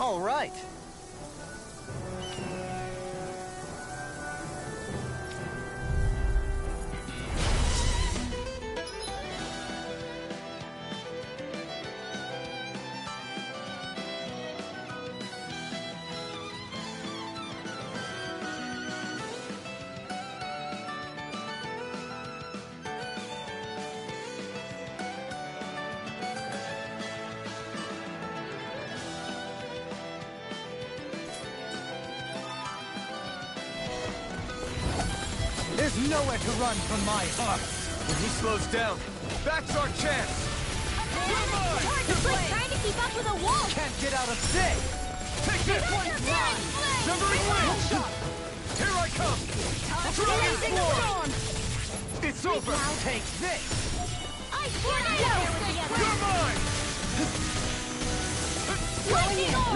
All right. There's nowhere to run from my heart. When he slows down, that's our chance! It's like trying to keep up with a wolf! Can't get out of this! Take this! Severing Wind! Here I come! Dragon Form! It's over! Now take this! I swear You're mine!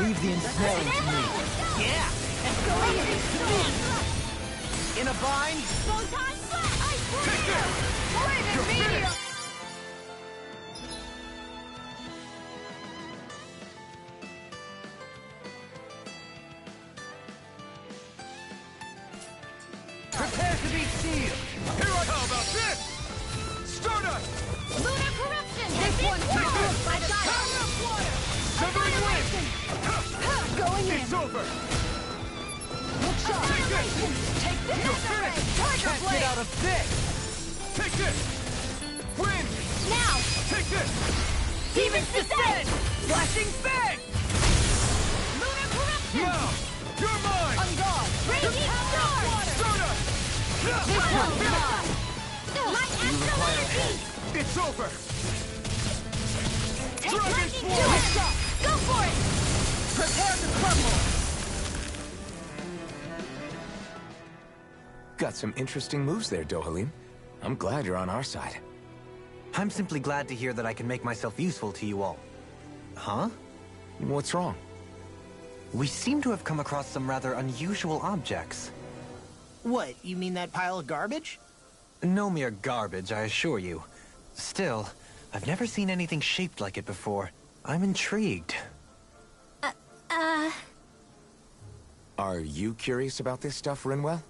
Leave the ensnaring to me. Yeah! In a bind? Take this! You're finished! Prepare to be sealed! Here I How about this? Stardust! Lunar corruption! This one Take this! I got it! Severing Wind! Going It's over! Take this! Take this! You're finished! Can't get out of this! Take this! Wind! Now! Take this! Demons descend! Flashing Fang! Lunar corruption! Now! You're mine! On guard! Raging storm! Stardust! This one's mine! My astral energy! It's over! Take Dragon lightning Form! to it! Go for it! Prepare to crumble! Got some interesting moves there, Dohalim. I'm glad you're on our side. I'm simply glad to hear that I can make myself useful to you all. Huh? What's wrong? We seem to have come across some rather unusual objects. What, you mean that pile of garbage? No mere garbage, I assure you. Still, I've never seen anything shaped like it before. I'm intrigued. Are you curious about this stuff, Rinwell?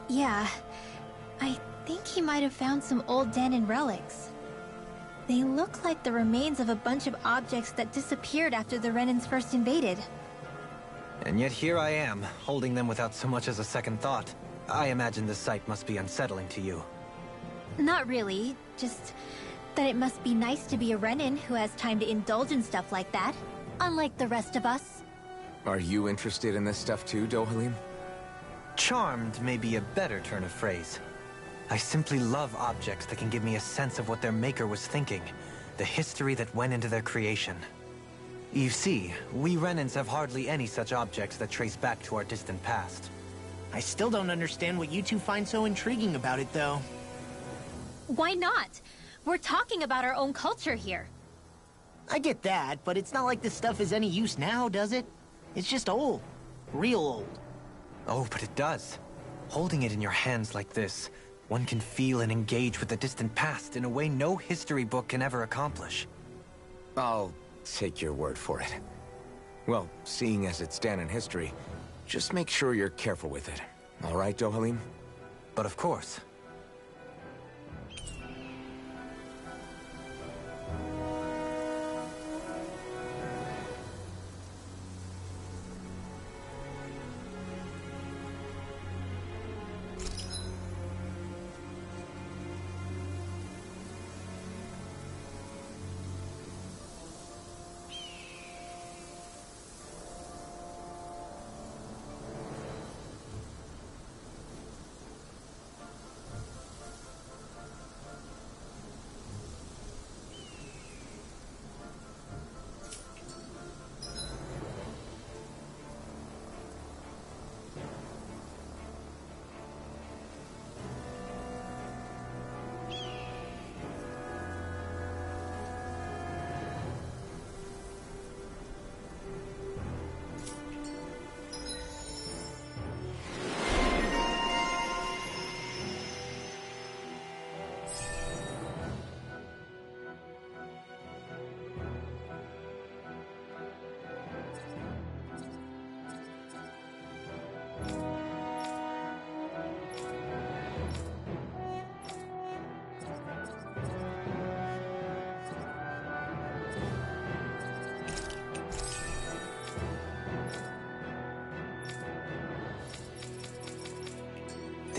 Yeah. I think he might have found some old Danon relics. They look like the remains of a bunch of objects that disappeared after the Renans first invaded. And yet here I am, holding them without so much as a second thought. I imagine this sight must be unsettling to you. Not really, just that it must be nice to be a Renan who has time to indulge in stuff like that, unlike the rest of us. Are you interested in this stuff too, Dohalim? Charmed may be a better turn of phrase. I simply love objects that can give me a sense of what their maker was thinking, the history that went into their creation. You see, we Renans have hardly any such objects that trace back to our distant past. I still don't understand what you two find so intriguing about it, though. Why not? We're talking about our own culture here. I get that, but it's not like this stuff is any use now, does it? It's just old. Real old. Oh, but it does. Holding it in your hands like this, one can feel and engage with the distant past in a way no history book can ever accomplish. I'll take your word for it. Well, seeing as it's Danon history, just make sure you're careful with it. All right, Dohalim? But of course.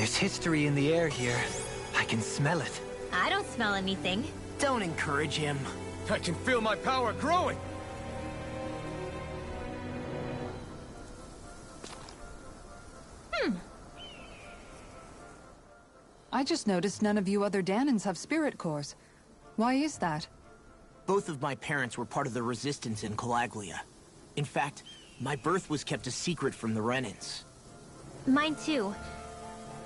There's history in the air here. I can smell it. I don't smell anything. Don't encourage him. I can feel my power growing! I just noticed none of you other Danans have spirit cores. Why is that? Both of my parents were part of the resistance in Calaglia. In fact, my birth was kept a secret from the Renans. Mine too.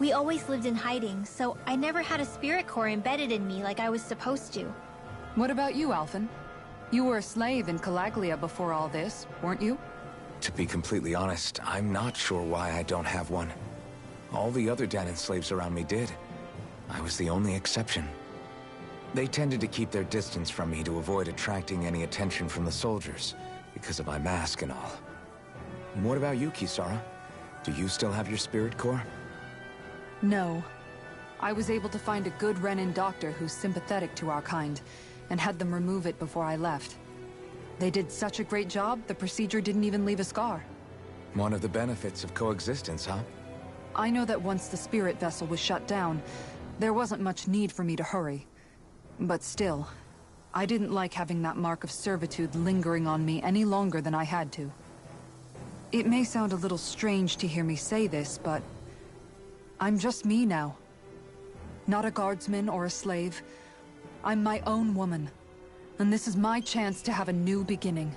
We always lived in hiding, so I never had a spirit core embedded in me like I was supposed to. What about you, Alphen? You were a slave in Calaglia before all this, weren't you? To be completely honest, I'm not sure why I don't have one. All the other Danan slaves around me did. I was the only exception. They tended to keep their distance from me to avoid attracting any attention from the soldiers, because of my mask and all. What about you, Kisara? Do you still have your spirit core? No. I was able to find a good Renin doctor who's sympathetic to our kind, and had them remove it before I left. They did such a great job, the procedure didn't even leave a scar. One of the benefits of coexistence, huh? I know that once the spirit vessel was shut down, there wasn't much need for me to hurry. But still, I didn't like having that mark of servitude lingering on me any longer than I had to. It may sound a little strange to hear me say this, but I'm just me now. Not a guardsman or a slave. I'm my own woman. And this is my chance to have a new beginning.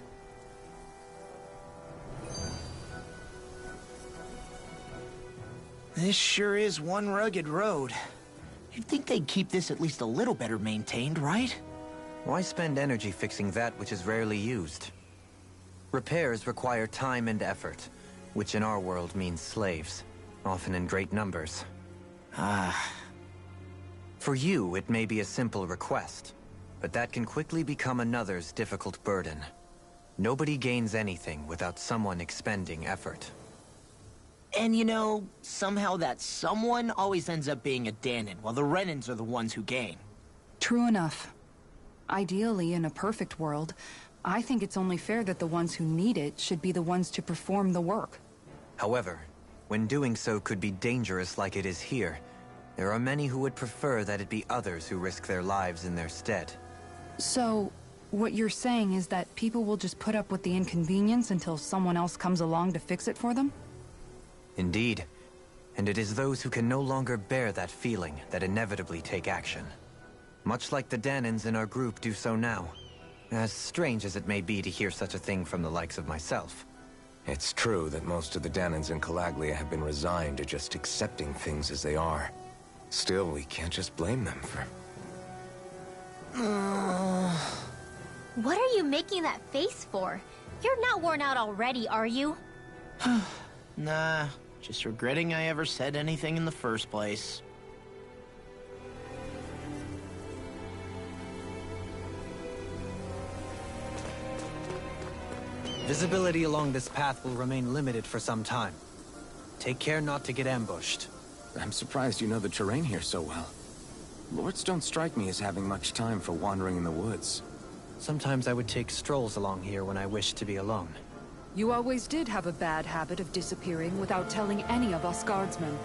This sure is one rugged road. You'd think they'd keep this at least a little better maintained, right? Why spend energy fixing that which is rarely used? Repairs require time and effort, which in our world means slaves, often in great numbers. For you, it may be a simple request, but that can quickly become another's difficult burden. Nobody gains anything without someone expending effort. And you know, somehow that someone always ends up being a Danan, while the Renans are the ones who gain. True enough. Ideally, in a perfect world, I think it's only fair that the ones who need it should be the ones to perform the work. However, when doing so could be dangerous like it is here, there are many who would prefer that it be others who risk their lives in their stead. So, what you're saying is that people will just put up with the inconvenience until someone else comes along to fix it for them? Indeed. And it is those who can no longer bear that feeling that inevitably take action. Much like the Danans in our group do so now. As strange as it may be to hear such a thing from the likes of myself. It's true that most of the Danans in Calaglia have been resigned to just accepting things as they are. Still, we can't just blame them for... What are you making that face for? You're not worn out already, are you? Nah, just regretting I ever said anything in the first place. Visibility along this path will remain limited for some time. Take care not to get ambushed. I'm surprised you know the terrain here so well. Lords don't strike me as having much time for wandering in the woods. Sometimes I would take strolls along here when I wished to be alone. You always did have a bad habit of disappearing without telling any of us guardsmen.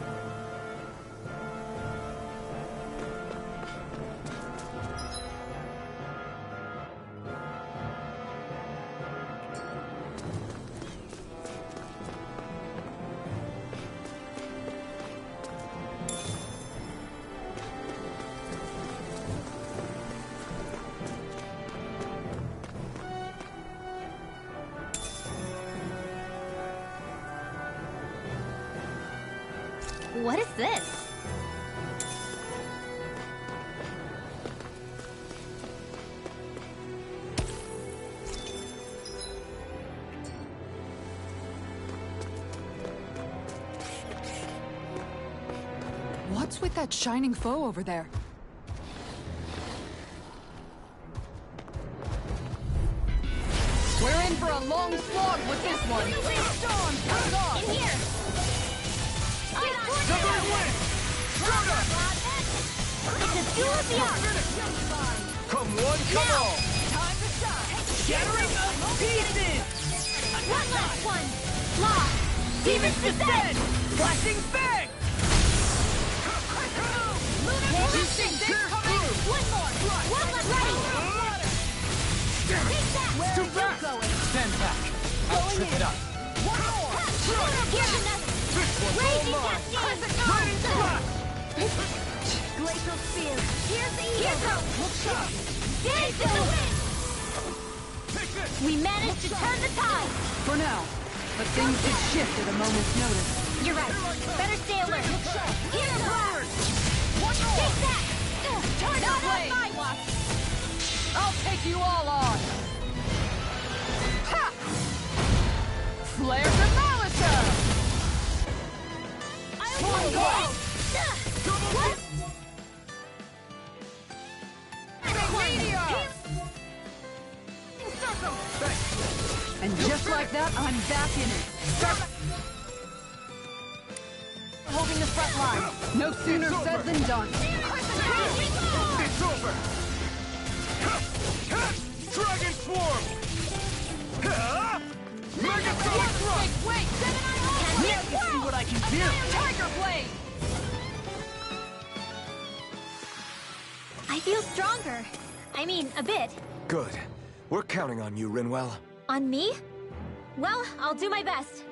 What is this? What's with that shining foe over there? We're in for a long slog with this one. Storm, comes on! In here! Somebody win! Rhoda! It's a duel of the arts! Come one, come all! Time to shine. Shattering of pieces! One last one! Lost! Demons descend! Flashing bang! Listen! One more! One left! Ready! Take that! Where Too are you fast! going? Stand back. I'll trip it up. One more! Here's another! This one's all Raging mine. Cascade! Raining Blast! Glacial Spear! Here's the eagle! Here goes! Look sharp! Take the wind! Take this! We managed to turn the tide! For now. But things could shift at a moment's notice. You're right. Better stay alert. Here goes! Take that! Turn not on my watch! I'll take you all on! Ha! Flare Demolisher! I want go! What? And just like that, I'm back in it. Holding the front line. No sooner said than done. It's over! Dragon Swarm! Megasonic Thrust! Wait! Let me see what I can do! Tiger Blade! I feel stronger. I mean, a bit. Good. We're counting on you, Rinwell. On me? Well, I'll do my best.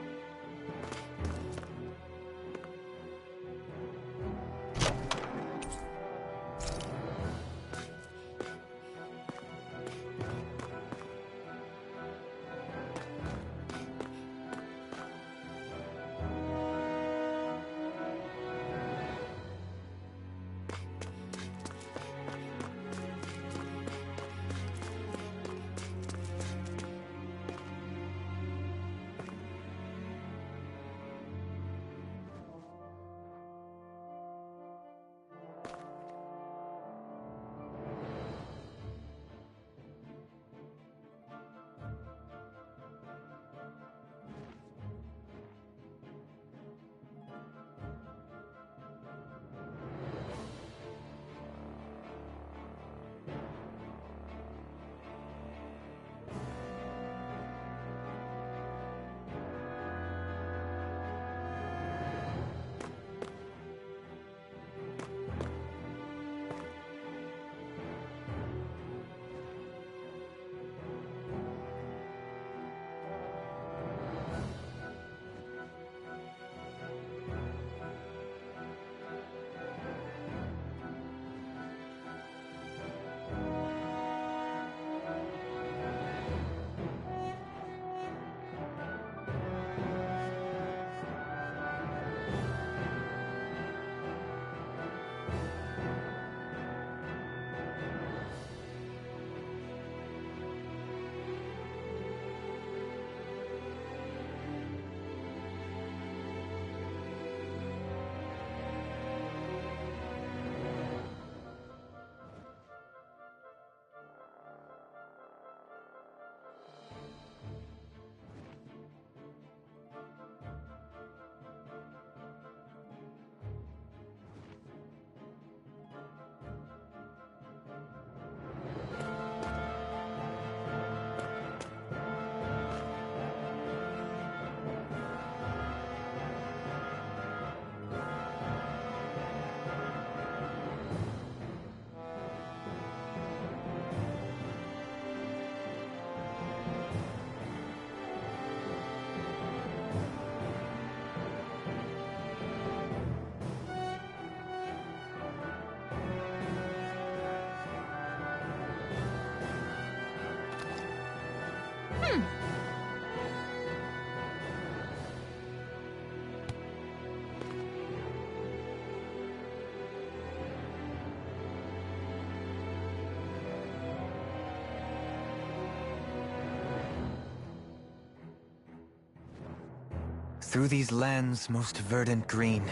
Through these lands most verdant green,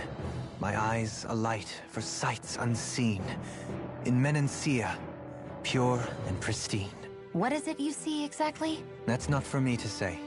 my eyes alight for sights unseen. In Menancia, pure and pristine. What is it you see exactly? That's not for me to say.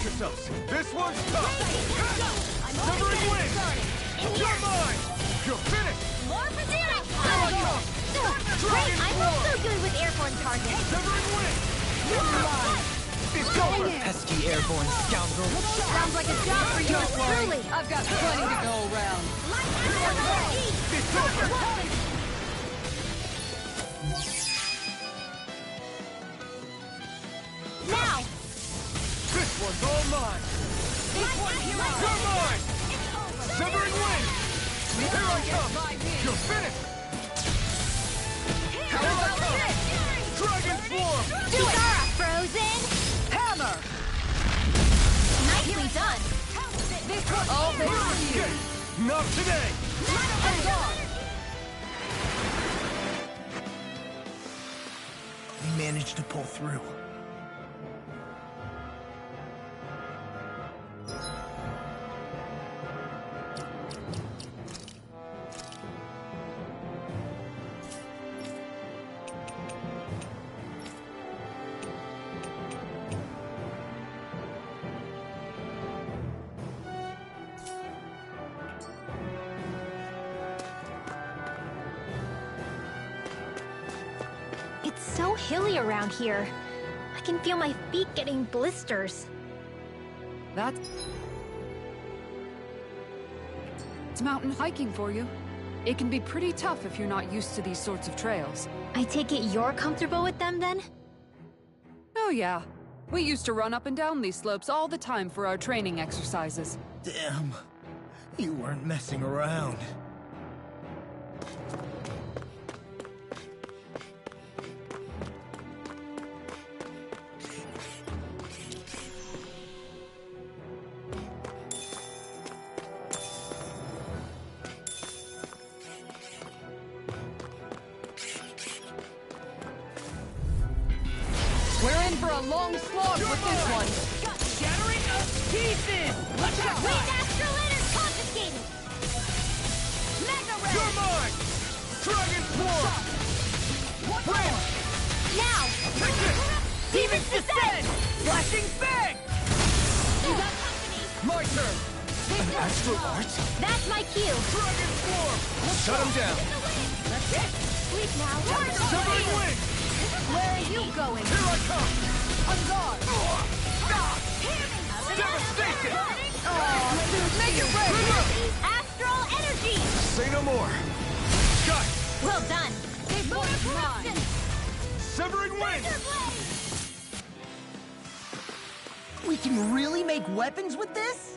yourselves. This one's tough. Severing wing. You're mine. You're finished. More for you. Dragon I'm Form. also good with airborne targets. Severing wing. You're mine. It's over. Pesky airborne scoundrel. Sounds like a job for yours truly. I've got plenty to go around. It's over. Now. This one's all mine. You're mine. Severing wing. Here I come. You're finished. How about this? Dragon Form. Do it. Frozen. Hammer! Nicely done. This one all there for you. Okay. Not today. I'm gone. We managed to pull through. It's so hilly around here. I can feel my feet getting blisters. That's mountain hiking for you. It can be pretty tough if you're not used to these sorts of trails. I take it you're comfortable with them then? Oh yeah. We used to run up and down these slopes all the time for our training exercises. Damn. You weren't messing around. We're in for a long slog with this one. Shattering of pieces. Let's go. Wait, Astral Litters confiscated. Demons descend! Flashing bang! You got company. My turn! This Astral is Art? That's my cue. Dragon Swarm! Shut him down! That's it. Sleep now. Severing Wind! Where are you going? Here I come! On guard. Devastation! Make it rain. Astral energy. Say no more! Shut! Well done. This one's mine. Severing Wind! We can really make weapons with this?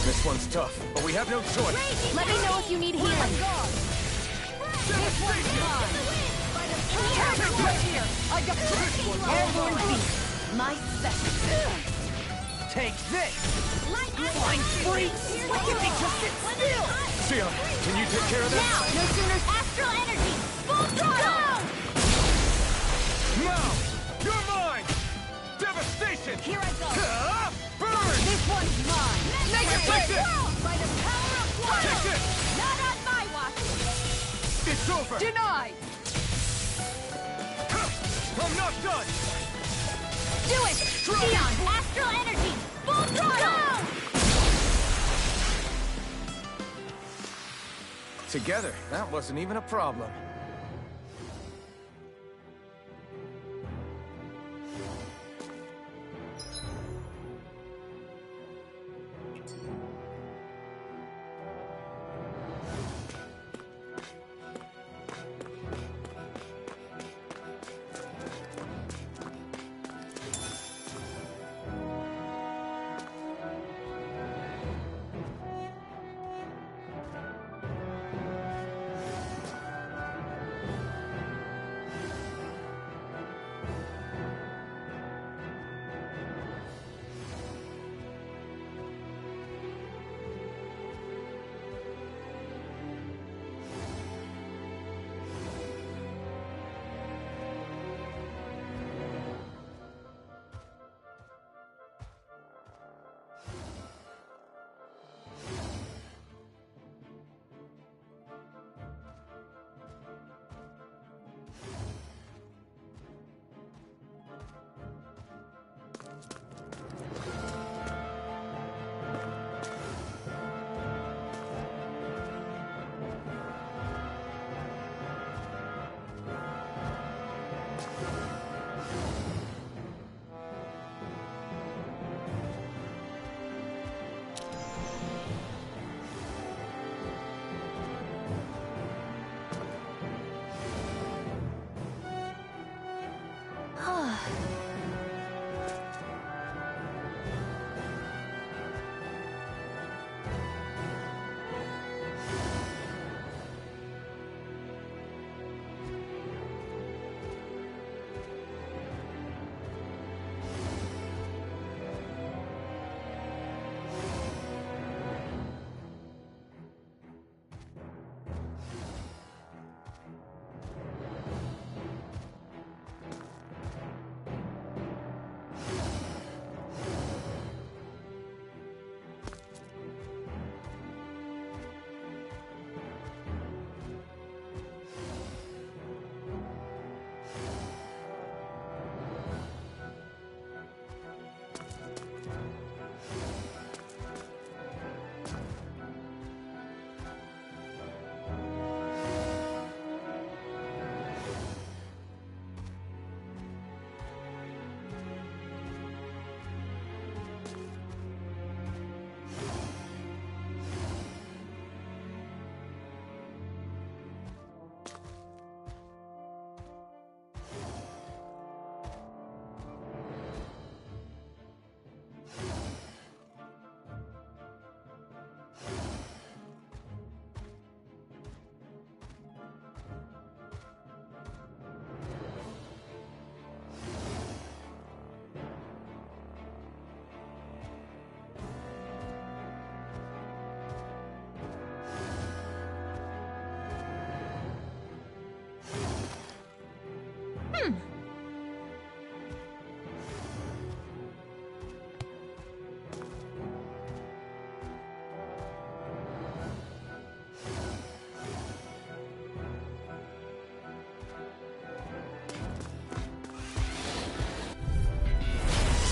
This one's tough, but we have no choice. Let me know if you need healing. Devastation! I got Airborne beast. My special. Take this! Flying freaks. Why can't they just sit still? Sion, can you take care of this? Now, no sooner astral energy. Full throttle. Now! You're mine! Devastation! Here I go. Burn! This one's mine. Make it like this! By the power of one. Take this! Not on my watch. It's over! Denied. I'm not done! Do it. Sion, astral energy. Full throttle. Together, that wasn't even a problem.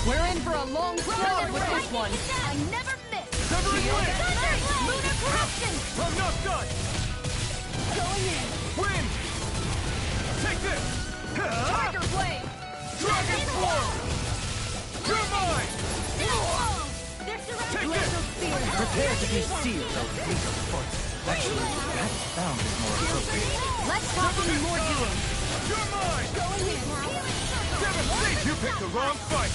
We're in for a long slog with this one. I never miss. Severing wind! Lunar corruption. I'm not done! Going in. Wind! Take this! Tiger blade. Dragon form! You're mine! They're surrounded. Take this! Prepare to be sealed, O fleet of foot. Actually, perhaps bound is more appropriate. Let's talk any more doing. You're mine! Going in now. Devastate! You picked the wrong fight!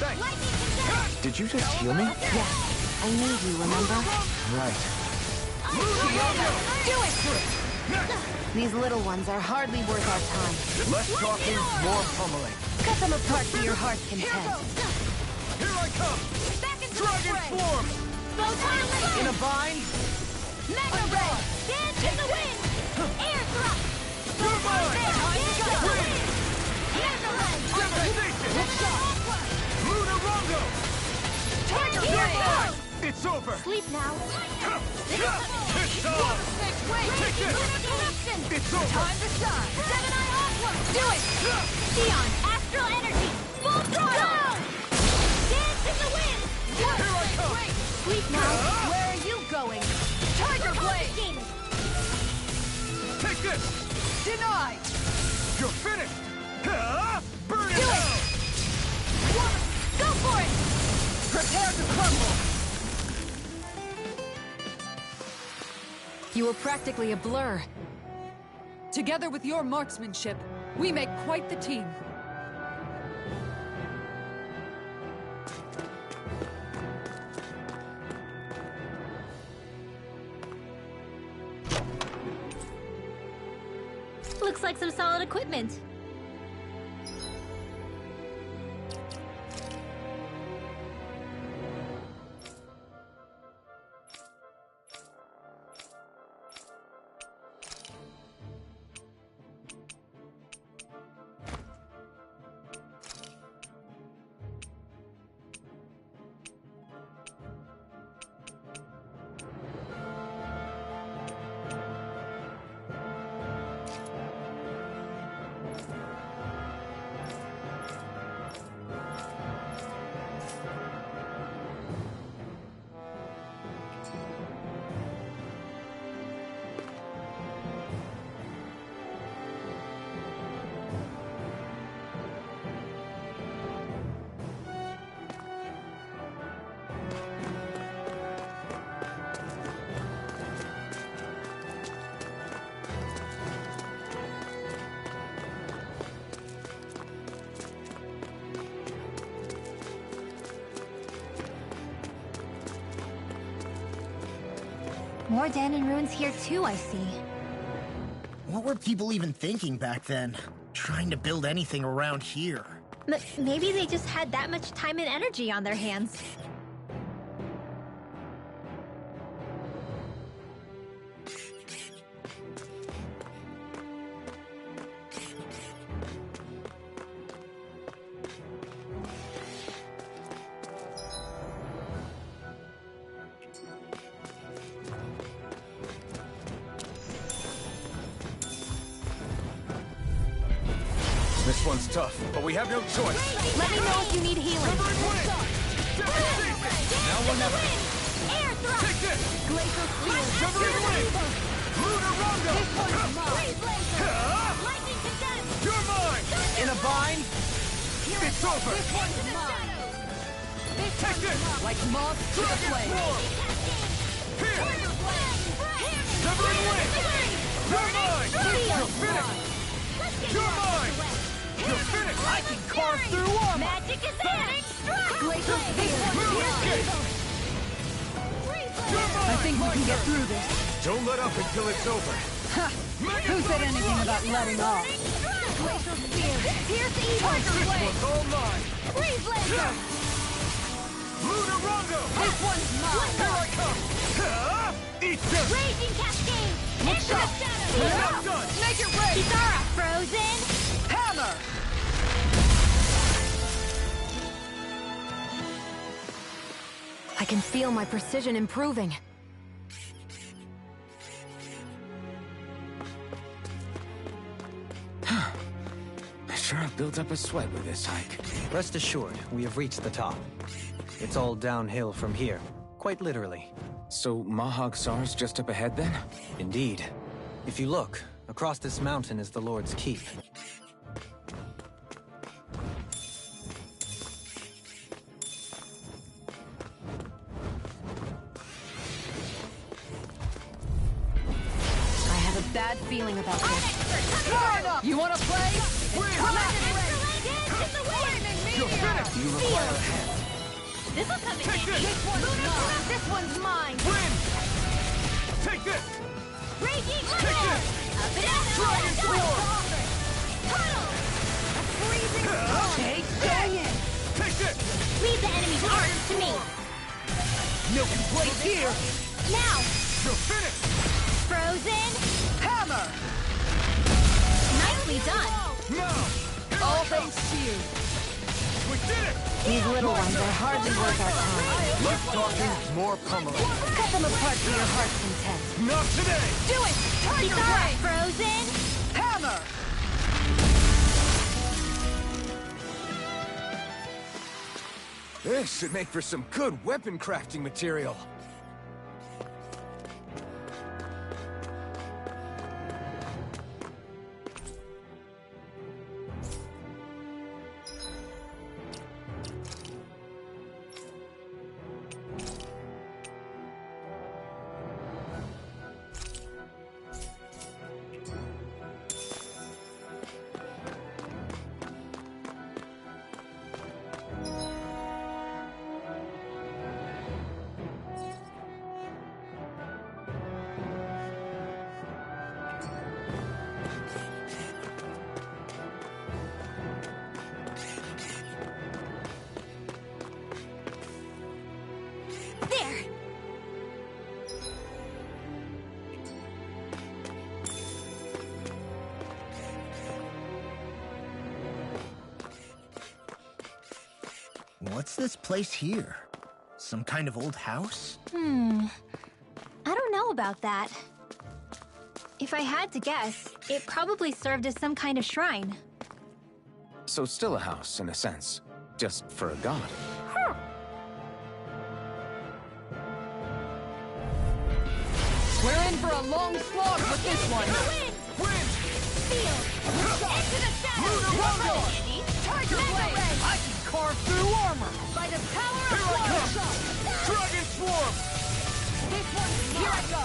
Thanks! Did you just heal me? Yes. I need you, remember? Right. Do it! These little ones are hardly worth our time. Less talking, more pummeling. Cut them apart to your heart's content. Here I come! Dragon form! In a bind? Mega ray! Dance in the wind! Air thrust! You're mine! Wind! Devastation! Lunar Rondo! Tiger You're blade! mine! It's over! Sleep now. It's on! Take this! It's over! Time to shine! Seven-Eye Aqua! Do it! Sion, astral energy! Full throttle! Dance in the wind! Here I come! Sleep now. Where are you going? Tiger blade! Take this! Denied! You're finished! Burn it Do it! down! Go for it! Prepare to crumble! You were practically a blur. Together with your marksmanship, we make quite the team. Looks like some solid equipment. More Danon ruins here too, I see. What were people even thinking back then? Trying to build anything around here? Maybe they just had that much time and energy on their hands. This one's tough, but we have no choice. Let me know if you need healing. Severing wind! Devastation! Now or never! Air thrust! Take this! Glacial spear! Severing wind! Lunar Rondo! Freeze laser! Lightning condensed! You're mine! In a bind? It's over! Into the shadows! Take this! Like moths to the Dragon flame! form! Here! Tiger blade! Severing wind! You're mine! You're finished! You're mine! You're finished! I can carve through armor! Magic is there! Glacial spear! Escape! You're I mine! think we can get through this. Don't let up until it's over. Who said anything about letting off? Glacial spear! Pierce evil! This one's all mine! Freeze laser! Lunar Rondo! This one's mine! Here I come! Eat this! Raging cascade! Into the shadows! Not done! Make it rain! Kisara frozen! Hammer! I can feel my precision improving. sure have built up a sweat with this hike. Rest assured, we have reached the top. It's all downhill from here, quite literally. So Mahag Sar's just up ahead then? Indeed. If you look, across this mountain is the Lord's Keep. I have a bad feeling about this. You wanna play? Come at it, You're finished! You require a hand. This'll come in Take handy. this! This one's mine. Win! Take this! Raging Take River! this! Up and out! Dragon Swarm! Puddle! A freezing storm! Take this! Leave the enemy's arms to me! No complaints here! Now! You're finished! Frozen! Hammer! Nicely done! Now! All thanks to you. We did it! These little ones are hardly worth our time. Less talking, more pummeling. Cut them apart to your heart's content. Not today! Do it! He's Tiger alright, Blade! Frozen! Hammer! This should make for some good weapon crafting material. There! What's this place here? Some kind of old house? I don't know about that. If I had to guess, it probably served as some kind of shrine. So still a house, in a sense. Just for a god. We're in for a long slog with this one. Win! Field! Into the shadows! Tiger Blade! I can carve through armor! By the power of Here I come! Photoshop! Dragon Swarm! This one, here I go!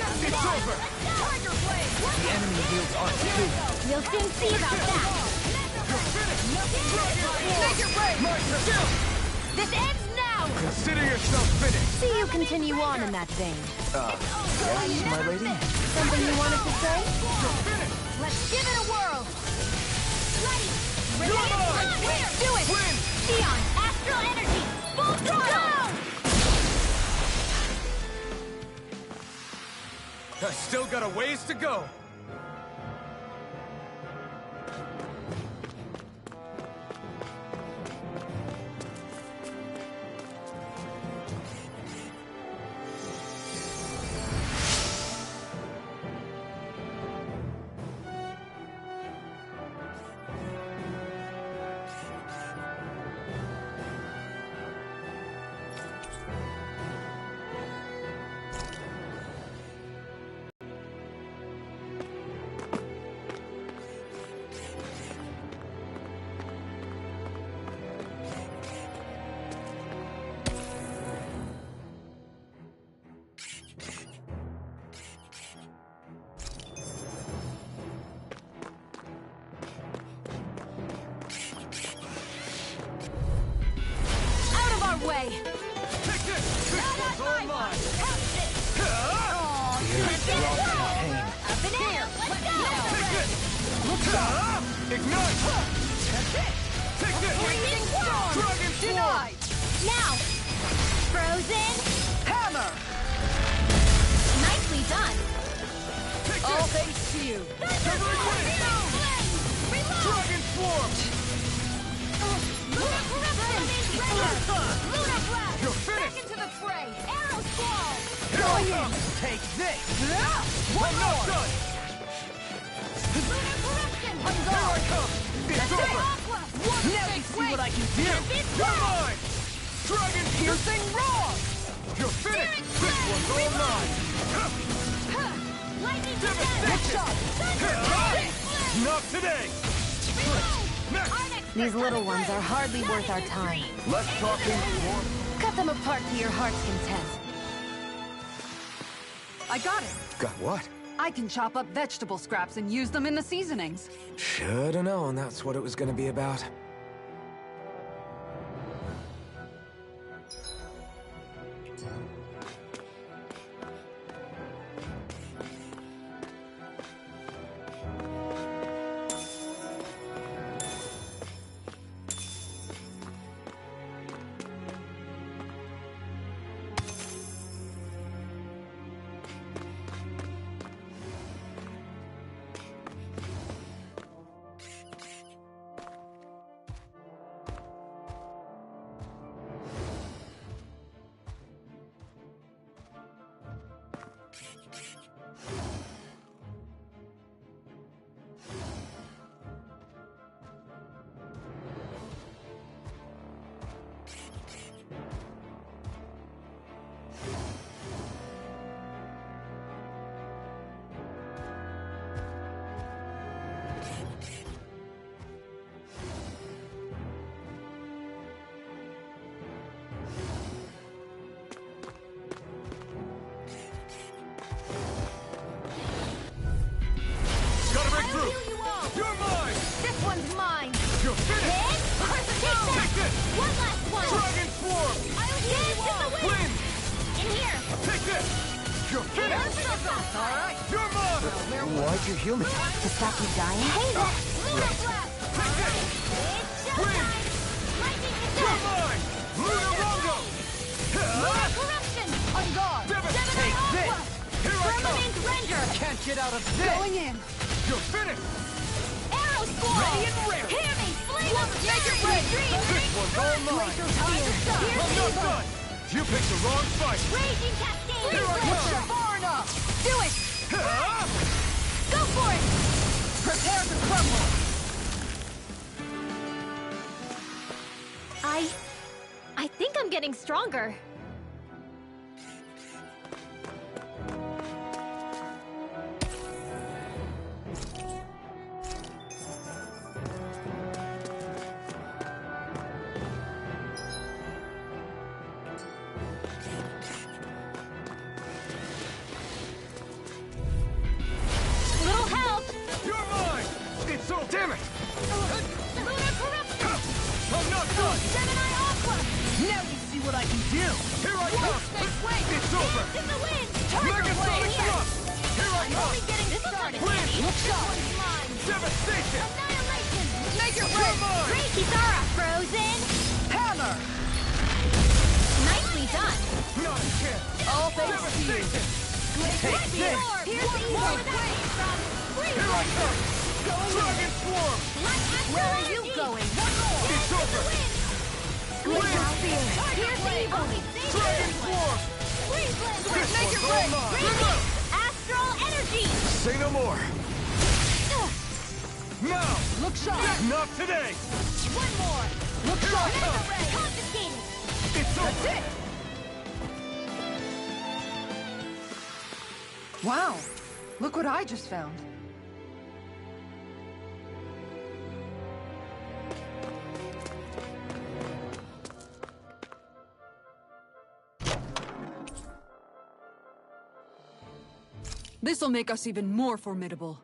Yes, It's over! Tiger Blade! The enemy wields art too. You'll soon see about that! You're finished! Dragon Swarm! Take your break! My turn! This ends now! Consider yourself finished! See you continue on in that vein. Yes, my lady? Something you wanted to say? You're finished! Let's give it a whirl! Ready? Come on! Do it! Win! Theon, astral energy! Full throttle! I still got a ways to go! Way. Take this! This one's all mine! Up and air! Let's go! Take this! Ignite! Take this! Freezing storm! Dragon Swarm! Now! Frozen! Hammer! Nicely done! Take All this! thanks to you. Severing Wind! Dragon Swarm! You're finished! Into the fray! Arrow squall! Here I come! Take this! I'm not done! Lunar corruption! Here I come! It's over! Now you see what I can do! You're mine! Dragon piercing roar! You're finished! This one's all mine! Lightning Devastation! Not today! Next! These little ones are hardly worth our time. Less talking, more... Cut them apart to your heart's content. I got it. Got what? I can chop up vegetable scraps and use them in the seasonings. Should've known that's what it was gonna be about. You're mine! This one's mine! You're finished! Take this! One last one! Dragon Swarm! I'll dance in the wind! In here! Take this! You're finished! Alright! You're mine! Why'd you heal me? To stop you dying? Hey there! Luna Blast! Take this! It's showtime! Lightning You're attack! mine! Luna Rongo! Luna Corruption! On guard! Devastate Gemini this! Aqua! Here I come! Permanent Render! Can't get out of this! Going in. You're finished! Arrow Squall! Ready and rare! Hear me! Flame of Make it rain! This one's all mine! I'm not done! You picked the wrong fight! Raging Cascade! Here I come! Far enough! Do it! Ah! Go for it! Prepare to crumble. I think I'm getting stronger. Little help! You're mine! It's so... Damn it! Lunar Corruption! I'm not done! Gemini Aqua! Now you see what I can do! Here I come! It's over! Dance in the wind! Megasonic thrust! Here I I'm come! only getting started! Wind! Look sharp! Mine! Devastation! Annihilation! Make it rain! Great Kisara! Frozen! Hammer. Nicely done! Not a chance! All thanks to you. Devastation! Take this! Here's the evil away from Here I come! Dragon Swarm! Where are you going? One more! It's over! Wind! Here's the evil! Dragon Swarm! This Make one's it all rain! mine! Astral Energy! Say no more! Now! Look sharp. Not today! One more! Look sharp! Confiscated! It's over! Wow. Look what I just found. This'll make us even more formidable.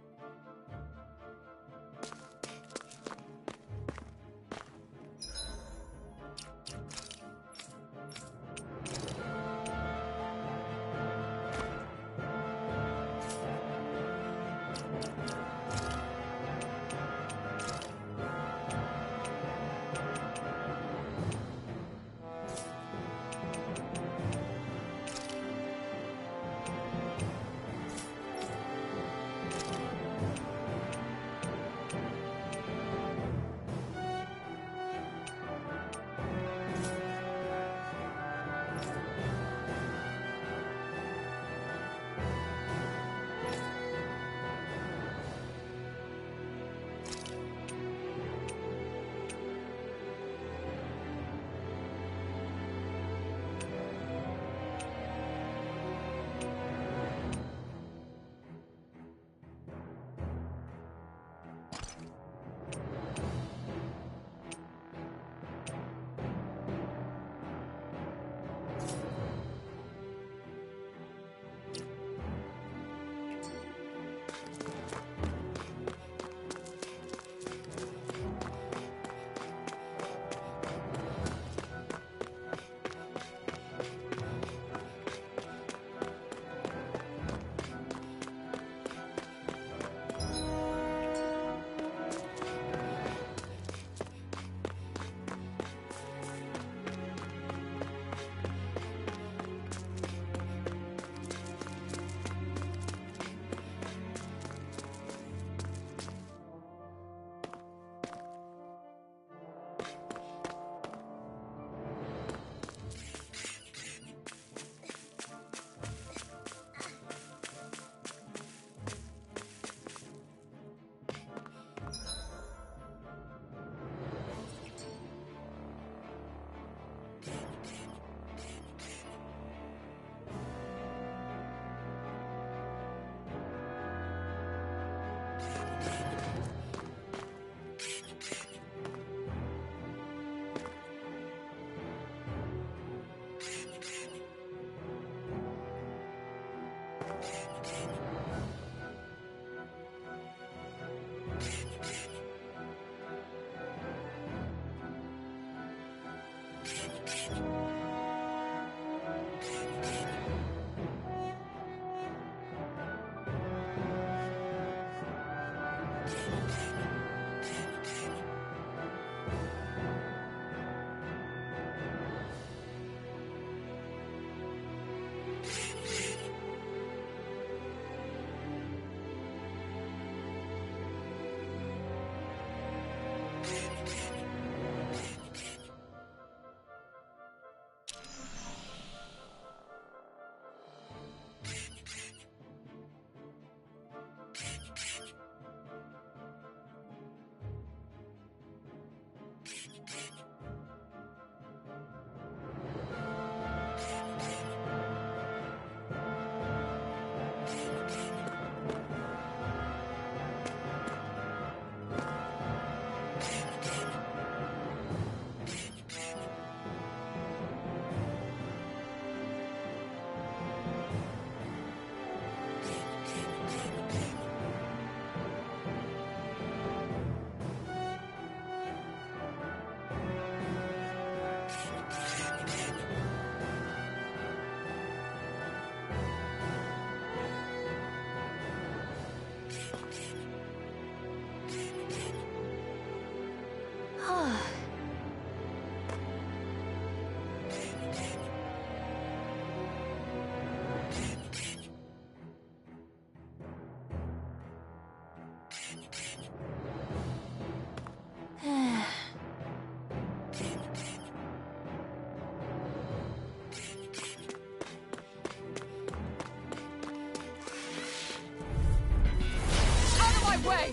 Way!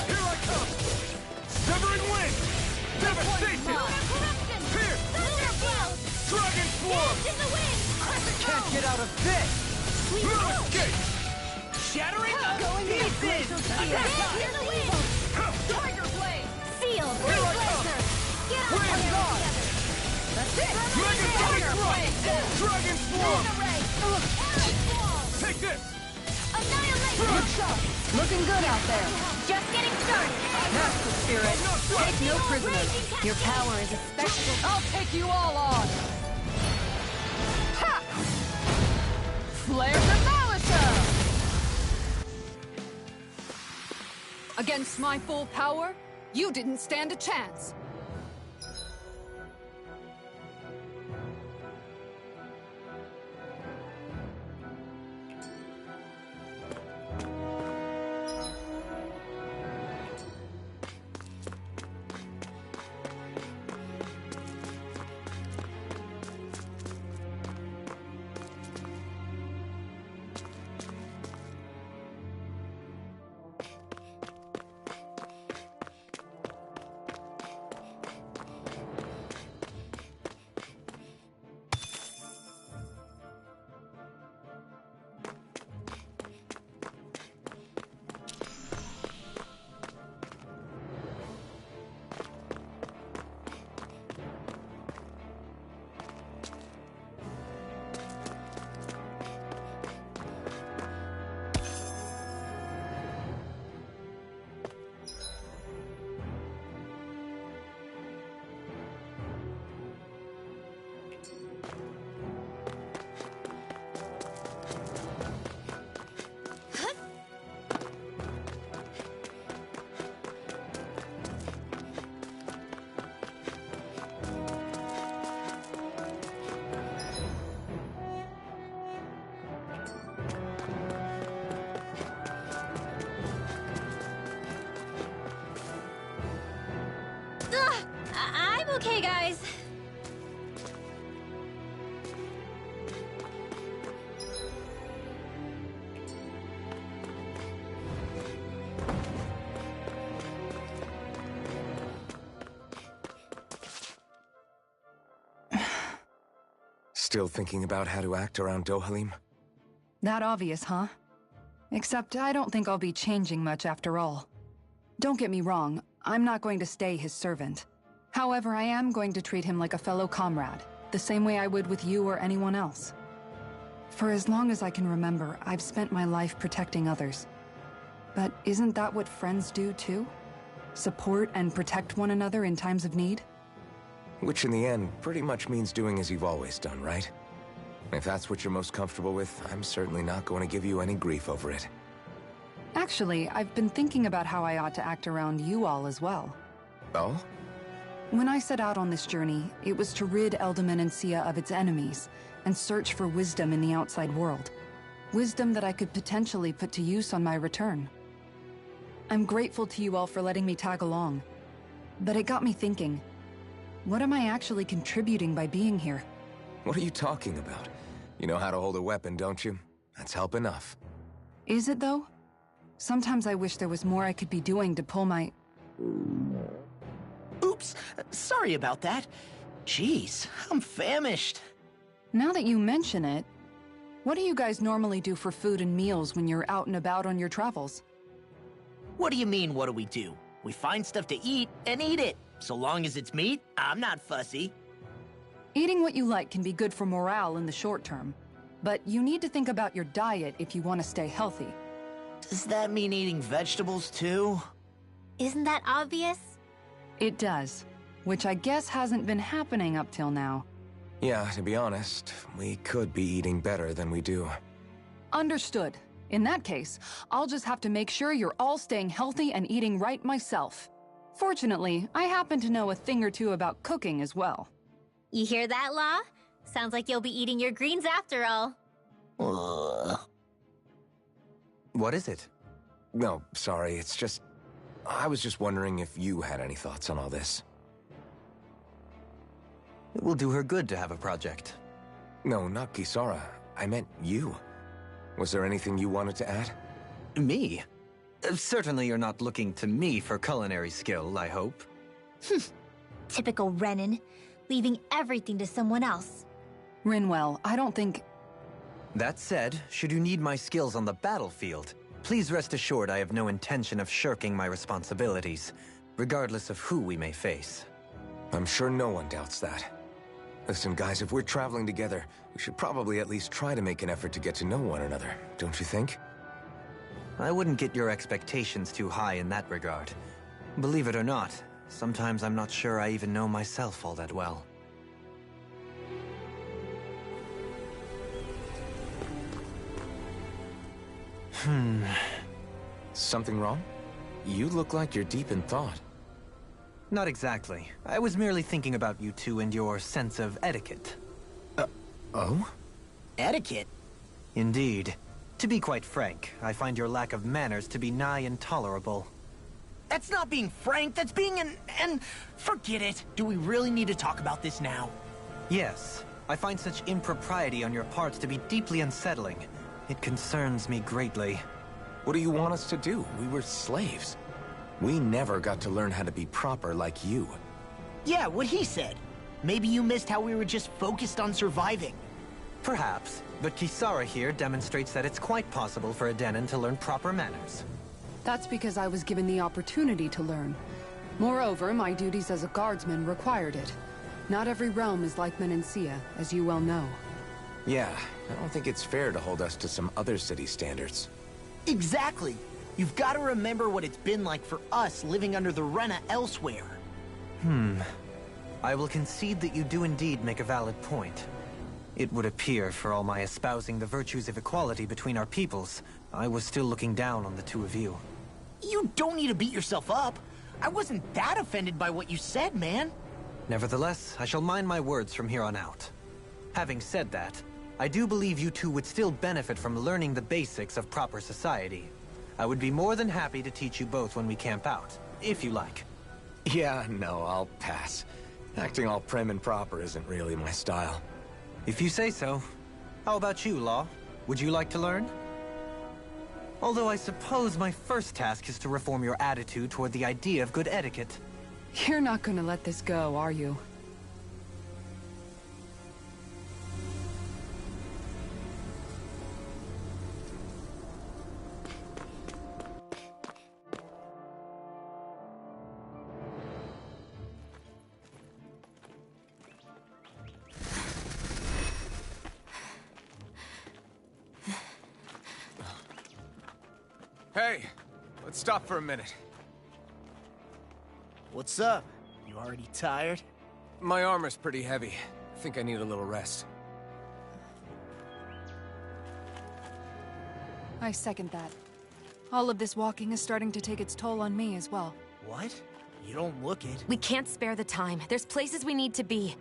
Here I come! Severing wind! Devastation! Pierce! Dragon swarm! Can't get out of this! No escape! Shattering Going pieces! in the wind! Tiger Blade! Seal! Here I come! Get out Wind! together! That's it! Megasonic thrust! Dragon swarm! Arrow Take this! Annihilation! Good shot! Looking good out there. Just getting started! Master Spirit, take no prisoners. Your power is a spectacle. I'll take you all on! Ha! Flare Demolisher! Against my full power, you didn't stand a chance. I'm okay, guys. Still thinking about how to act around Dohalim? That obvious, huh? Except I don't think I'll be changing much after all. Don't get me wrong, I'm not going to stay his servant. However, I am going to treat him like a fellow comrade, the same way I would with you or anyone else. For as long as I can remember, I've spent my life protecting others. But isn't that what friends do too? Support and protect one another in times of need? Which in the end pretty much means doing as you've always done, right? If that's what you're most comfortable with, I'm certainly not going to give you any grief over it. Actually, I've been thinking about how I ought to act around you all as well. Oh? When I set out on this journey, it was to rid Eldaman and Sia of its enemies, and search for wisdom in the outside world. Wisdom that I could potentially put to use on my return. I'm grateful to you all for letting me tag along. But it got me thinking, what am I actually contributing by being here? What are you talking about? You know how to hold a weapon, don't you? That's help enough. Is it though? Sometimes I wish there was more I could be doing to pull my... Oop! Oops, sorry about that. Jeez, I'm famished. Now that you mention it, what do you guys normally do for food and meals when you're out and about on your travels? What do you mean, what do we do? We find stuff to eat and eat it. So long as it's meat, I'm not fussy. Eating what you like can be good for morale in the short term, but you need to think about your diet if you want to stay healthy. Does that mean eating vegetables too? Isn't that obvious? It does, which I guess hasn't been happening up till now. Yeah, to be honest, we could be eating better than we do. Understood. In that case, I'll just have to make sure you're all staying healthy and eating right myself. Fortunately, I happen to know a thing or two about cooking as well. You hear that, Law? Sounds like you'll be eating your greens after all. What is it? No, sorry, it's just... I was just wondering if you had any thoughts on all this. It will do her good to have a project. No, not Kisara. I meant you. Was there anything you wanted to add? Me? Certainly you're not looking to me for culinary skill, I hope. Typical Renan, leaving everything to someone else. Rinwell, I don't think... That said, should you need my skills on the battlefield, please rest assured I have no intention of shirking my responsibilities, regardless of who we may face. I'm sure no one doubts that. Listen, guys, if we're traveling together, we should probably at least try to make an effort to get to know one another, don't you think? I wouldn't get your expectations too high in that regard. Believe it or not, sometimes I'm not sure I even know myself all that well. Something wrong? You look like you're deep in thought. Not exactly. I was merely thinking about you two and your sense of etiquette. Oh? Etiquette? Indeed. To be quite frank, I find your lack of manners to be nigh intolerable. That's not being frank, that's being and forget it. Do we really need to talk about this now? Yes. I find such impropriety on your parts to be deeply unsettling. It concerns me greatly. What do you want us to do? We were slaves. We never got to learn how to be proper like you. Yeah, what he said. Maybe you missed how we were just focused on surviving. Perhaps, but Kisara here demonstrates that it's quite possible for a Denon to learn proper manners. That's because I was given the opportunity to learn. Moreover, my duties as a guardsman required it. Not every realm is like Menancia, as you well know. Yeah, I don't think it's fair to hold us to some other city standards. Exactly. You've got to remember what it's been like for us living under the Rena elsewhere. I will concede that you do indeed make a valid point. It would appear, for all my espousing the virtues of equality between our peoples, I was still looking down on the two of you. You don't need to beat yourself up. I wasn't that offended by what you said, man. Nevertheless, I shall mind my words from here on out. Having said that, I do believe you two would still benefit from learning the basics of proper society. I would be more than happy to teach you both when we camp out, if you like. Yeah, no, I'll pass. Acting all prim and proper isn't really my style. If you say so. How about you, Law? Would you like to learn? Although I suppose my first task is to reform your attitude toward the idea of good etiquette. You're not gonna let this go, are you? Hey, let's stop for a minute. What's up? You already tired? My armor's pretty heavy. I think I need a little rest. I second that. All of this walking is starting to take its toll on me as well. What? You don't look it. We can't spare the time. There's places we need to be.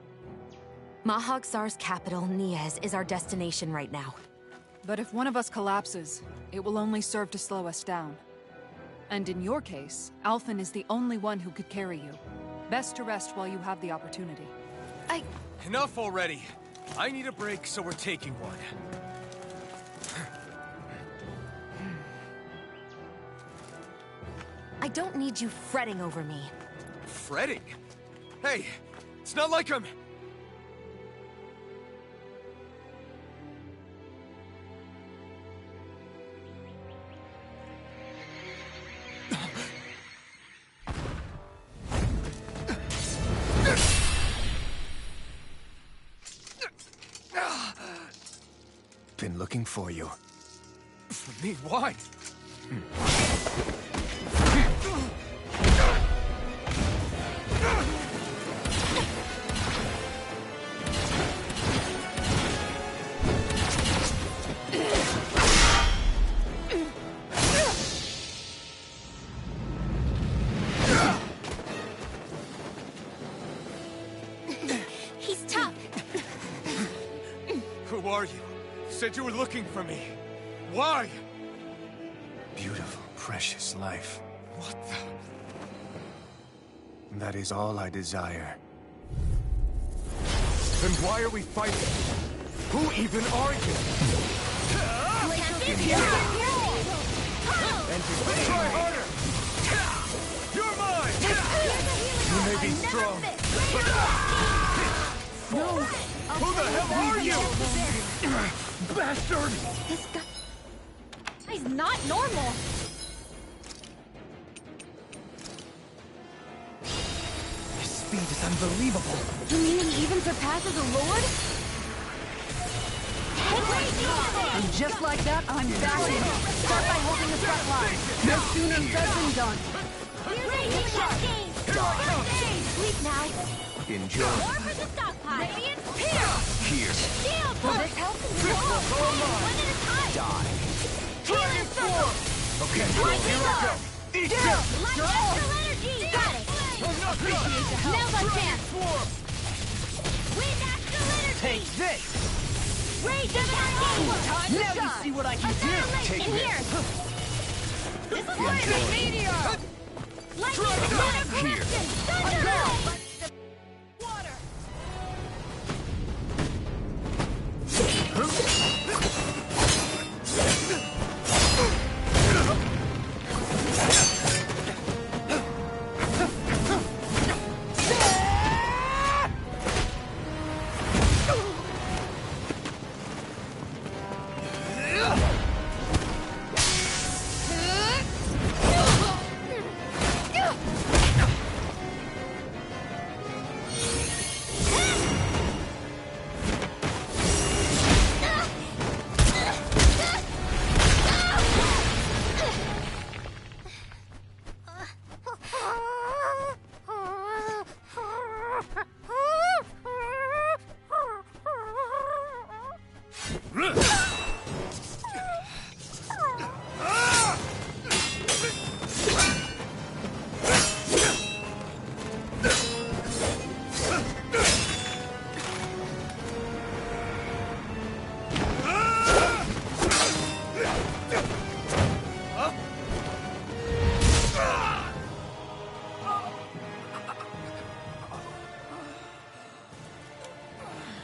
Mahagsar's capital, Niez, is our destination right now. But if one of us collapses, it will only serve to slow us down. And in your case, Alphen is the only one who could carry you. Best to rest while you have the opportunity. Enough already. I need a break, so we're taking one. I don't need you fretting over me. Fretting? Hey, it's not like I'm... Been looking for you. For me, why? He's tough. Who are you? Said you were looking for me. Why? Beautiful, precious life. What the... That is all I desire. Then why are we fighting? Who even are you? Try harder! You're mine! You may be strong, but... No. Who the hell are you? Bastard! This guy's not normal. His speed is unbelievable. You mean he even surpasses a lord? And just like that, I'm back in. Start by holding the front line. No sooner said than done. Sleep now. Enjoy. More for the stockpile. Radiant here. Here. Shield. Will this help? One at a time. Die. Healing circle. Okay, One here I go. Eat this. Astral energy. Got it. Now's our chance. Wind astral energy. Take this! Rage of Time now you see what I can do! Take this. here. This is lightning meteor. Lightning Here. correction. Thunder. Water.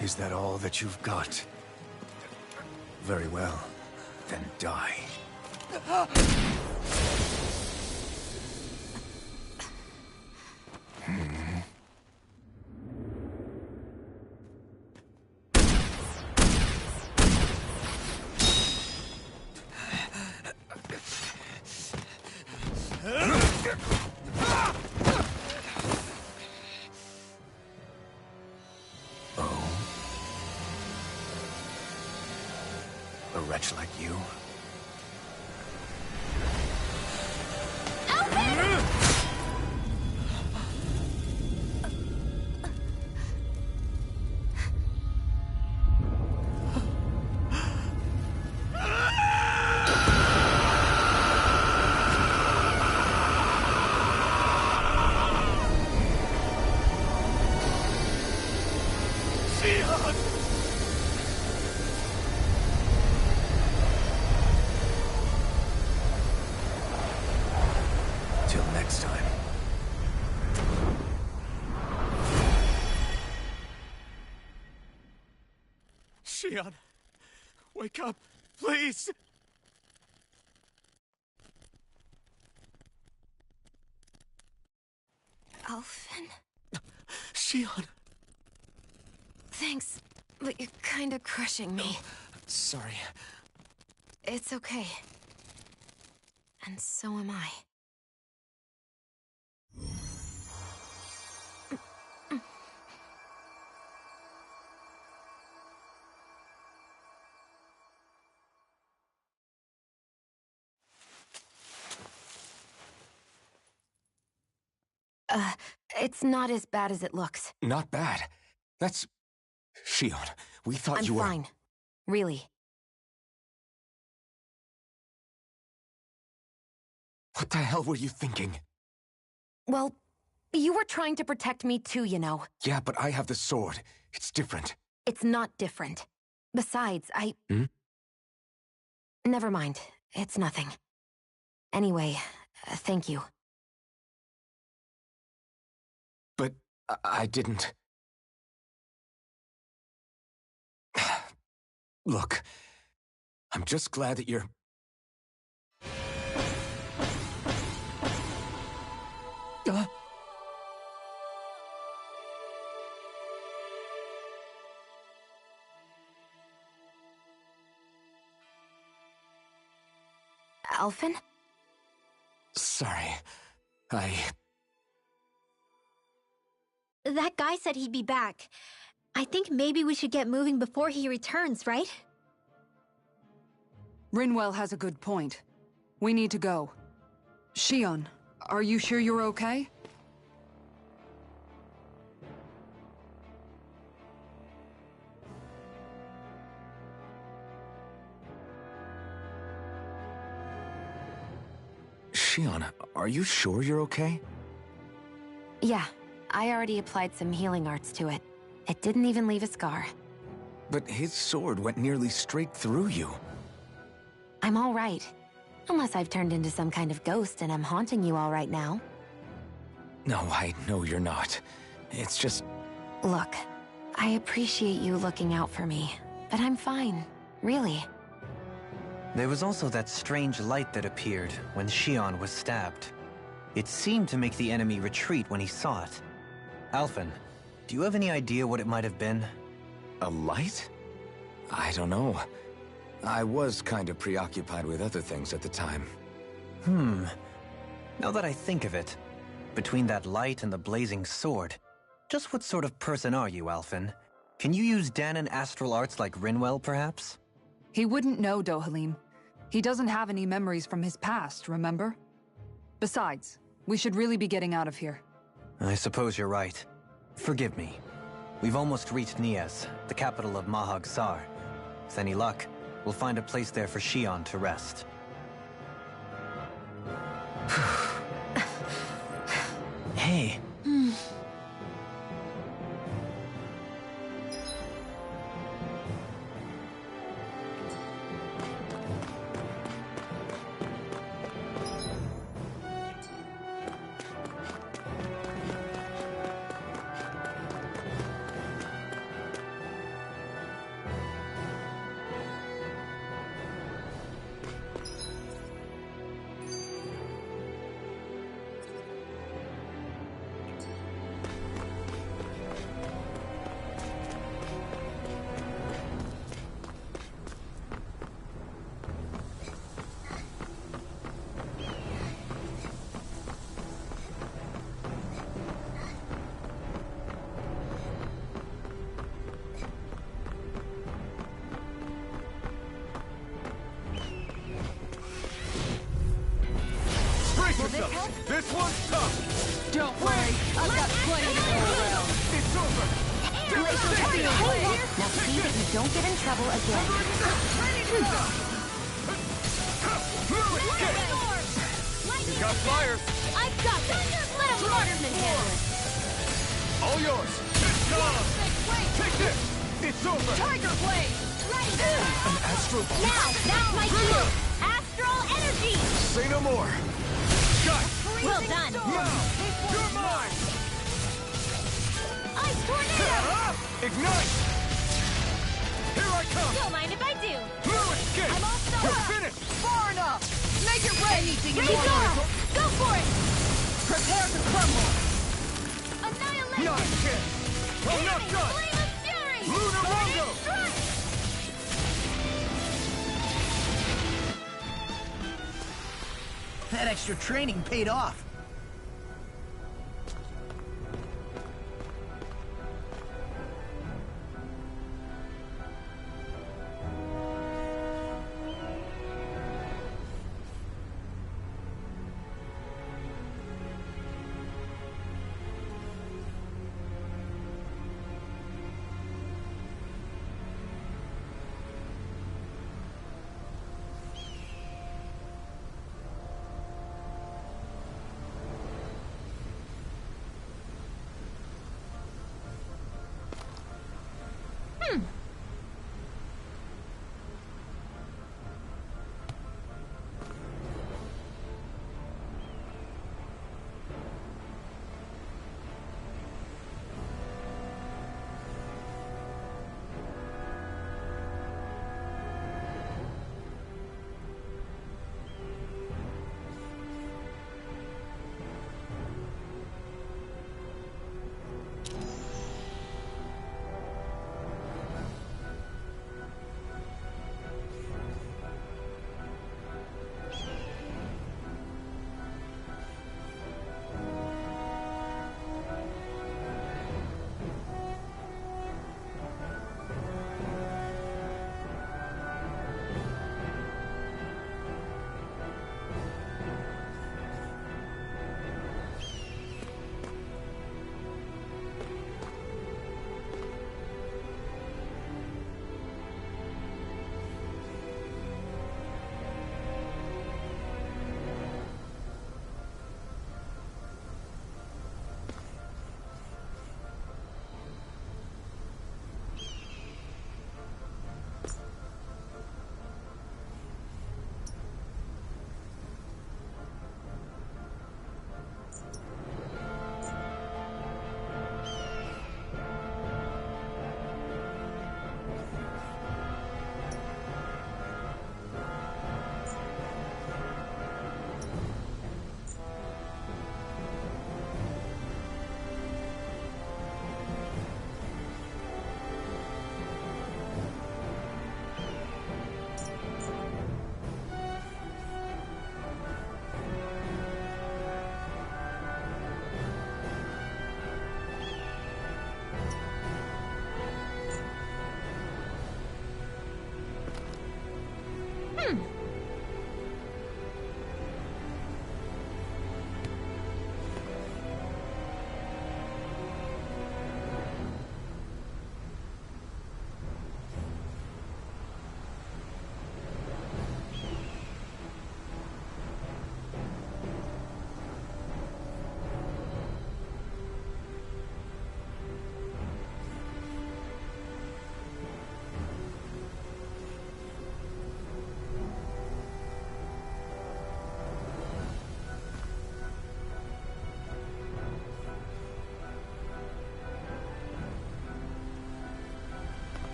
Is that all that you've got? Very well. Then die. A wretch like you? Till next time. Shion, wake up, please! Elfin. Shion. Thanks, but you're kinda crushing me. Sorry. It's okay. And so am I. It's not as bad as it looks. Not bad. That's... Shion, we thought I'm you were... fine. Really. What the hell were you thinking? Well, you were trying to protect me too, you know. Yeah, but I have the sword. It's different. It's not different. Besides, Hmm? Never mind. It's nothing. Anyway, thank you. But I didn't... Look, I'm just glad that you're... Alphen? Sorry. That guy said he'd be back. I think maybe we should get moving before he returns, right? Rinwell has a good point. We need to go. Shion, are you sure you're okay? Shion, are you sure you're okay? Yeah, I already applied some healing arts to it. It didn't even leave a scar. But his sword went nearly straight through you. I'm all right. Unless I've turned into some kind of ghost and I'm haunting you all right now. No, I know you're not. It's just... Look, I appreciate you looking out for me, but I'm fine. Really. There was also that strange light that appeared when Shion was stabbed. It seemed to make the enemy retreat when he saw it. Alphen, do you have any idea what it might have been? A light? I don't know. I was kind of preoccupied with other things at the time. Now that I think of it, between that light and the blazing sword, just what sort of person are you, Alphen? Can you use Danon astral arts like Rinwell, perhaps? He wouldn't know, Dohalim. He doesn't have any memories from his past, remember? Besides, we should really be getting out of here. I suppose you're right. Forgive me. We've almost reached Nias, the capital of Mahag Sar. With any luck, we'll find a place there for Shion to rest. Hey. This one's tough! Don't worry, I've got plenty to go around. It's over! Now see that you don't get in trouble again. You got flyers! I've got this! Let a marksman handle it! All yours! It's gone! Take this! It's over! Tiger Blade! An astral... Now, that's my cue! Astral energy! Say no more! Got it! Well done! Now! You're mine! Ice tornado! Ignite! Here I come! Don't mind if I do! No escape! I'm all set You're up! finished! Far enough! Make it ready! Resolve! Go for it! Prepare to crumble! Annihilation! Not a chance! I'm not done! Flame of Fury! Lunar Rondo! Strike! That extra training paid off.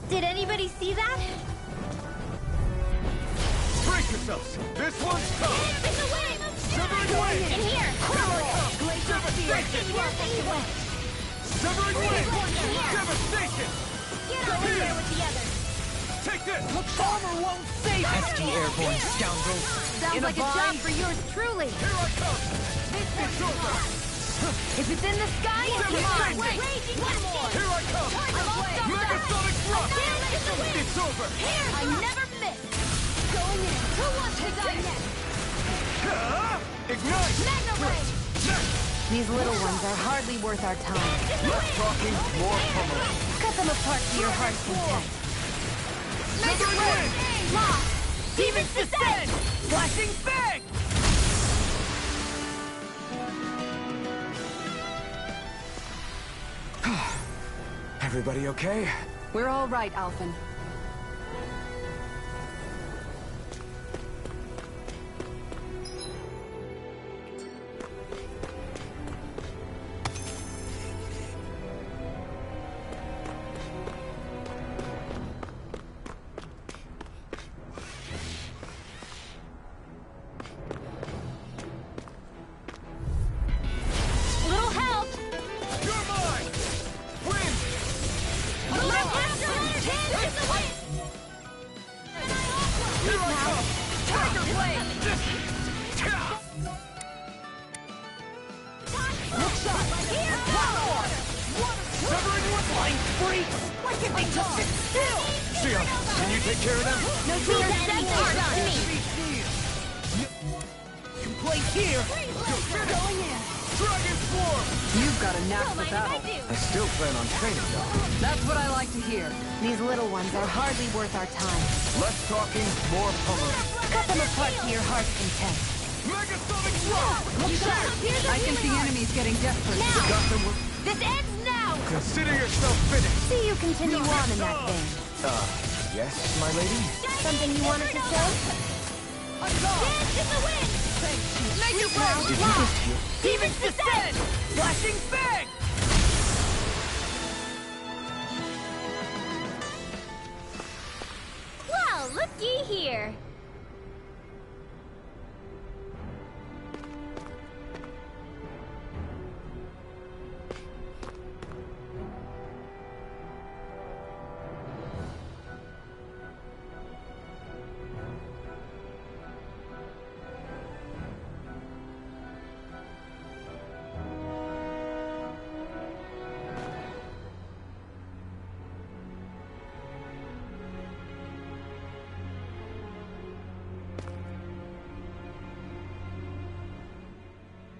Did anybody see that? Brace yourselves! This one's tough! In the wind! Severing wind! In here! Glacial devastation! Severing wind! Devastation! Get over there with the others! Take this! Armor won't save us! Pesky airborne scoundrels. Sounds In a like a job bind? for yours truly! Here I come! It's over! If it's in the sky, it's mine! Devastation! One more! Here I come! Megasonic thrust! It's over! I never miss! Going in! Who wants to die next? Ignite! Magna Ray! These little ones are hardly worth our time. Less talking, more pummeling. Cut them apart to your heart's content. Severing wind! Lost! Demons descend! Flashing bang! Everybody okay? We're all right, Alphen. Little help! You're mine! Wind! A little extra energy! It's the wind! Here I come! Tiger Blade! Looks up! Here goes! Severing wind! Blind freaks! Why can't they just sit still? Sion, can you take care of them? No sooner said than done! You play here! Going in! Dragon Swarm! You've got a knack Don't for mind if I battle. do! I still plan on training, though. That's what I like to hear. These little ones are hardly worth our time. Less talking, more pummeling. Cut them apart to your heart's content. Megasonic thrust! Here's I think the enemy's getting desperate. Now! Got them. This ends now! Consider yourself finished. See you continue on in that vein. Yes, my lady? Something you wanted to say? Dance in the wind! Make it work! Did you just hear? Demons descend! Flashing bang! Well, looky here!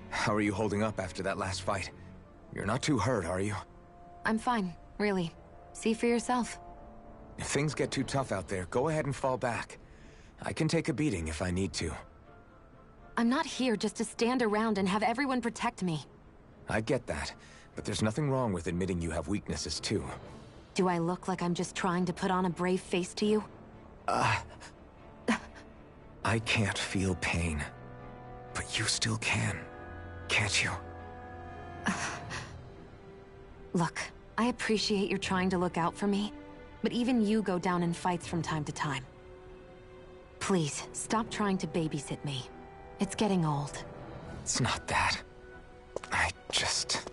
How are you holding up after that last fight? You're not too hurt, are you? I'm fine, really. See for yourself. If things get too tough out there, go ahead and fall back. I can take a beating if I need to. I'm not here just to stand around and have everyone protect me. I get that, but there's nothing wrong with admitting you have weaknesses too. Do I look like I'm just trying to put on a brave face to you? I can't feel pain, but you still can, can't you? Look, I appreciate you're trying to look out for me, but even you go down in fights from time to time. Please, stop trying to babysit me. It's getting old. It's not that. I just...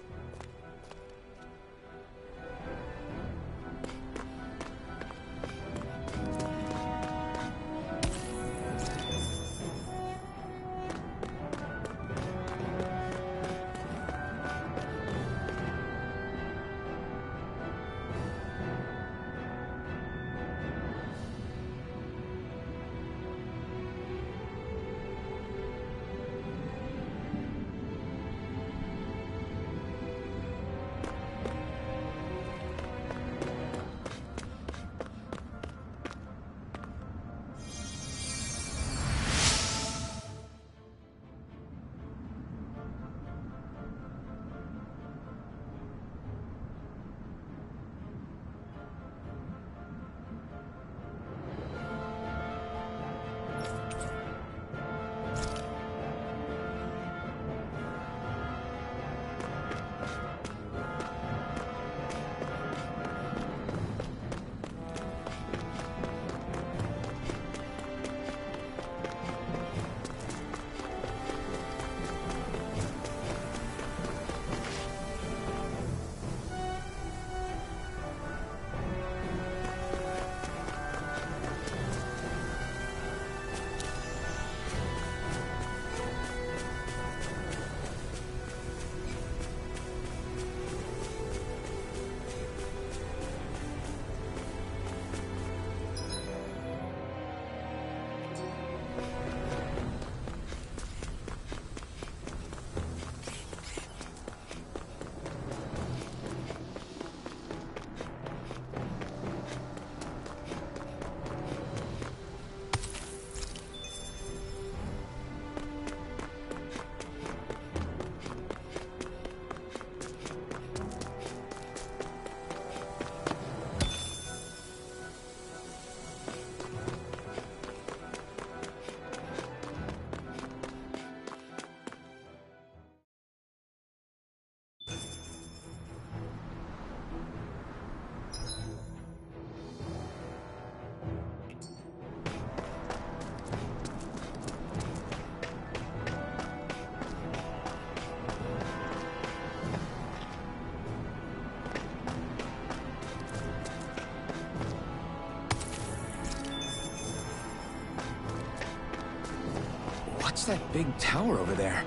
What's that big tower over there?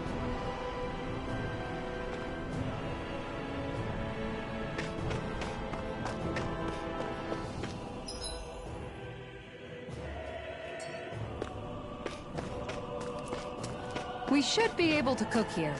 We should be able to cook here.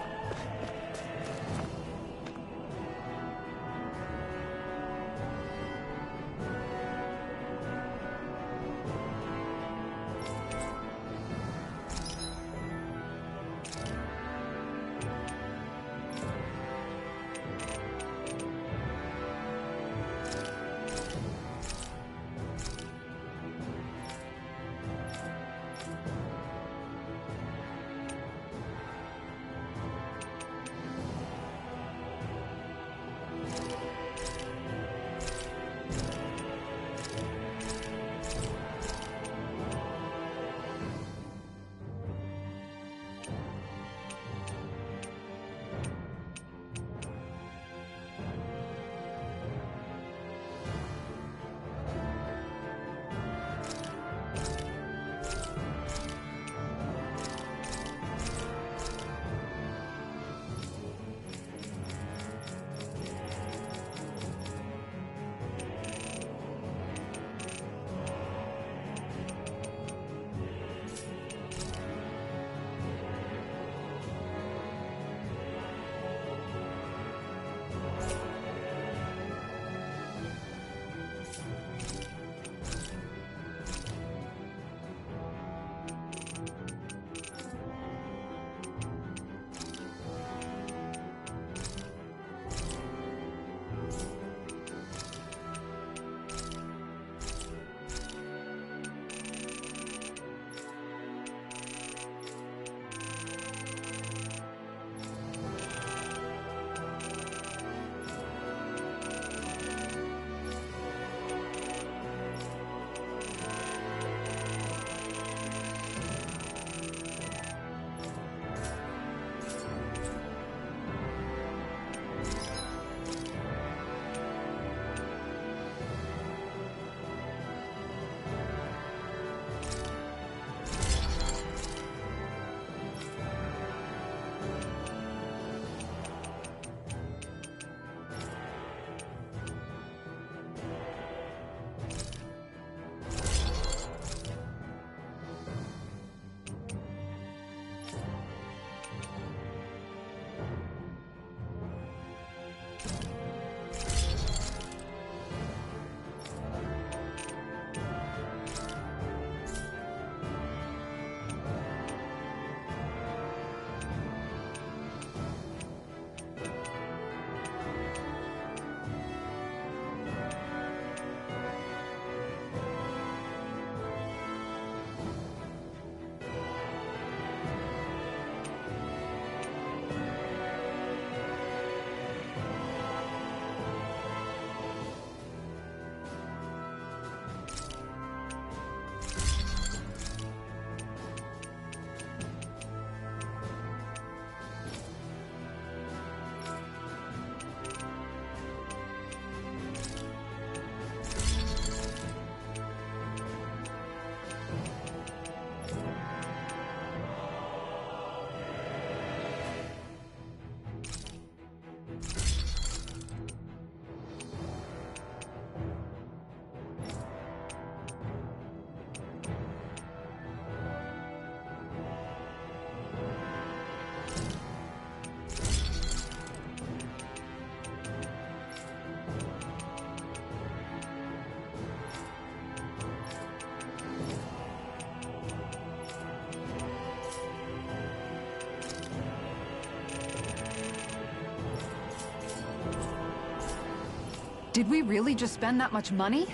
Did we really just spend that much money?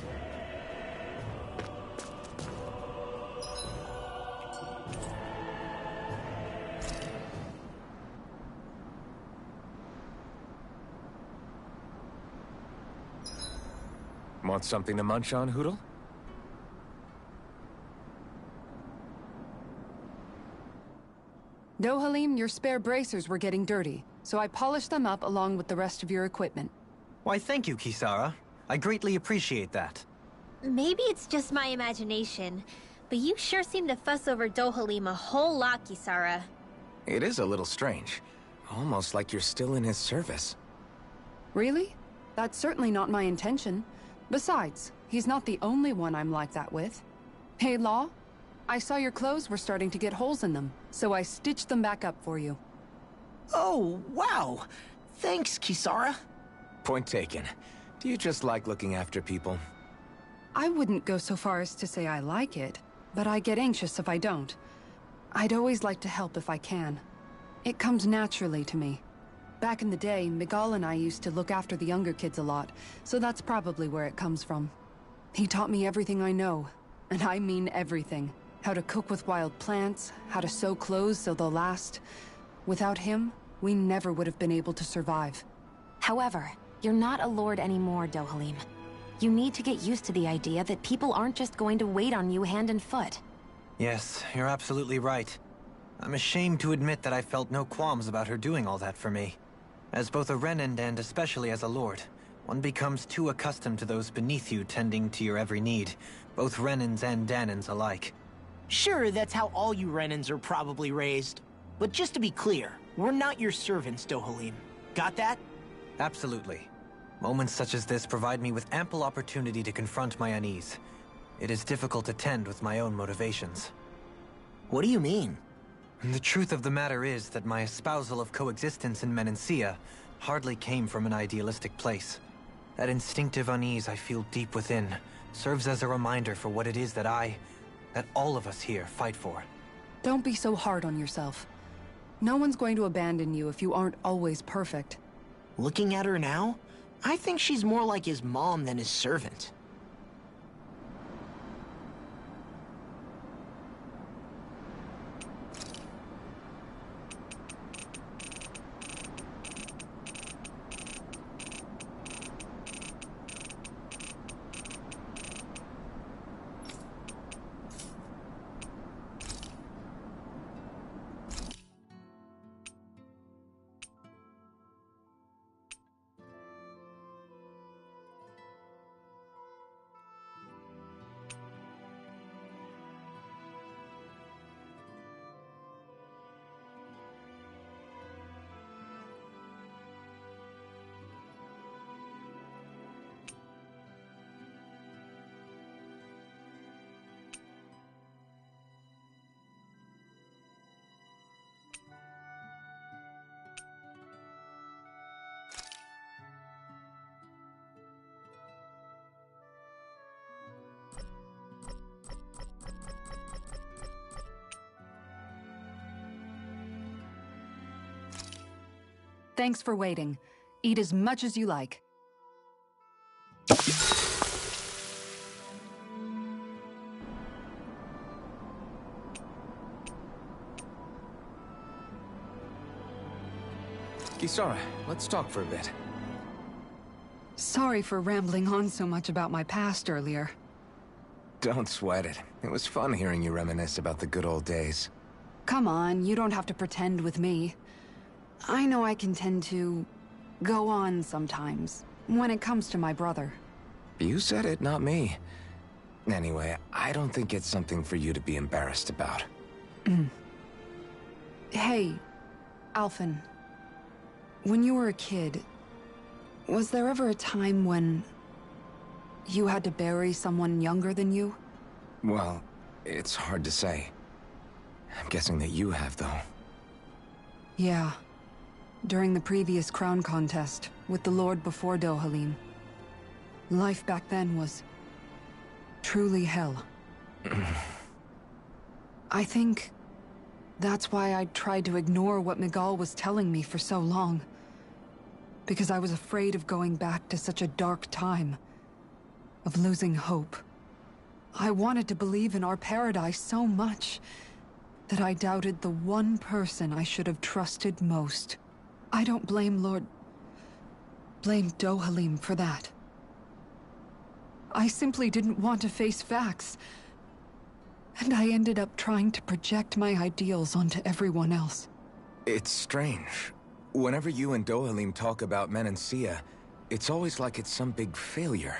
Want something to munch on, Hootle? No, Halim, your spare bracers were getting dirty, so I polished them up along with the rest of your equipment. Why, thank you, Kisara. I greatly appreciate that. Maybe it's just my imagination, but you sure seem to fuss over Dohalim a whole lot, Kisara. It is a little strange. Almost like you're still in his service. Really? That's certainly not my intention. Besides, he's not the only one I'm like that with. Hey, Law, I saw your clothes were starting to get holes in them, so I stitched them back up for you. Oh, wow. Thanks, Kisara. Point taken. Do you just like looking after people? I wouldn't go so far as to say I like it, but I get anxious if I don't. I'd always like to help if I can. It comes naturally to me. Back in the day, Miguel and I used to look after the younger kids a lot, so that's probably where it comes from. He taught me everything I know, and I mean everything. How to cook with wild plants, how to sew clothes so they'll last. Without him, we never would have been able to survive. However, you're not a lord anymore, Dohalim. You need to get used to the idea that people aren't just going to wait on you hand and foot. Yes, you're absolutely right. I'm ashamed to admit that I felt no qualms about her doing all that for me. As both a Renan and especially as a lord, one becomes too accustomed to those beneath you tending to your every need, both Renans and Danans alike. Sure, that's how all you Renans are probably raised. But just to be clear, we're not your servants, Dohalim. Got that? Absolutely. Moments such as this provide me with ample opportunity to confront my unease. It is difficult to tend with my own motivations. What do you mean? The truth of the matter is that my espousal of coexistence in Menancia hardly came from an idealistic place. That instinctive unease I feel deep within serves as a reminder for what it is that all of us here fight for. Don't be so hard on yourself. No one's going to abandon you if you aren't always perfect. Looking at her now, I think she's more like his mom than his servant. Thanks for waiting. Eat as much as you like. Kisara, let's talk for a bit. Sorry for rambling on so much about my past earlier. Don't sweat it. It was fun hearing you reminisce about the good old days. Come on, you don't have to pretend with me. I know I can tend to go on sometimes, when it comes to my brother. You said it, not me. Anyway, I don't think it's something for you to be embarrassed about. Hey, Alphen. When you were a kid, was there ever a time when you had to bury someone younger than you? Well, it's hard to say. I'm guessing that you have, though. Yeah. During the previous crown contest, with the Lord before Dohalim. Life back then was truly hell. I think that's why I tried to ignore what Miguel was telling me for so long. Because I was afraid of going back to such a dark time. Of losing hope. I wanted to believe in our paradise so much that I doubted the one person I should have trusted most. I don't blame Dohalim for that. I simply didn't want to face facts. And I ended up trying to project my ideals onto everyone else. It's strange. Whenever you and Dohalim talk about Menancia, it's always like it's some big failure.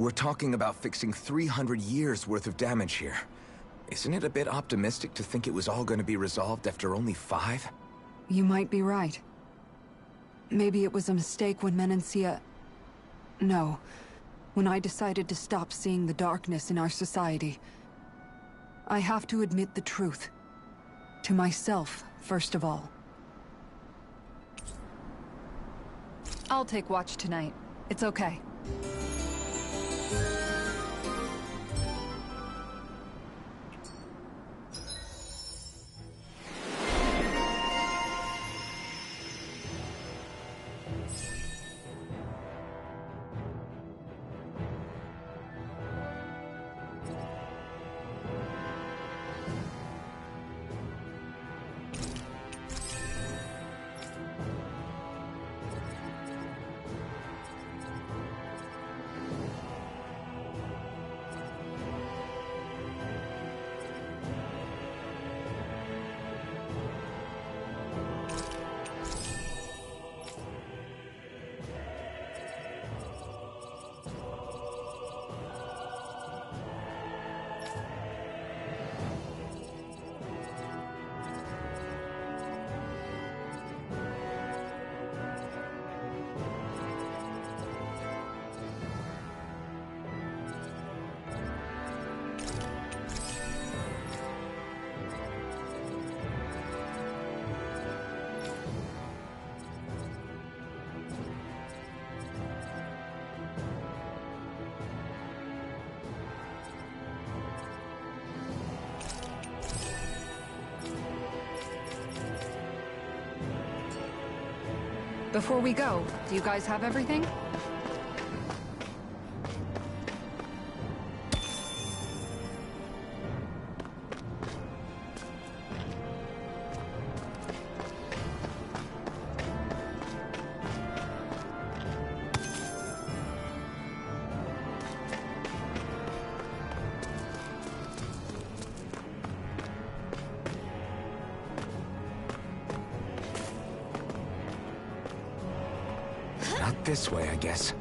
We're talking about fixing 300 years worth of damage here. Isn't it a bit optimistic to think it was all going to be resolved after only 5? You might be right. Maybe it was a mistake when Menancia... No. When I decided to stop seeing the darkness in our society. I have to admit the truth. To myself, first of all. I'll take watch tonight. It's okay. Before we go, do you guys have everything? Not this way, I guess.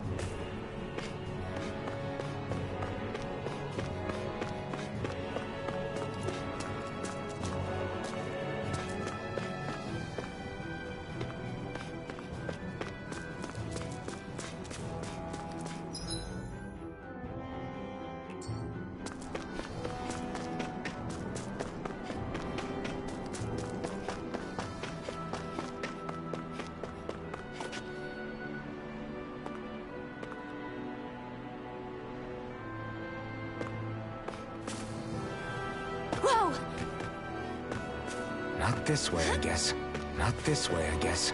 Not this way, I guess. Not this way, I guess.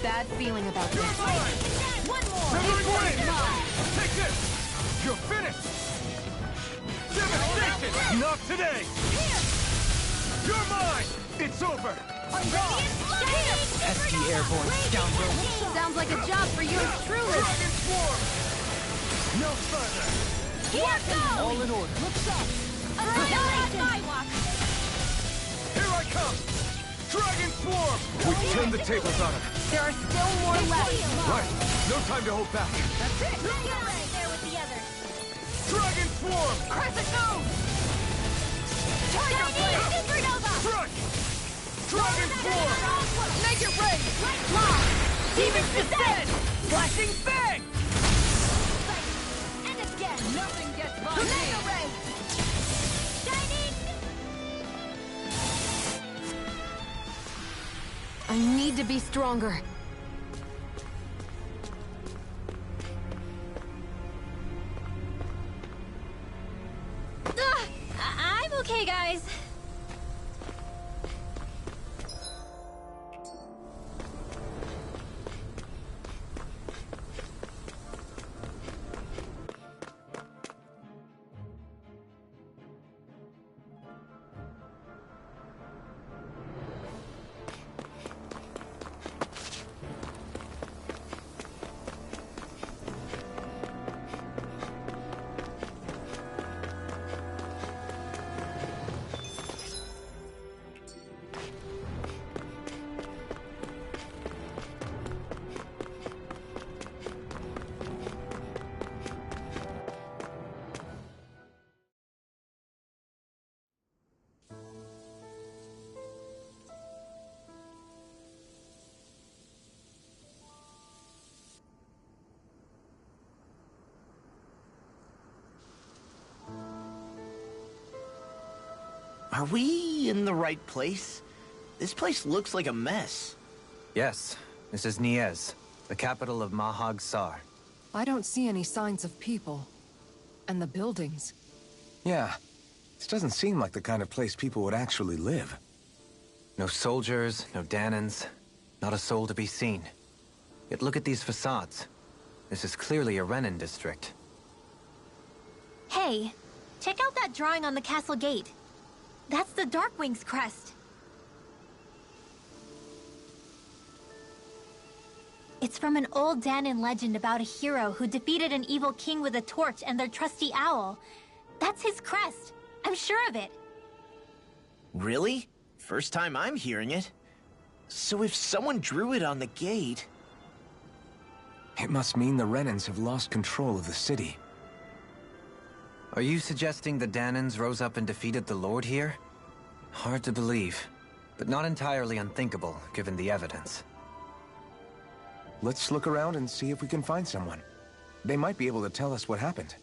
Bad feeling about this. One more! Severing Wind! Take this! You're finished! Devastation! Not today! You're mine! It's over! SD airborne scoundrel. Sounds like a job for you truly. Dragon Swarm! No further! Here goes! All in order. Looks up! Annihilation! Here I come! Dragon Swarm! We've turned the tables on him. There are still more left. Right. No time to hold back. That's it! You're right there with the others! Dragon Swarm! Crescent Moon! Tiger Blade! Supernova! Strike! Dragon Swarm! Make it rain! Lock! Demons descend! Flashing fang! And again! Nothing gets by Mega me! ray! Shining! I need to be stronger. I'm okay, guys. Are we in the right place? This place looks like a mess. Yes, this is Niez, the capital of Mahag Sar. I don't see any signs of people. And the buildings. Yeah, this doesn't seem like the kind of place people would actually live. No soldiers, no Danans, not a soul to be seen. Yet look at these facades. This is clearly a Renin district. Hey, check out that drawing on the castle gate. That's the Darkwing's crest. It's from an old Danon legend about a hero who defeated an evil king with a torch and their trusty owl. That's his crest. I'm sure of it. Really? First time I'm hearing it. So if someone drew it on the gate... It must mean the Renans have lost control of the city. Are you suggesting the Danans rose up and defeated the Lord here? Hard to believe, but not entirely unthinkable, given the evidence. Let's look around and see if we can find someone. They might be able to tell us what happened.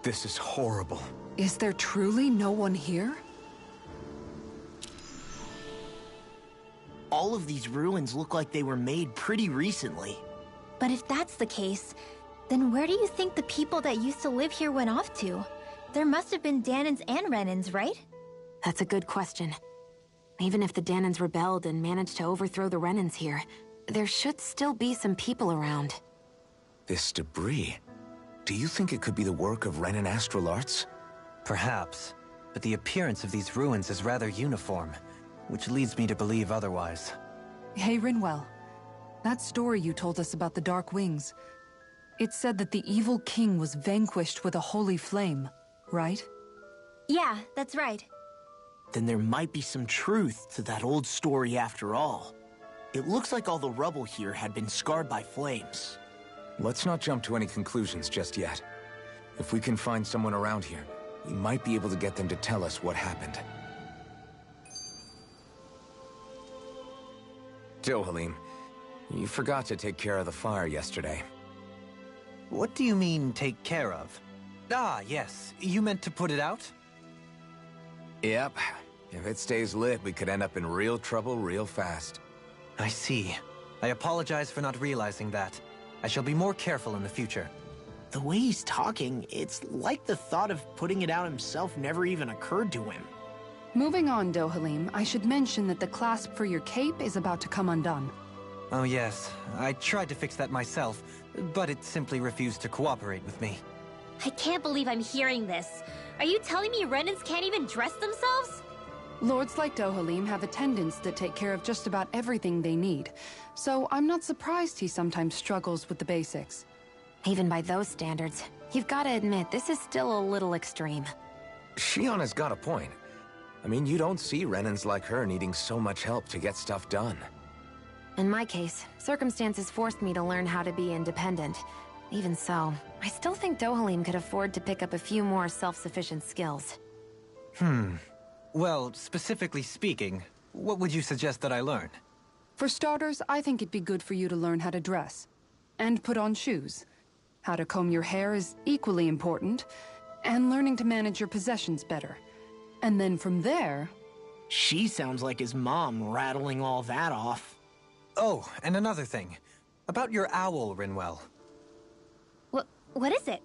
This is horrible. Is there truly no one here? All of these ruins look like they were made pretty recently. But if that's the case, then where do you think the people that used to live here went off to? There must have been Danans and Renans, right? That's a good question. Even if the Danans rebelled and managed to overthrow the Renans here, there should still be some people around. This debris... Do you think it could be the work of Renan astral arts? Perhaps, but the appearance of these ruins is rather uniform, which leads me to believe otherwise. Hey, Rinwell. That story you told us about the Dark Wings. It said that the evil king was vanquished with a holy flame, right? Yeah, that's right. Then there might be some truth to that old story after all. It looks like all the rubble here had been scarred by flames. Let's not jump to any conclusions just yet. If we can find someone around here, we might be able to get them to tell us what happened. Dohalim, you forgot to take care of the fire yesterday. What do you mean, take care of? Ah, yes. You meant to put it out? Yep. If it stays lit, we could end up in real trouble real fast. I see. I apologize for not realizing that. I shall be more careful in the future. The way he's talking, it's like the thought of putting it out himself never even occurred to him. Moving on, Dohalim, I should mention that the clasp for your cape is about to come undone. Oh yes, I tried to fix that myself, but it simply refused to cooperate with me. I can't believe I'm hearing this. Are you telling me Renans can't even dress themselves? Lords like Dohalim have attendants that take care of just about everything they need, so I'm not surprised he sometimes struggles with the basics. Even by those standards, you've got to admit this is still a little extreme. Shionna's got a point. I mean, you don't see Renans like her needing so much help to get stuff done. In my case, circumstances forced me to learn how to be independent. Even so, I still think Dohalim could afford to pick up a few more self-sufficient skills. Well, specifically speaking, what would you suggest that I learn? For starters, I think it'd be good for you to learn how to dress. And put on shoes. How to comb your hair is equally important. And learning to manage your possessions better. And then from there... She sounds like his mom rattling all that off. Oh, and another thing. About your owl, Rinwell. What is it?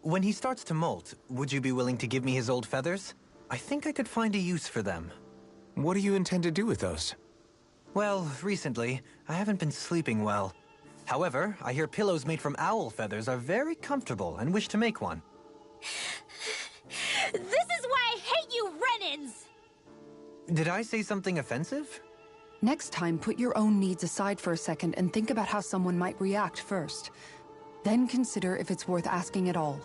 When he starts to molt, would you be willing to give me his old feathers? I think I could find a use for them. What do you intend to do with those? Well, recently, I haven't been sleeping well. However, I hear pillows made from owl feathers are very comfortable and wish to make one. This is why I hate you, Renans! Did I say something offensive? Next time, put your own needs aside for a second and think about how someone might react first. Then consider if it's worth asking at all.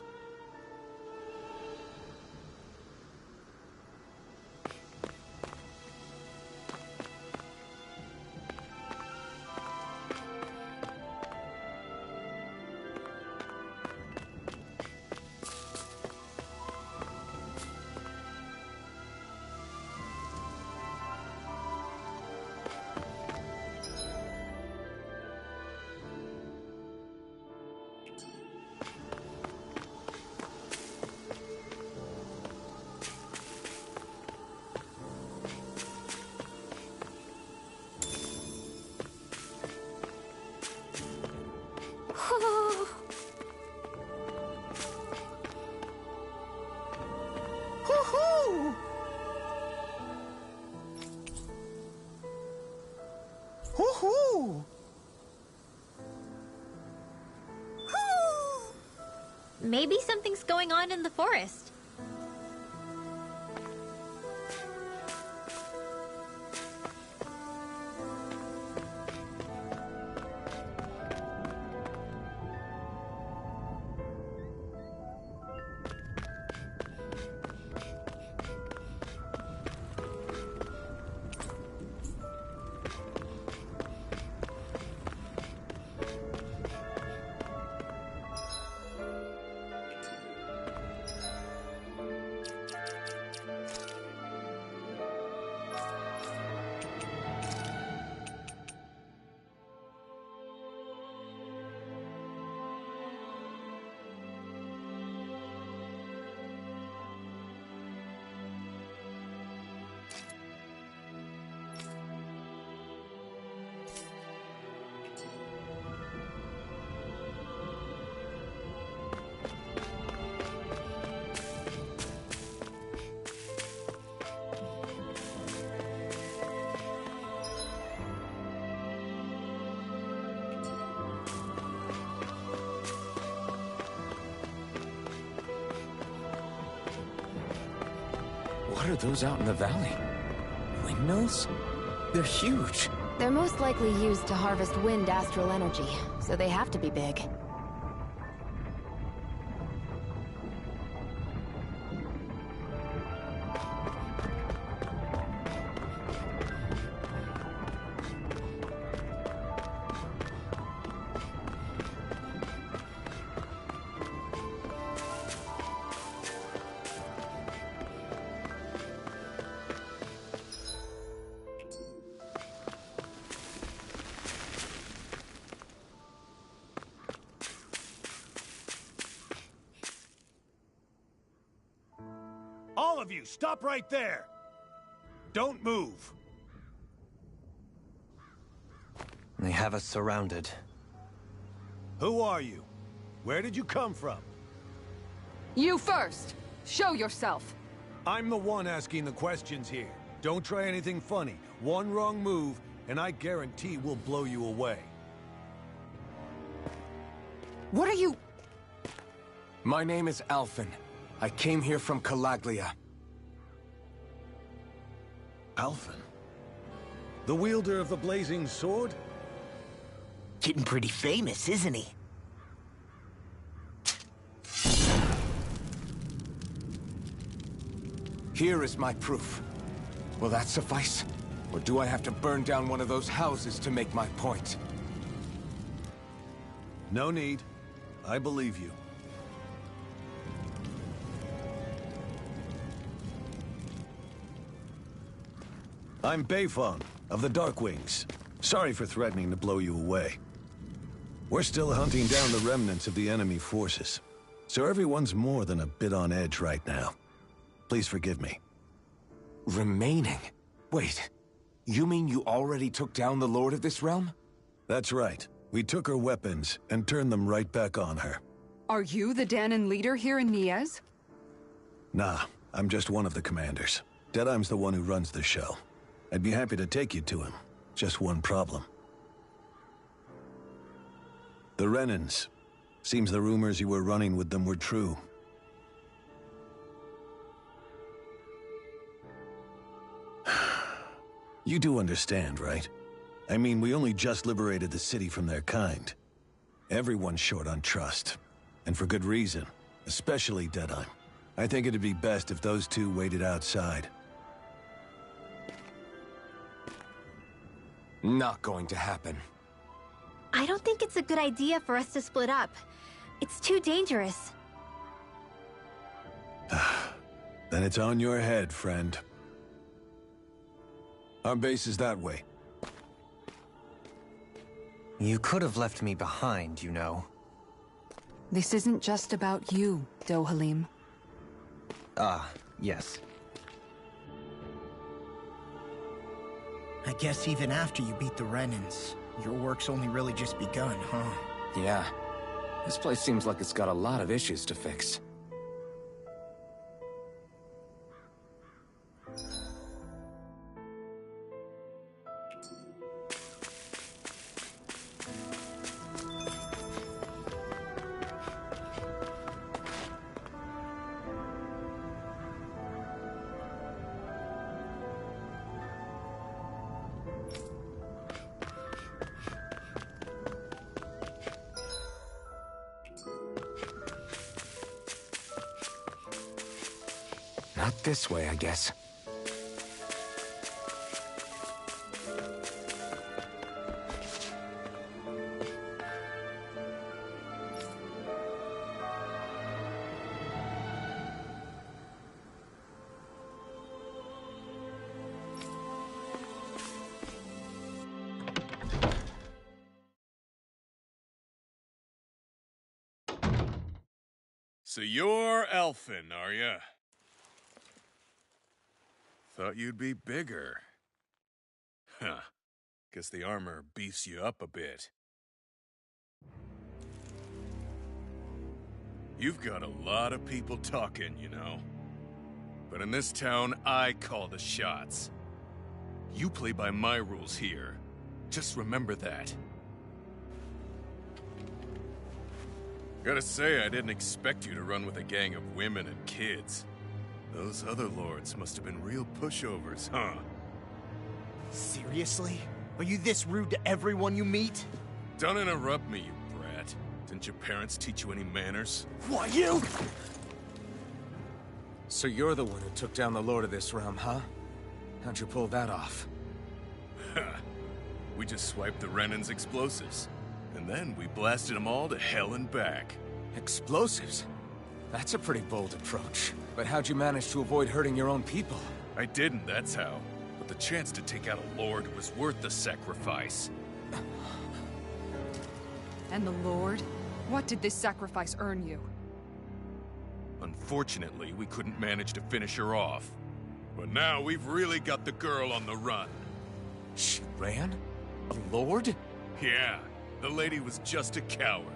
Maybe something's going on in the forest. What are those out in the valley? Windmills? They're huge. They're most likely used to harvest wind astral energy, so they have to be big. All of you, stop right there! Don't move! They have us surrounded. Who are you? Where did you come from? You first! Show yourself! I'm the one asking the questions here. Don't try anything funny. One wrong move, and I guarantee we'll blow you away. What are you... My name is Alphen. I came here from Calaglia. Alphen? The wielder of the blazing sword? Getting pretty famous, isn't he? Here is my proof. Will that suffice? Or do I have to burn down one of those houses to make my point? No need. I believe you. I'm Beifong, of the Darkwings. Sorry for threatening to blow you away. We're still hunting down the remnants of the enemy forces, so everyone's more than a bit on edge right now. Please forgive me. Remaining? Wait, you mean you already took down the Lord of this realm? That's right. We took her weapons and turned them right back on her. Are you the Danon leader here in Niez? Nah, I'm just one of the commanders. Deadeye's the one who runs the show. I'd be happy to take you to him. Just one problem. The Renans. Seems the rumors you were running with them were true. You do understand, right? I mean, we only just liberated the city from their kind. Everyone's short on trust. And for good reason. Especially Deadeye. I think it'd be best if those two waited outside. Not going to happen. I don't think it's a good idea for us to split up. It's too dangerous. Then it's on your head, friend. Our base is that way. You could have left me behind, you know. This isn't just about you, Dohalim. Ah, yes. I guess even after you beat the Renans, your work's only really just begun, huh? Yeah. This place seems like it's got a lot of issues to fix. Not this way, I guess. So you're Elfin, are ya? Thought you'd be bigger. Huh. Guess the armor beefs you up a bit. You've got a lot of people talking, you know. But in this town, I call the shots. You play by my rules here. Just remember that. Gotta say, I didn't expect you to run with a gang of women and kids. Those other lords must have been real pushovers, huh? Seriously? Are you this rude to everyone you meet? Don't interrupt me, you brat. Didn't your parents teach you any manners? What, you? So you're the one who took down the Lord of this realm, huh? How'd you pull that off? We just swiped the Renan's explosives. And then we blasted them all to hell and back. Explosives? That's a pretty bold approach. But how'd you manage to avoid hurting your own people? I didn't, that's how. But the chance to take out a lord was worth the sacrifice. And the Lord? What did this sacrifice earn you? Unfortunately, we couldn't manage to finish her off. But now we've really got the girl on the run. She ran? A lord? Yeah, the lady was just a coward.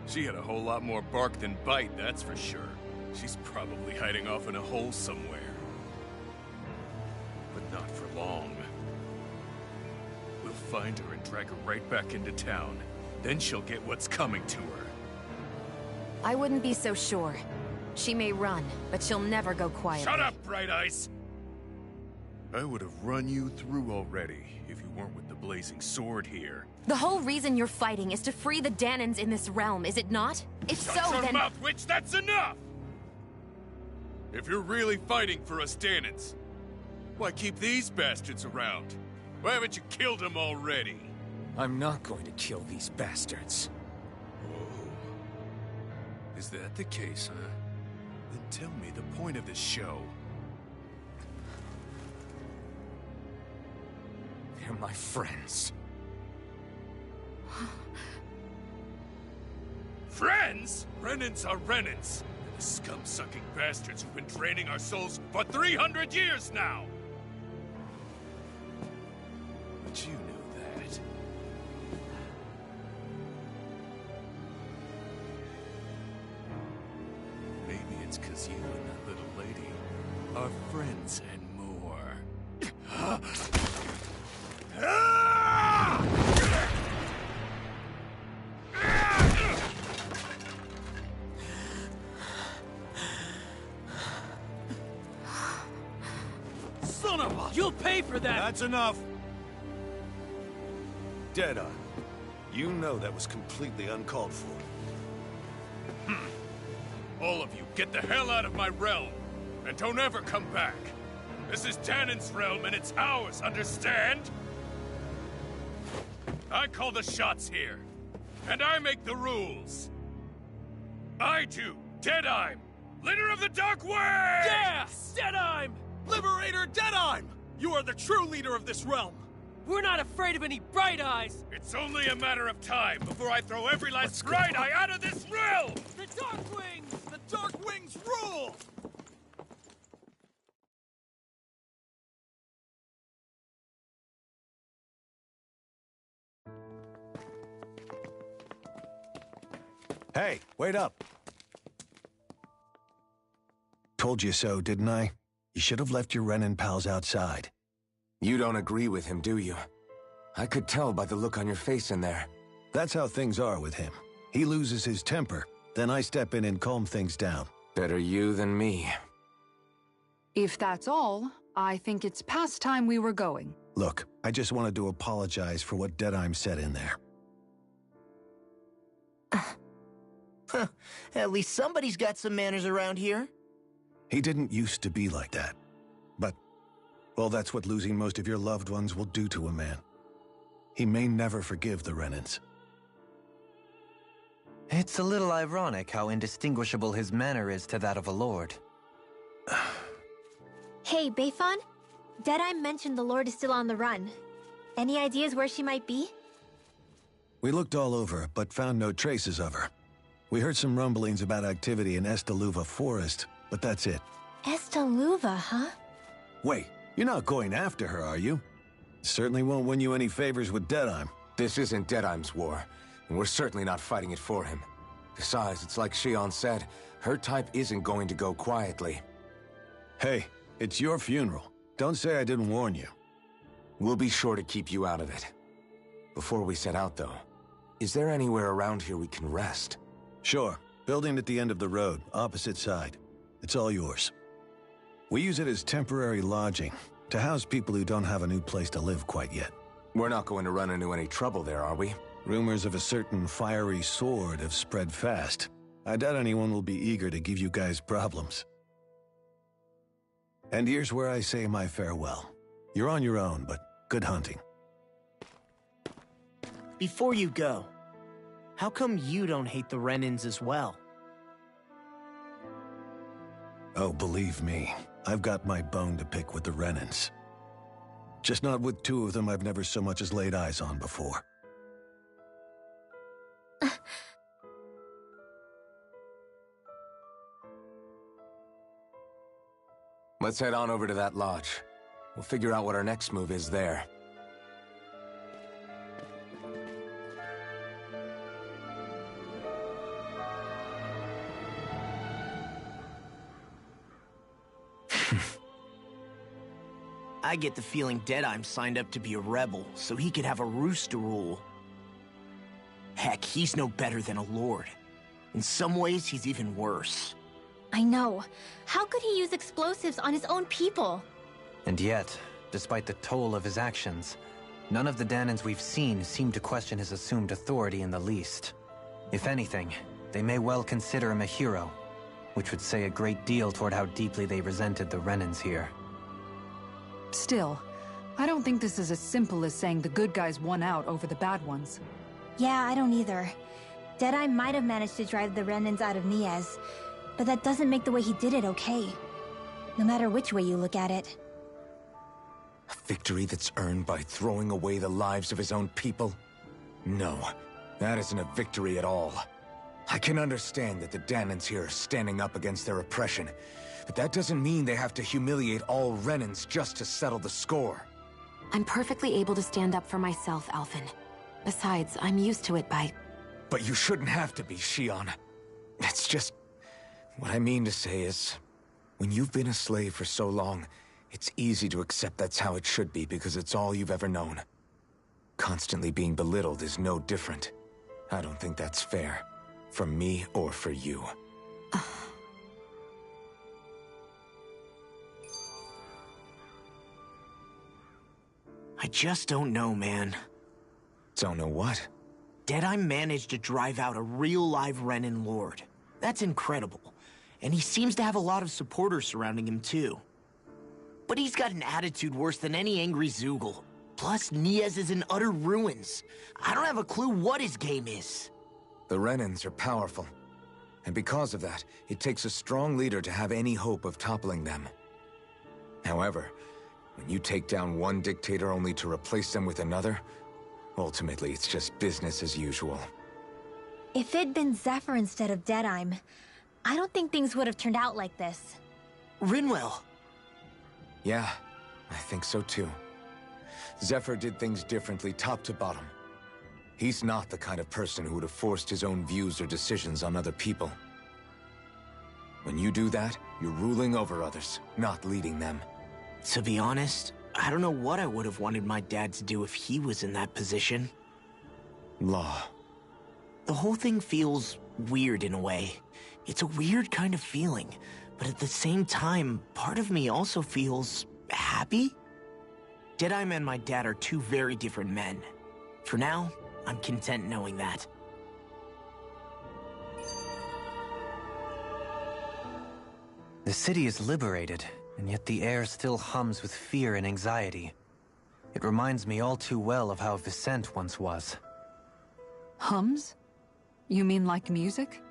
She had a whole lot more bark than bite, that's for sure. She's probably hiding off in a hole somewhere. But not for long. We'll find her and drag her right back into town. Then she'll get what's coming to her. I wouldn't be so sure. She may run, but she'll never go quietly. Shut up, Bright Eyes! I would have run you through already if you weren't with the blazing sword here. The whole reason you're fighting is to free the Danons in this realm, is it not? If so, Shut your then... mouth, witch! That's enough! If you're really fighting for us Danons, why keep these bastards around? Why haven't you killed them already? I'm not going to kill these bastards. Whoa. Is that the case, huh? Then tell me the point of this show. They're my friends. Friends? Renans are Renans. The scum-sucking bastards who've been draining our souls for 300 years now! But you knew that. Maybe it's 'cause you and that little lady are friends and more. Son of a... You'll pay for that! That's enough! Deadeye, you know that was completely uncalled for. All of you, get the hell out of my realm! And don't ever come back! This is Danon's realm and it's ours, understand? I call the shots here. And I make the rules. I do, Deadeye, leader of the Dark Way! Yeah! Deadeye! Liberator Deadeye! You are the true leader of this realm! We're not afraid of any Bright Eyes! It's only a matter of time before I throw every last Bright Eye out of this realm! The Dark Wings! The Dark Wings rule! Hey, wait up! Told you so, didn't I? You should have left your Renin pals outside. You don't agree with him, do you? I could tell by the look on your face in there. That's how things are with him. He loses his temper, then I step in and calm things down. Better you than me. If that's all, I think it's past time we were going. Look, I just wanted to apologize for what Deadeye said in there. At least somebody's got some manners around here. He didn't used to be like that. But, well, that's what losing most of your loved ones will do to a man. He may never forgive the Renins. It's a little ironic how indistinguishable his manner is to that of a lord. Hey, Beifan? Deadeye mentioned the Lord is still on the run. Any ideas where she might be? We looked all over, but found no traces of her. We heard some rumblings about activity in Estaluva Forest, but that's it. Estaluva, huh? Wait, you're not going after her, are you? Certainly won't win you any favors with Deadeye. This isn't Deadeye's war, and we're certainly not fighting it for him. Besides, it's like Shion said, her type isn't going to go quietly. Hey, it's your funeral. Don't say I didn't warn you. We'll be sure to keep you out of it. Before we set out, though, is there anywhere around here we can rest? Sure. Building at the end of the road, opposite side. It's all yours. We use it as temporary lodging, to house people who don't have a new place to live quite yet. We're not going to run into any trouble there, are we? Rumors of a certain fiery sword have spread fast. I doubt anyone will be eager to give you guys problems. And here's where I say my farewell. You're on your own, but good hunting. Before you go, how come you don't hate the Renins as well? Oh, believe me, I've got my bone to pick with the Renins. Just not with two of them I've never so much as laid eyes on before. Let's head on over to that lodge. We'll figure out what our next move is there. I get the feeling Deadeye's signed up to be a rebel, so he could have a roost to rule. Heck, he's no better than a lord. In some ways, he's even worse. I know. How could he use explosives on his own people? And yet, despite the toll of his actions, none of the Danons we've seen seem to question his assumed authority in the least. If anything, they may well consider him a hero, which would say a great deal toward how deeply they resented the Renins here. Still, I don't think this is as simple as saying the good guys won out over the bad ones. Yeah, I don't either. Deadeye might have managed to drive the Renins out of Niaz, but that doesn't make the way he did it okay. No matter which way you look at it. A victory that's earned by throwing away the lives of his own people? No, that isn't a victory at all. I can understand that the Danans here are standing up against their oppression, but that doesn't mean they have to humiliate all Renans just to settle the score. I'm perfectly able to stand up for myself, Alphen. Besides, I'm used to it by... But you shouldn't have to be, Shion. It's just... What I mean to say is, when you've been a slave for so long, it's easy to accept that's how it should be because it's all you've ever known. Constantly being belittled is no different. I don't think that's fair. For me or for you. I just don't know, man. Don't know what? Deadeye managed to drive out a real live Renan Lord. That's incredible. And he seems to have a lot of supporters surrounding him, too. But he's got an attitude worse than any angry Zoogle. Plus, Niaz is in utter ruins. I don't have a clue what his game is. The Renans are powerful. And because of that, it takes a strong leader to have any hope of toppling them. However, when you take down one dictator only to replace them with another, ultimately it's just business as usual. If it'd been Zephyr instead of Deadeye, I don't think things would have turned out like this. Rinwell. Yeah, I think so too. Zephyr did things differently top to bottom. He's not the kind of person who would have forced his own views or decisions on other people. When you do that, you're ruling over others, not leading them. To be honest, I don't know what I would have wanted my dad to do if he was in that position. Law. The whole thing feels weird in a way. It's a weird kind of feeling, but at the same time, part of me also feels happy. Deadeye and my dad are two very different men. For now, I'm content knowing that. The city is liberated, and yet the air still hums with fear and anxiety. It reminds me all too well of how Vicente once was. Hums? You mean like music?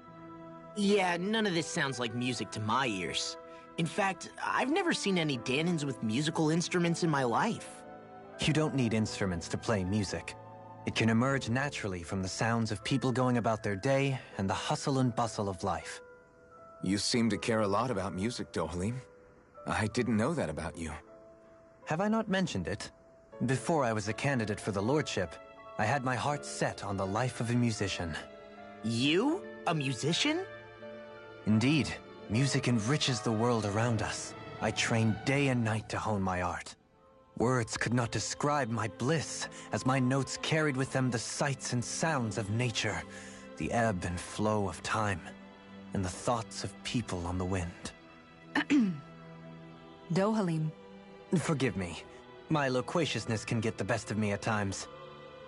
Yeah, none of this sounds like music to my ears. In fact, I've never seen any Danans with musical instruments in my life. You don't need instruments to play music. It can emerge naturally from the sounds of people going about their day and the hustle and bustle of life. You seem to care a lot about music, Dohalim. I didn't know that about you. Have I not mentioned it? Before I was a candidate for the lordship, I had my heart set on the life of a musician. You? A musician? Indeed, music enriches the world around us. I trained day and night to hone my art. Words could not describe my bliss, as my notes carried with them the sights and sounds of nature, the ebb and flow of time, and the thoughts of people on the wind. Dohalim. Forgive me. My loquaciousness can get the best of me at times.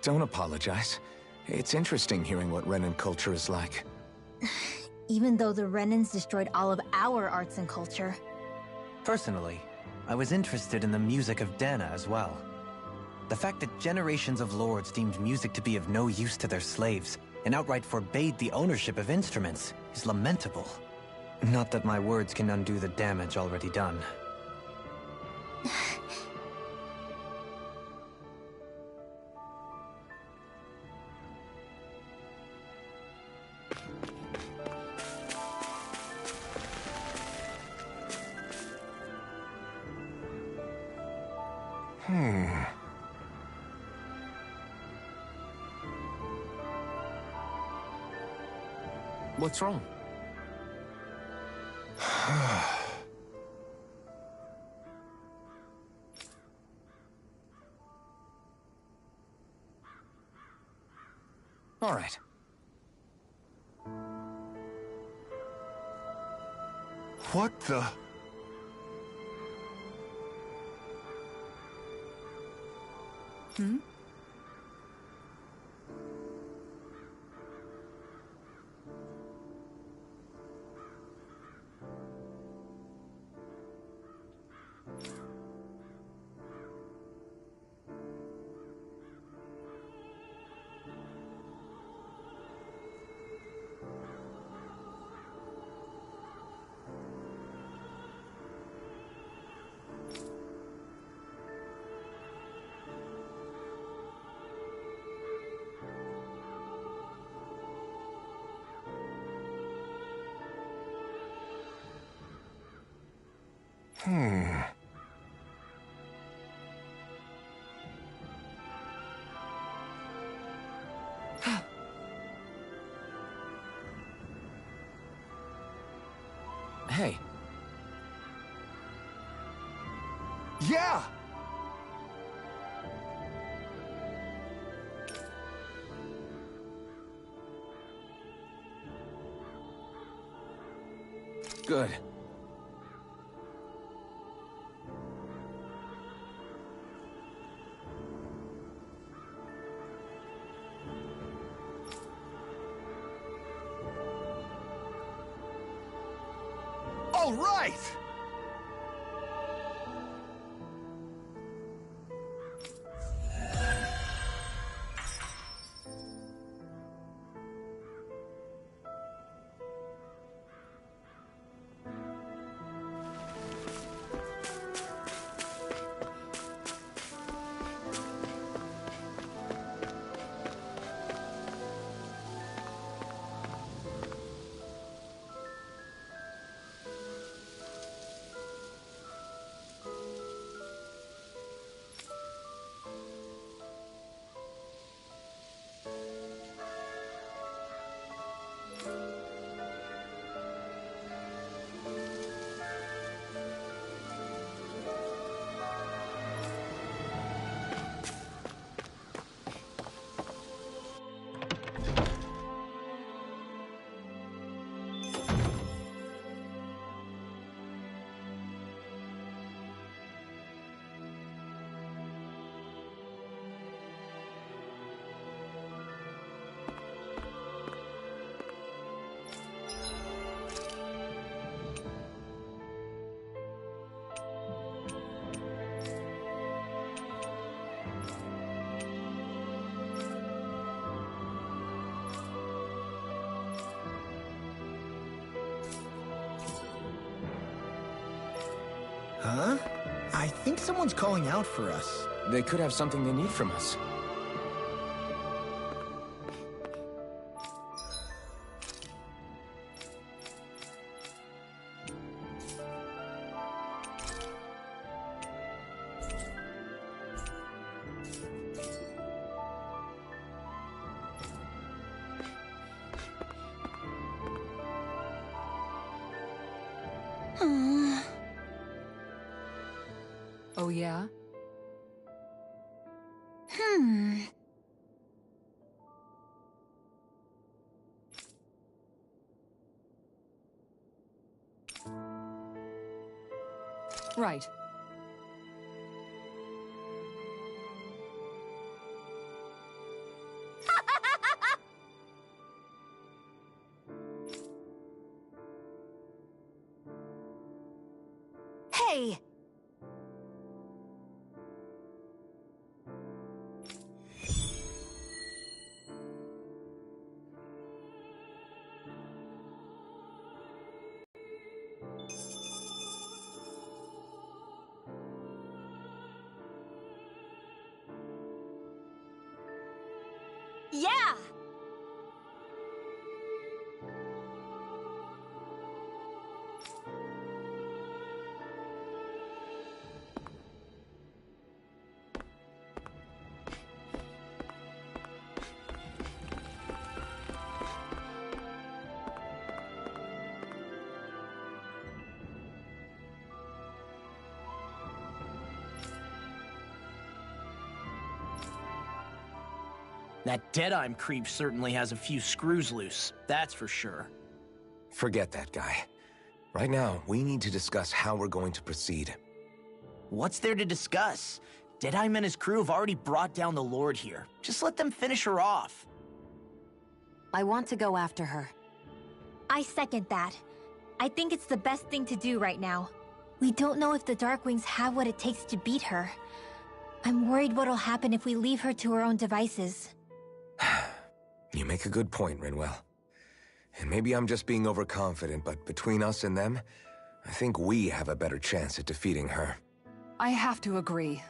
Don't apologize. It's interesting hearing what Renan culture is like. Even though the Renans destroyed all of our arts and culture. Personally, I was interested in the music of Dana as well. The fact that generations of lords deemed music to be of no use to their slaves and outright forbade the ownership of instruments is lamentable. Not that my words can undo the damage already done. What's wrong? All right. What the? Hmm? Hey. Yeah! Good. All right! Huh? I think someone's calling out for us. They could have something they need from us. Oh, yeah? Right. Hey! Yeah! That Deadeye creep certainly has a few screws loose, that's for sure. Forget that guy. Right now, we need to discuss how we're going to proceed. What's there to discuss? Deadeye and his crew have already brought down the Lord here. Just let them finish her off. I want to go after her. I second that. I think it's the best thing to do right now. We don't know if the Darkwings have what it takes to beat her. I'm worried what'll happen if we leave her to her own devices. You make a good point, Rinwell. And maybe I'm just being overconfident, but between us and them, I think we have a better chance at defeating her. I have to agree.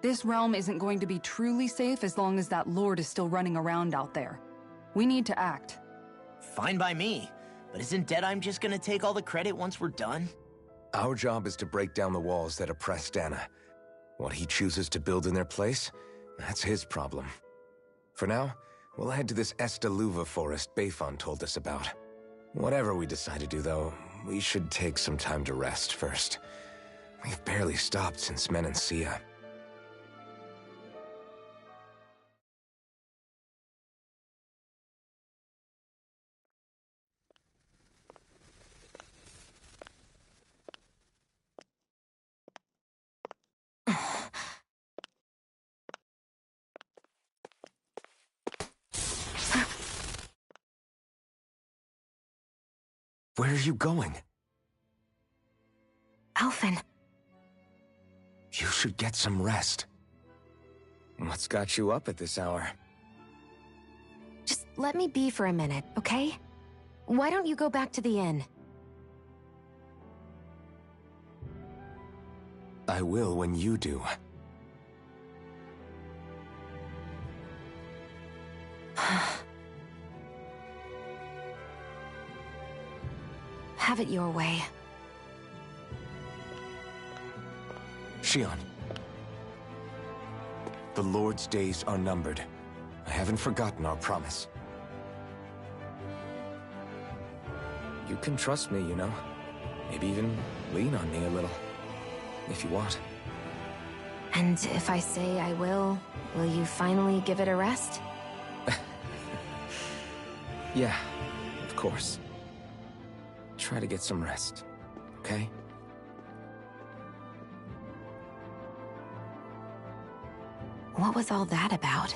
This realm isn't going to be truly safe as long as that Lord is still running around out there. We need to act. Fine by me. But isn't Deadeye just gonna take all the credit once we're done? Our job is to break down the walls that oppress Dana. What he chooses to build in their place, that's his problem. For now, we'll head to this Estaluva forest Bayfon told us about. Whatever we decide to do, though, we should take some time to rest first. We've barely stopped since Menancia. Where are you going? Alphen. You should get some rest. What's got you up at this hour? Just let me be for a minute, okay? Why don't you go back to the inn? I will when you do. Have it your way. Shion. The Lord's days are numbered. I haven't forgotten our promise. You can trust me, you know. Maybe even lean on me a little. If you want. And if I say I will you finally give it a rest? Yeah, of course. Try to get some rest, okay? What was all that about?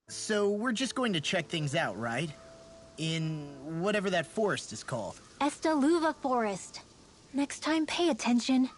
So we're just going to check things out, right? In whatever that forest is called. Estaluva Forest. Next time, pay attention.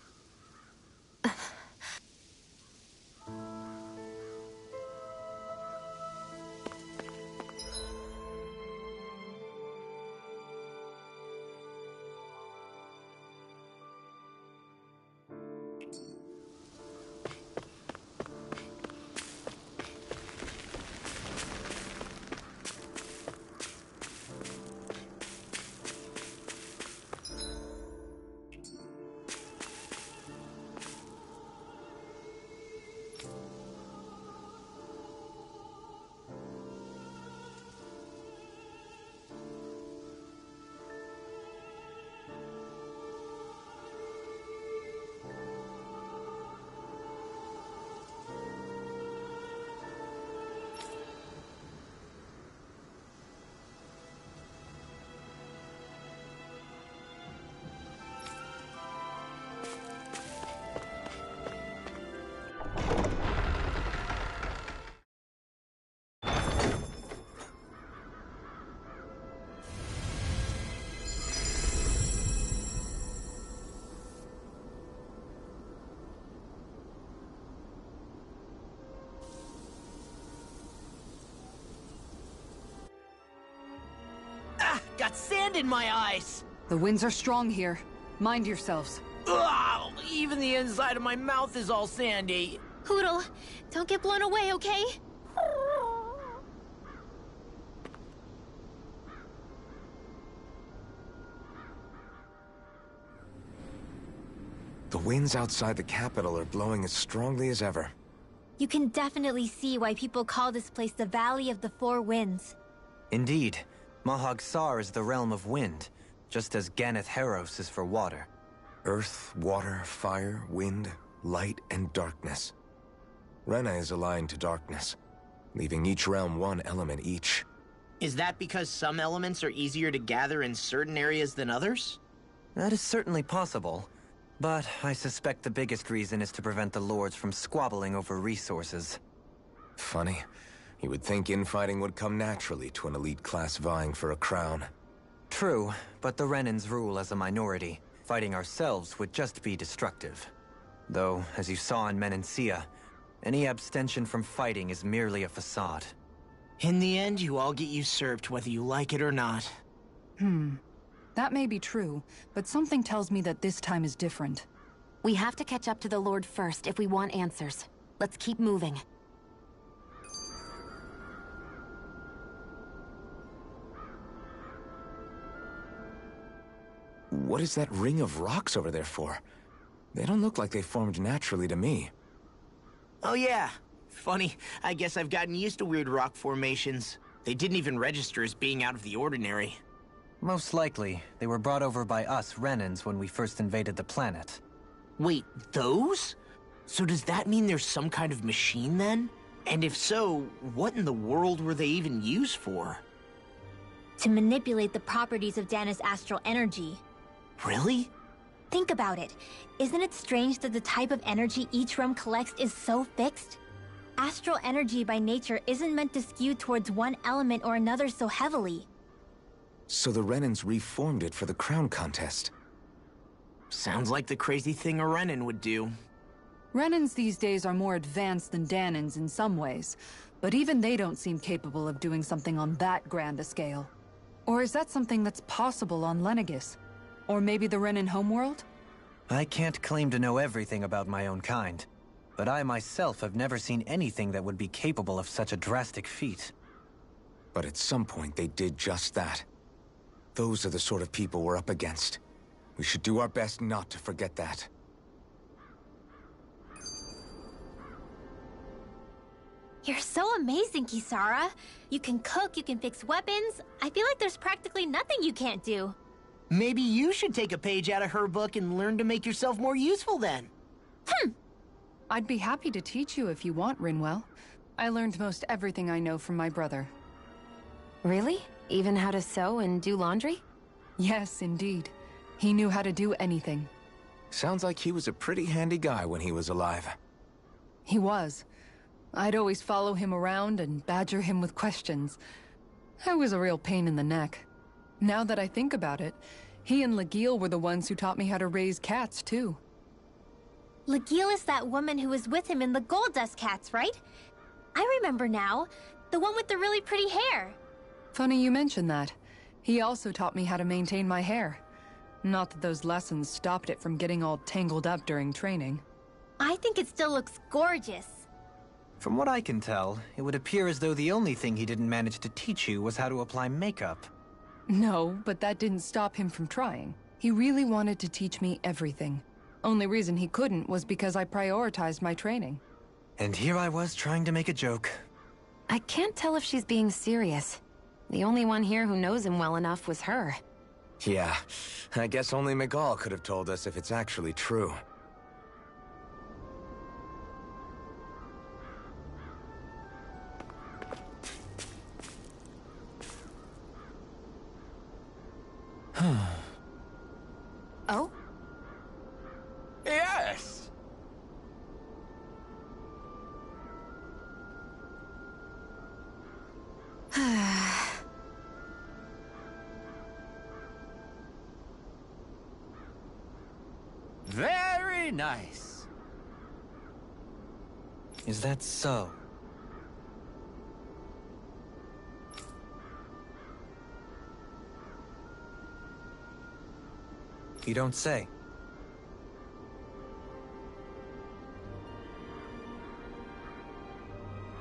Got sand in my eyes! The winds are strong here. Mind yourselves. Ugh, even the inside of my mouth is all sandy. Hootle, don't get blown away, okay? The winds outside the capital are blowing as strongly as ever. You can definitely see why people call this place the Valley of the Four Winds. Indeed. Mahag Sar is the realm of wind, just as Ganeth Heros is for water. Earth, water, fire, wind, light, and darkness. Rena is aligned to darkness, leaving each realm one element each. Is that because some elements are easier to gather in certain areas than others? That is certainly possible, but I suspect the biggest reason is to prevent the lords from squabbling over resources. Funny. You would think infighting would come naturally to an elite class vying for a crown. True, but the Renans rule as a minority. Fighting ourselves would just be destructive. Though, as you saw in Menancia, any abstention from fighting is merely a facade. In the end, you all get usurped whether you like it or not. That may be true, but something tells me that this time is different. We have to catch up to the Lord first if we want answers. Let's keep moving. What is that ring of rocks over there for? They don't look like they formed naturally to me. Oh yeah. Funny, I guess I've gotten used to weird rock formations. They didn't even register as being out of the ordinary. Most likely, they were brought over by us Renans when we first invaded the planet. Wait, those? So does that mean there's some kind of machine then? And if so, what in the world were they even used for? To manipulate the properties of Dana's astral energy. Really? Think about it. Isn't it strange that the type of energy each realm collects is so fixed? Astral energy by nature isn't meant to skew towards one element or another so heavily. So the Renans reformed it for the crown contest. Sounds like the crazy thing a Renan would do. Renans these days are more advanced than Danans in some ways, but even they don't seem capable of doing something on that grand a scale. Or is that something that's possible on Lenegis? Or maybe the Renan homeworld? I can't claim to know everything about my own kind, but I myself have never seen anything that would be capable of such a drastic feat. But at some point they did just that. Those are the sort of people we're up against. We should do our best not to forget that. You're so amazing, Kisara. You can cook, you can fix weapons. I feel like there's practically nothing you can't do. Maybe you should take a page out of her book and learn to make yourself more useful then. I'd be happy to teach you if you want, Rinwell. I learned most everything I know from my brother. Really? Even how to sew and do laundry? Yes, indeed. He knew how to do anything. Sounds like he was a pretty handy guy when he was alive. He was. I'd always follow him around and badger him with questions. I was a real pain in the neck. Now that I think about it, he and Legil were the ones who taught me how to raise cats, too. Legil is that woman who was with him in the Gold Dust Cats, right? I remember now. The one with the really pretty hair. Funny you mention that. He also taught me how to maintain my hair. Not that those lessons stopped it from getting all tangled up during training. I think it still looks gorgeous. From what I can tell, it would appear as though the only thing he didn't manage to teach you was how to apply makeup. No, but that didn't stop him from trying. He really wanted to teach me everything. Only reason he couldn't was because I prioritized my training. And here I was trying to make a joke. I can't tell if she's being serious. The only one here who knows him well enough was her. Yeah, I guess only Miguel could have told us if it's actually true. Oh? Yes! Very nice. Is that so? You don't say.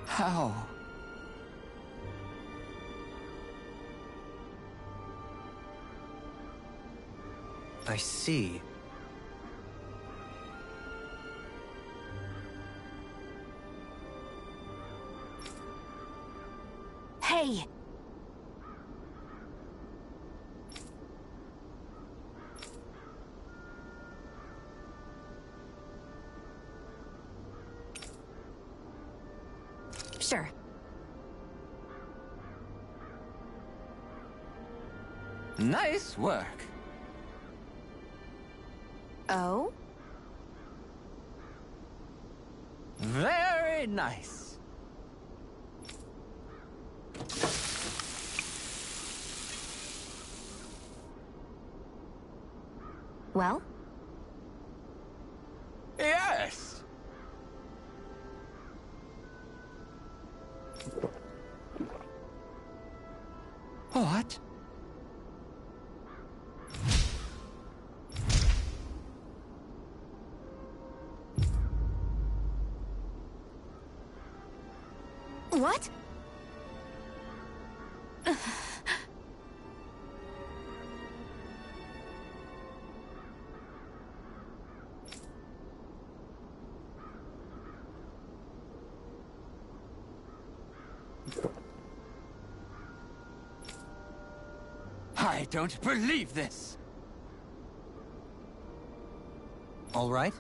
How? I see. Hey! Sure. Nice work. Oh? Very nice. Well? Yes. What? What? I don't believe this! All right?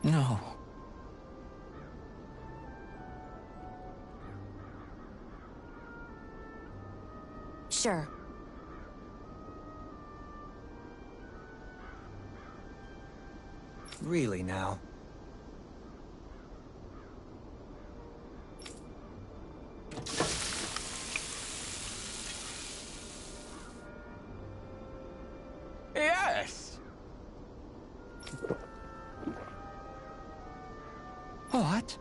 No. Sure. Really now? Yes! What?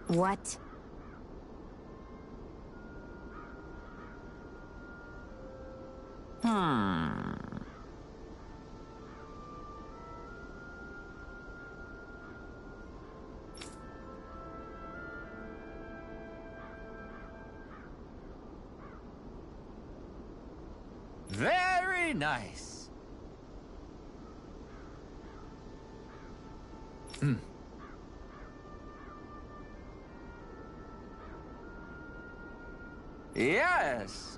What? Very nice. Yes.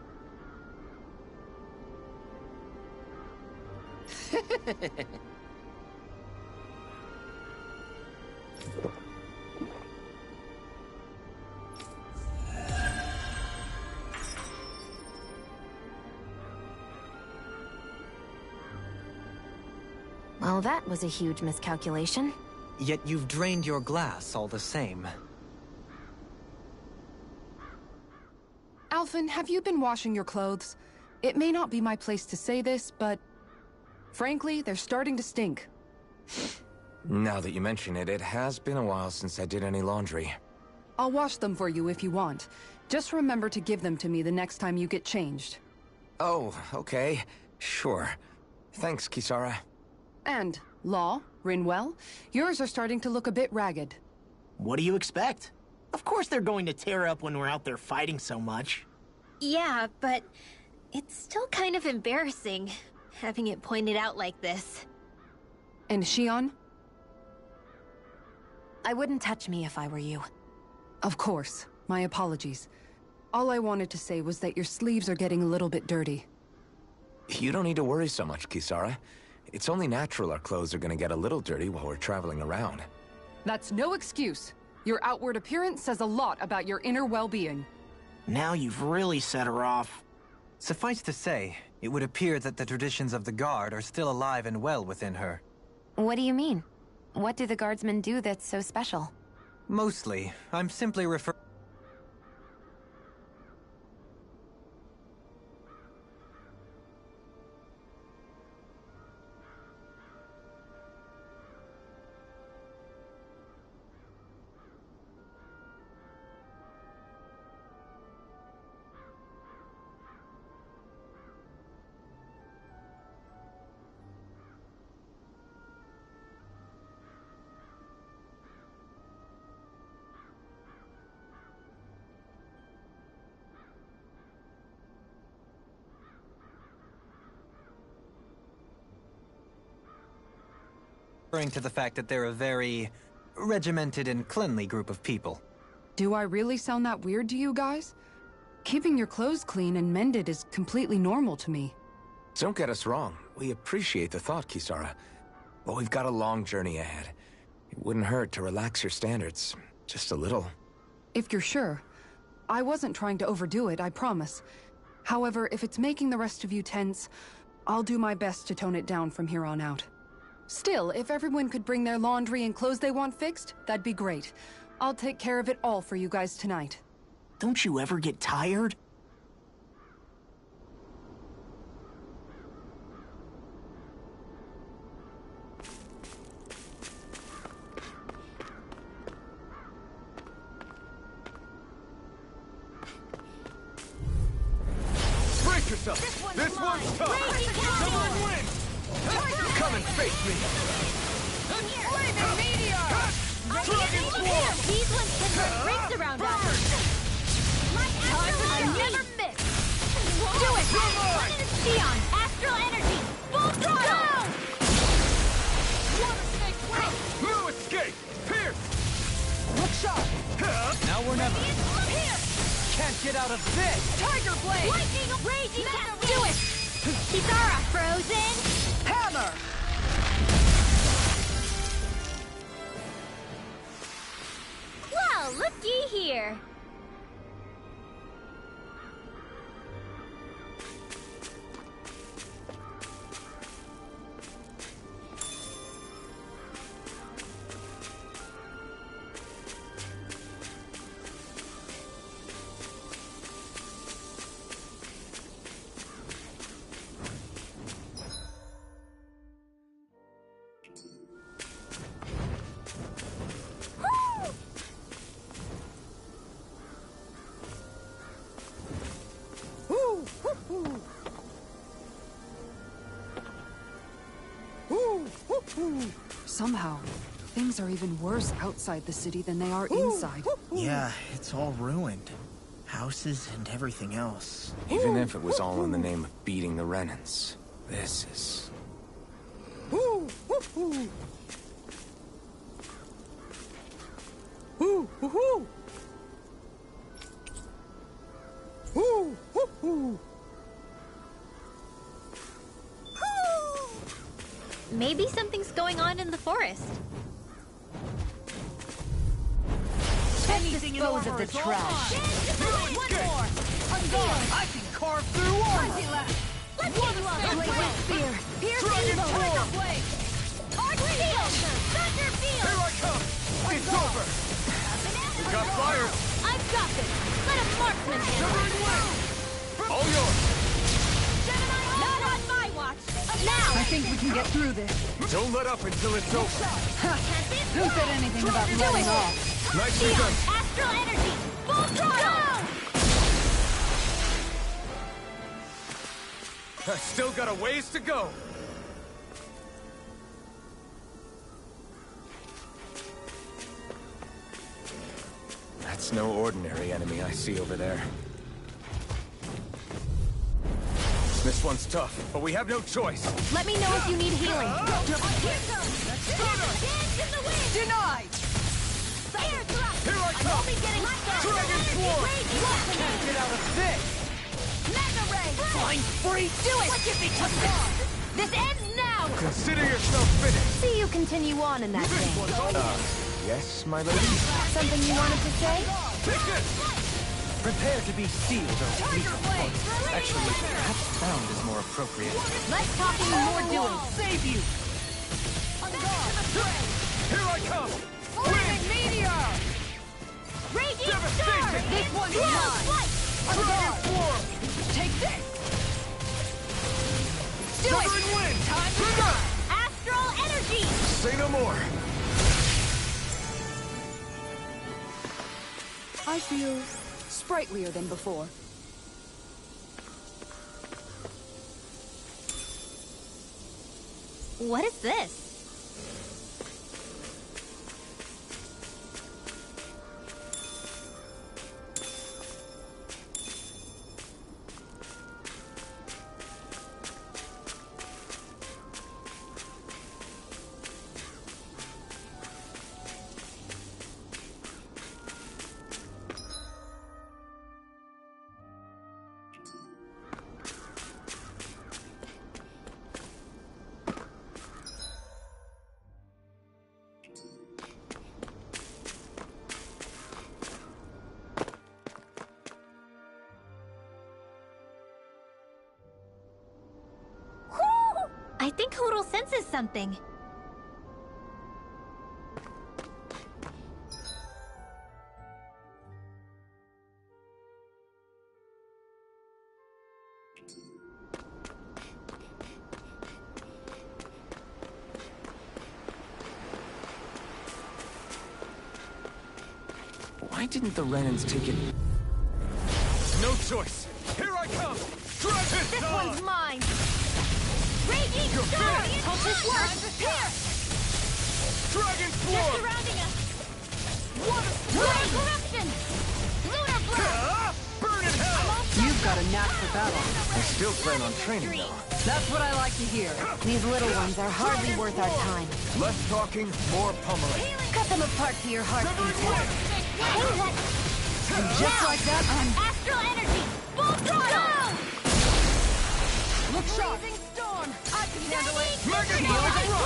Well, that was a huge miscalculation. Yet you've drained your glass all the same. Alphen, have you been washing your clothes? It may not be my place to say this, but... frankly, they're starting to stink. Now that you mention it, it has been a while since I did any laundry. I'll wash them for you if you want. Just remember to give them to me the next time you get changed. Oh, okay. Sure. Thanks, Kisara. And, Law, Rinwell, yours are starting to look a bit ragged. What do you expect? Of course they're going to tear up when we're out there fighting so much. Yeah, but it's still kind of embarrassing, having it pointed out like this. And Shion? I wouldn't touch me if I were you. Of course. My apologies. All I wanted to say was that your sleeves are getting a little bit dirty. You don't need to worry so much, Kisara. It's only natural our clothes are gonna get a little dirty while we're traveling around. That's no excuse. Your outward appearance says a lot about your inner well-being. Now you've really set her off. Suffice to say, it would appear that the traditions of the Guard are still alive and well within her. What do you mean? What do the guardsmen do that's so special? Mostly, I'm simply referring... to the fact that they're a very regimented and cleanly group of people. Do I really sound that weird to you guys? Keeping your clothes clean and mended is completely normal to me. Don't get us wrong. We appreciate the thought, Kisara. But we've got a long journey ahead. It wouldn't hurt to relax your standards. Just a little. If you're sure. I wasn't trying to overdo it, I promise. However, if it's making the rest of you tense, I'll do my best to tone it down from here on out. Still, if everyone could bring their laundry and clothes they want fixed, that'd be great. I'll take care of it all for you guys tonight. Don't you ever get tired? up! This one's This mine. one's tough! Raging Captain! Someone win! Come and face me! Flaming meteor! Dragon Swarm! These ones can run rings around us. I never miss. Do it! Theon, astral energy, full throttle! No escape! Pierce! Look sharp! Now we're never. Here! Can't get out of this! Tiger blade! Lightning, raging Captain! Do it! Kisara, frozen! Hammer! Well, looky here. Somehow, things are even worse outside the city than they are inside. Yeah, it's all ruined. Houses and everything else. Even if it was all in the name of beating the Renans, this is... Maybe something's going on in the forest. Dispose of the trash. One more. I can carve through armor! Let's get Blade spear. Pierce evil. Arch shield. Thunder field. Here I come! It's over! We got fire! I've got this. Let a marksman handle Shivering it. wind! All yours! Not on my watch. Now. I think we can get through this. Don't let up until it's over! Who said anything about letting off? Nicely Theon, done! astral energy. Full throttle. I still got a ways to go! That's no ordinary enemy I see over there. This one's tough, but we have no choice. Let me know if you need healing. Denied! Here I come! Dragon Swarm! Can't get out of this! Flying free. Do it. What if it comes on? This ends now. Consider yourself finished! See you continue on in that vein. Yes, my lady? Something you wanted to say? Take this! Prepare to be sealed or lethal. Actually, perhaps found is more appropriate. Less talking, more doing. Save you! Here I come! Flaming meteor. Raging star. Devastation! This one's mine. Dragon Swarm! Take this. Do Shivering it. wind! Time to Trigger! astral energy. Say no more! I feel sprightlier than before. What is this? I think Hoodle senses something. Why didn't the Renans take it? No choice! Here I come! Dragon This one's mine! Raging storm! Hope this works! Here! Dragon They're Swarm! surrounding us! Lunar corruption! Lunar blast! Burn in hell! You've got a knack for battle. I still plan on training, though. That's what I like to hear. These little ones are hardly worth our time. Less talking, more pummeling. Cut them apart to your heart's content. And just like that, I'm... Astral energy! Full throttle! Look sharp! Blazing storm! I can handle it! Mega Tornado!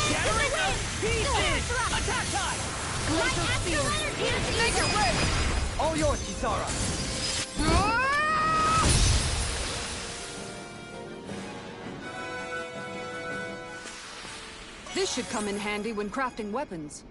Shattering Dance Pieces! Attack time! Glacial spear! Make it ready! All yours, Kisara! This should come in handy when crafting weapons.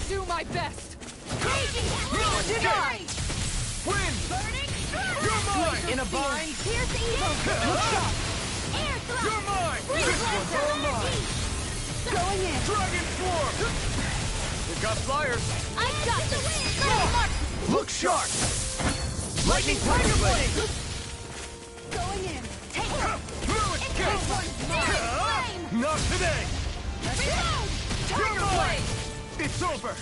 Do my best! Denied! Win! Burning You're mine! In a bind? Here's the evil! Look shot! Air thrust! You're mine! Freeze This one's laser all mine! energy! Going in! Dragon Swarm! We've got flyers! I've got the win! Look sharp! Lightning Tiger Blade! Going in! Take it! Escape! Flame! Not today! Reload! Tiger Blade! It's over!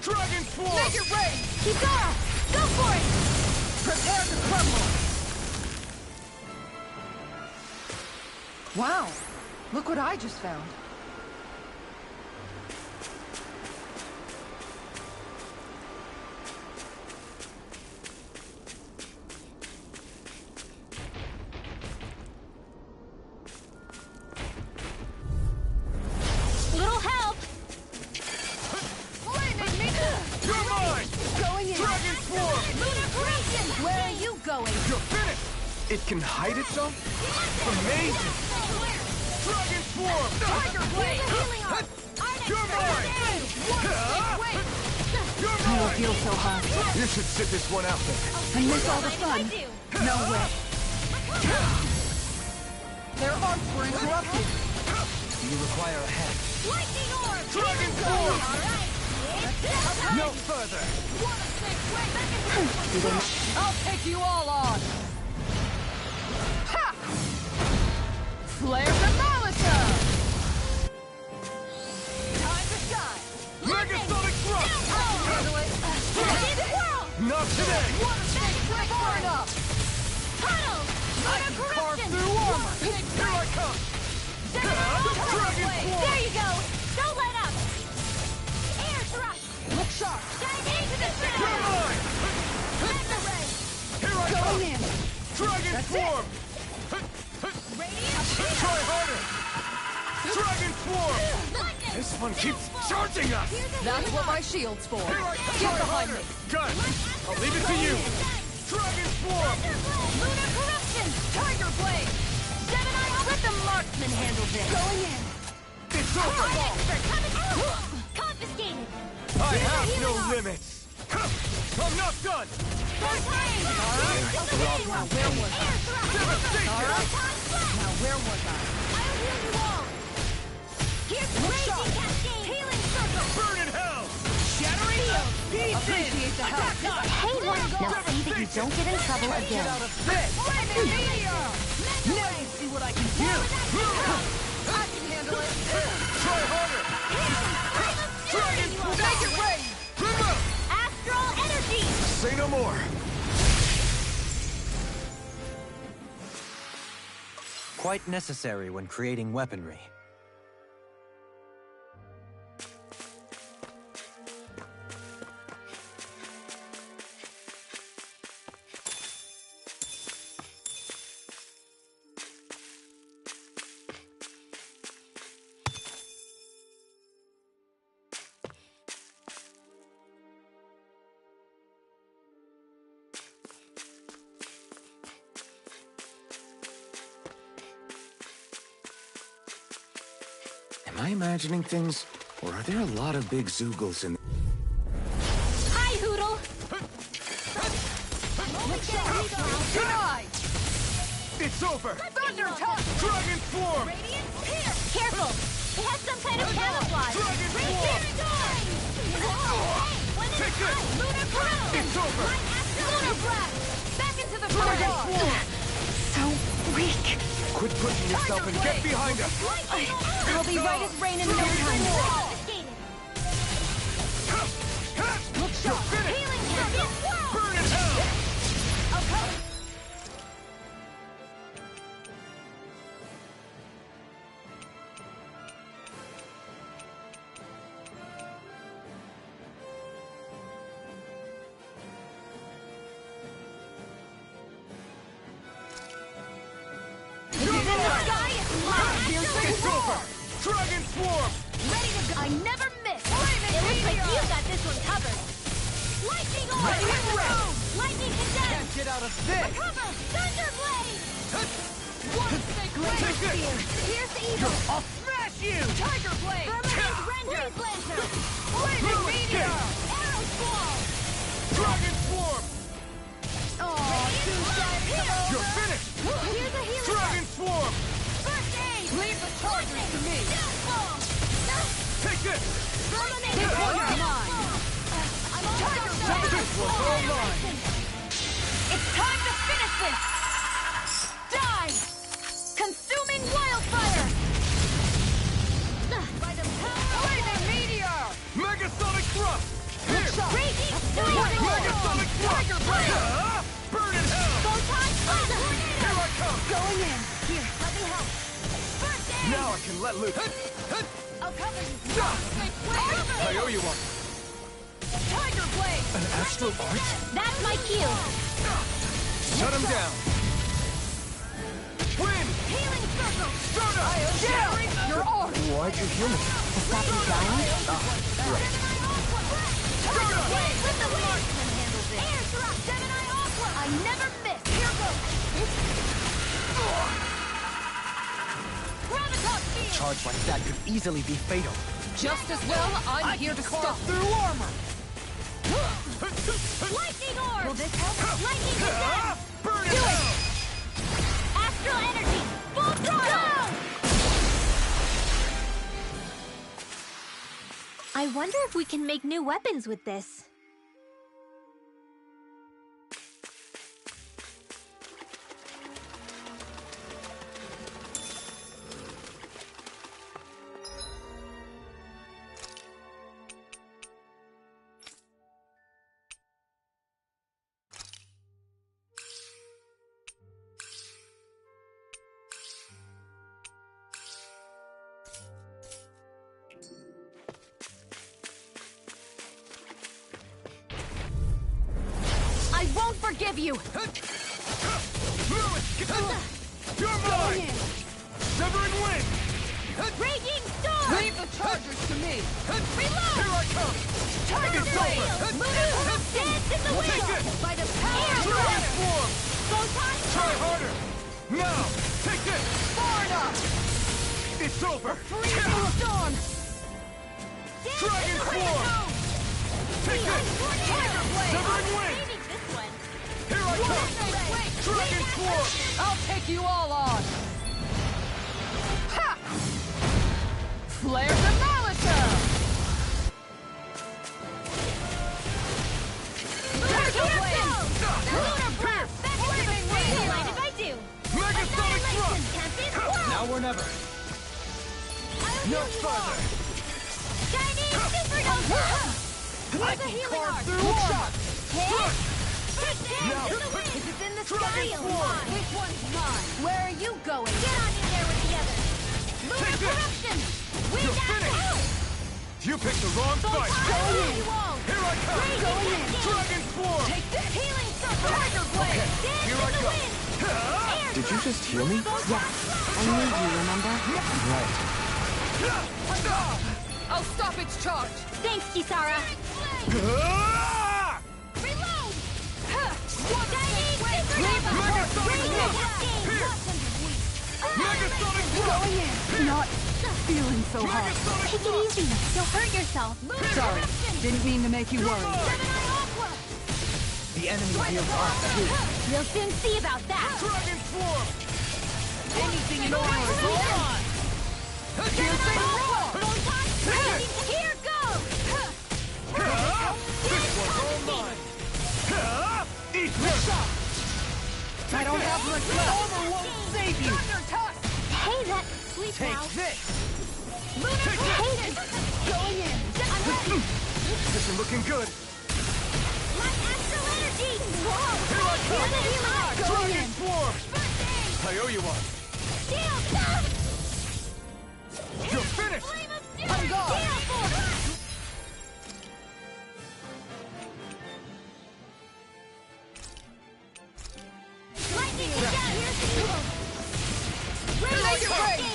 Dragon Swarm! Make it rain! Kisara! Go for it! Prepare to crumble! Wow! Look what I just found. Little help! You're mine! Going in! Dragon Swarm! Lunar corruption! Where are you going? You're finished! It can hide itself? Amazing! Dragon Swarm! Tiger Blade! Healing arm! You're mine! You're I will mine! feel so hot. You should sit this one out then. And miss all the fun. No way. Their arms were interrupted. Do you require a hand? Lightning orb! Dragon Swarm! Alright! No further! I'll take you all on. Ha! Flare the Malisa! Time to shine! Megasonic Thrust! Not today! Far enough! Tunnel! Lunar Carve corruption! through armor! Here I come! Dragon Swarm! There you go! Don't let up! Air thrust! Look sharp! Dive into the You're center! mine! Mega ray! Here I Going come! in! Dragon Swarm! Radiant Try harder! Dragon Swarm! lightning! This one keeps charging us! That's what my shield's for. Here I come! Get Try behind harder! me! Gun! I'll leave it to you! Dragon Swarm! Lunar corruption! Tiger Blade! Gemini, let the marksman handle this! Going in! It's over! Expert coming! Confiscated! I have no limits! I'm not done! First range! Now where was I? Air thrust! Devastation! Now where was I? I'll heal you all! Here's the raging cascade! Healing circle! Burn in hell! Shattering field! Appreciate the help. Hey, look! Now see that you don't get in trouble again. Lightning meteor! Now you see what I can do! I can handle it. Try harder! Dragon Swarm! Make it rain! Astral energy! Say no more! Quite necessary when creating weaponry. I imagining things, or are there a lot of big Zoogles in... Hi, Hoodle! Denied! It's over! Thunder touch! Dragon form! Radiance here! Careful! It has some kind of camouflage! Dragon Right form! here! Hey! When Take it's this! hot, Lunar Crown! It's over! Lunar Breath! Back into the Dragon fire! form! So weak! Quit pushing yourself and get behind us! I'll be right as rain in no time! Look shot! Healing champion! Burn in hell! I'll cover! It's over! Dragon swarm! Ready to go! I never miss! It looks like you got this one covered! Lightning orb! Lightning condemned! Can't get out of this! Recover! Thunder blade! One Take this! spear! Here's the evil! I'll smash you! Tiger blade! Firmament render! Freeze lantern! Flaming meteor! Arrow squall! Dragon swarm! You're finished! Here's a healing! Dragon swarm! First aid! Leave the charges to me! Take this! This one's mine! I'm all Tiger blade! This one's all mine! It's time to finish this! Die! Consuming wildfire! By the power of Flaming meteor! Megasonic thrust! Here! Raging storm! Megasonic thrust! Burn in hell! Photon laser! Here I come! Going in! Here, let me help! First aid! Now I can let loose! I'll cover you! I owe you one! Tiger blade! An astral art? That's my cue! Shut him down! Wind! Healing circle! Soda! You're on! Why'd you heal me? To stop you dying? Right. Tiger blade! With the wind! Air thrust! Gemini Aqua! I never miss! Here goes! Graviton field! Charge like that could easily be fatal. Just as well, I'm here to stop. Through armor! Lightning orb! Will this help? Lightning condemned! Burn it Do it! hell! Astral energy! Full throttle! I wonder if we can make new weapons with this. I won't forgive you! You're mine! Severing wind! Raging storm! Leave the chargers to me. Reload! Here I come! Tiger It's blade! over! Dance in the wind! Take this! By the power of Dragon water! form! Photon Try harder! Now! Take this! far enough! It's over! Freezing storm! Dance Dragon in the form! wind! Take this! Tiger blade! Severing wind! Maybe this one. Here I come! Dragon swarm! I'll take you all on. Ha! Flare the Molitor! Tiger blade! Lunar breath! Back into the fire! Mind if I do? Megasonic thrust! Champion! Now or never! No further! Chinese supernova! I Here's a can healing carve arc! through armor! Hit! First aid Now. to the wind! If it's in the sky, Dragon form! this one's mine! Where are you going? Get on in there with the others! Lunar Take this. corruption! Wind You're after finished. out! You picked the wrong fight! You won't! Here I come! Going in! Dragon swarm! Take this! Healing circle! Tiger blade! Dance Here in I the go. wind! Air Did you just heal me? Yes! I need you, remember? Right. I'll stop its charge. Thanks, Kisara! Ah! Reload! Chinese supernova! Megasonic Radiant thrust! cascade! Here! Megasonic thrust! Going in! Not feeling so hot? Take it easy. You'll hurt yourself. Sorry, didn't mean to make you worry. The enemy heals us too. We'll soon see about that. Dragon Form! Anything in armor is all mine! Piercing roar! Here goes! This one's all mine! Eat this! I don't have much left. Armor won't save you! Hey, that sweet Take now. this! Lunar haters! Going in! I'm ready! This is looking good! My astral energy! Whoa! Here I come! Here's the healing art! Going Dragon in! Swarm! First aid! I owe you one! Shield! You're finished! Flame of fury! Shield force! Lightning shot! Rainbow Cascade!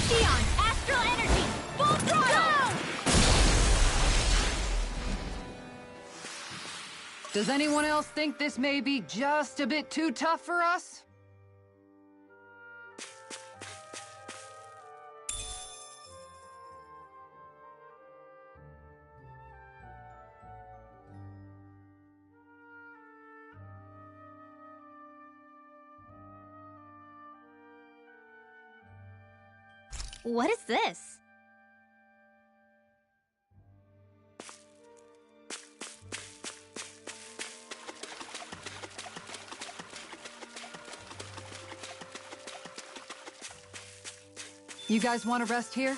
Sion, astral energy! Full throttle! Does anyone else think this may be just a bit too tough for us? What is this? You guys want to rest here?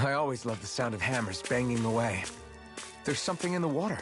I always love the sound of hammers banging away. There's something in the water.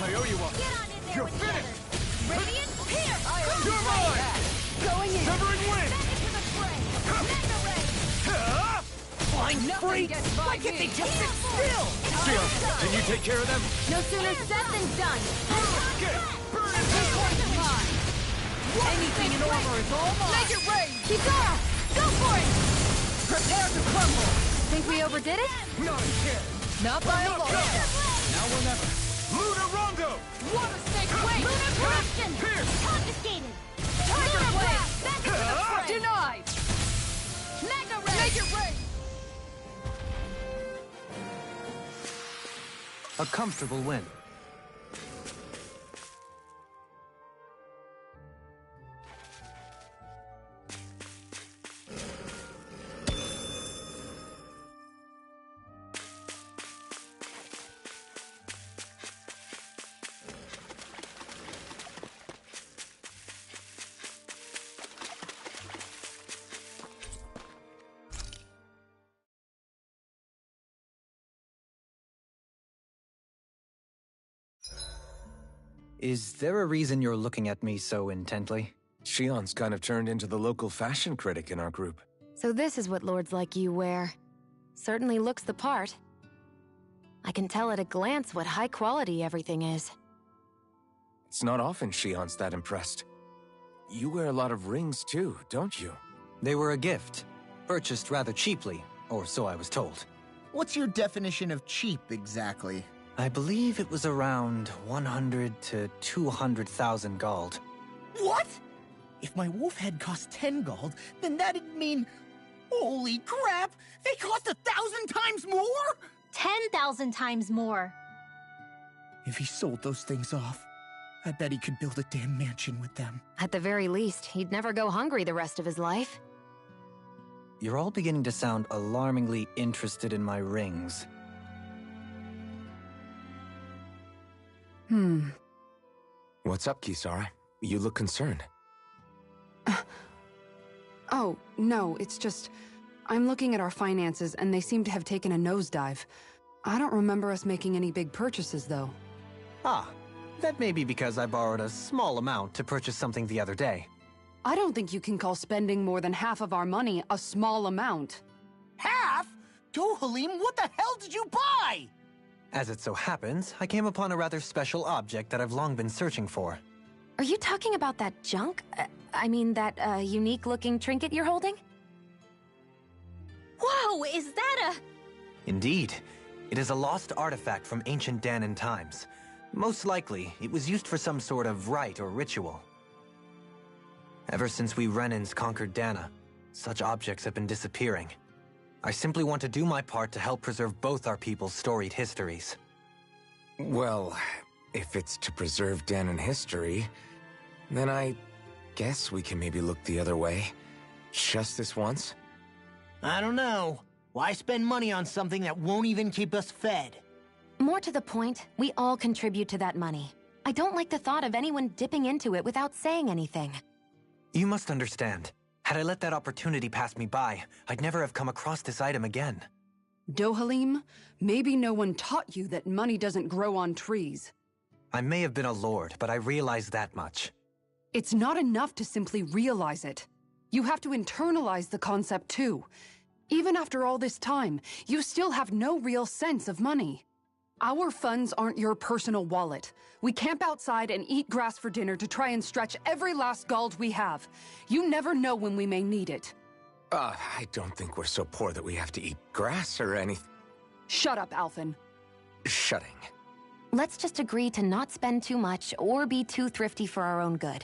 I owe you one. Get on in there You're with the finished. others. Radiant, here! You're mine. Going in! Severing wind. Back into the fray! Manda ray! Flying free. Why can't they just sit still? Still. Can you take care of them? No sooner said than done! Get it. Burn it down. Anything in armor is all mine! Make it rain! Kizara! Go for it! Prepare to crumble! Think we overdid it? Not a chance. Not by a lot! Now or never. Lunar Rondo! Water snake wave! Lunar corruption! Pierce! Confiscated! Tiger Lunar blade! blast! Back into the fray! Denied! Mega ray! Make it rain! A comfortable win. Is there a reason you're looking at me so intently? Shion's kind of turned into the local fashion critic in our group. So this is what lords like you wear. Certainly looks the part. I can tell at a glance what high quality everything is. It's not often Shion's that impressed. You wear a lot of rings too, don't you? They were a gift, purchased rather cheaply, or so I was told. What's your definition of cheap, exactly? I believe it was around 100 to 200,000 gold. What? If my wolf head cost 10 gold, then that'd mean... Holy crap! They cost 1,000 times more?! 10,000 times more. If he sold those things off, I bet he could build a damn mansion with them. At the very least, he'd never go hungry the rest of his life. You're all beginning to sound alarmingly interested in my rings. What's up, Kisara? You look concerned. Oh, no, it's just... I'm looking at our finances and they seem to have taken a nosedive. I don't remember us making any big purchases, though. Ah, that may be because I borrowed a small amount to purchase something the other day. I don't think you can call spending more than half of our money a small amount. Half? Dohalim, what the hell did you buy? As it so happens, I came upon a rather special object that I've long been searching for. Are you talking about that junk? I mean, that unique-looking trinket you're holding? Whoa, is that a... Indeed. It is a lost artifact from ancient Danan times. Most likely, it was used for some sort of rite or ritual. Ever since we Renans conquered Dana, such objects have been disappearing. I simply want to do my part to help preserve both our people's storied histories. Well, if it's to preserve Danan history, then I guess we can maybe look the other way. Just this once? I don't know. Why spend money on something that won't even keep us fed? More to the point, we all contribute to that money. I don't like the thought of anyone dipping into it without saying anything. You must understand. Had I let that opportunity pass me by, I'd never have come across this item again. Dohalim, maybe no one taught you that money doesn't grow on trees. I may have been a lord, but I realize that much. It's not enough to simply realize it. You have to internalize the concept too. Even after all this time, you still have no real sense of money. Our funds aren't your personal wallet. We camp outside and eat grass for dinner to try and stretch every last gold we have. You never know when we may need it. I don't think we're so poor that we have to eat grass or anything. Shut up, Alphen. Shutting. Let's just agree to not spend too much or be too thrifty for our own good.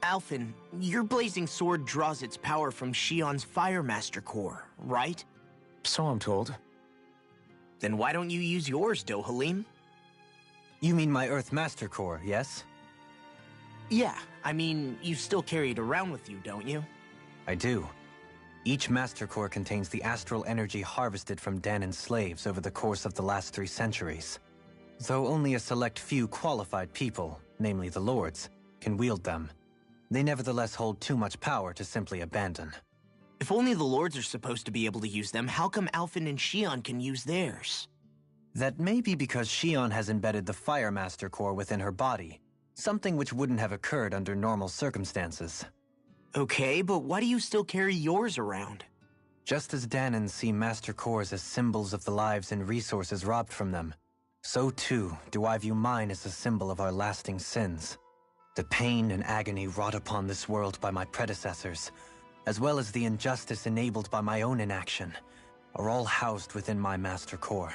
Alphen, your blazing sword draws its power from Shion's Fire Master core, right? So I'm told. Then why don't you use yours, Dohalim? You mean my Earth Master core, yes? Yeah, I mean, you still carry it around with you, don't you? I do. Each Master Core contains the astral energy harvested from Danan's slaves over the course of the last 3 centuries. Though only a select few qualified people, namely the Lords, can wield them, they nevertheless hold too much power to simply abandon. If only the Lords are supposed to be able to use them, how come Alphen and Shion can use theirs? That may be because Shion has embedded the Fire Master Core within her body, something which wouldn't have occurred under normal circumstances. Okay, but why do you still carry yours around? Just as Danans see Master Cores as symbols of the lives and resources robbed from them, so too do I view mine as a symbol of our lasting sins. The pain and agony wrought upon this world by my predecessors, as well as the injustice enabled by my own inaction, are all housed within my Master Core.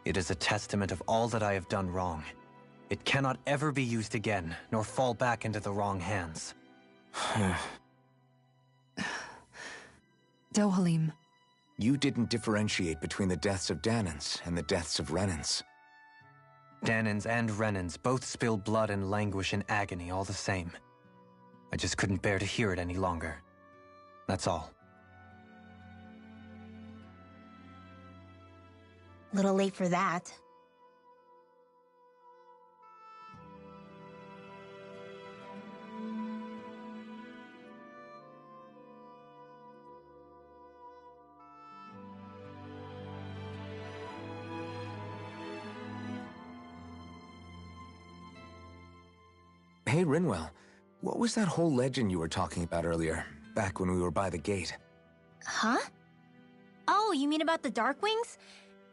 It is a testament of all that I have done wrong. It cannot ever be used again, nor fall back into the wrong hands. Dohalim. You didn't differentiate between the deaths of Danans and the deaths of Renans. Danans and Renans both spill blood and languish in agony all the same. I just couldn't bear to hear it any longer. That's all. Little late for that. Hey, Rinwell, what was that whole legend you were talking about earlier, back when we were by the gate? Huh? Oh, you mean about the Darkwings?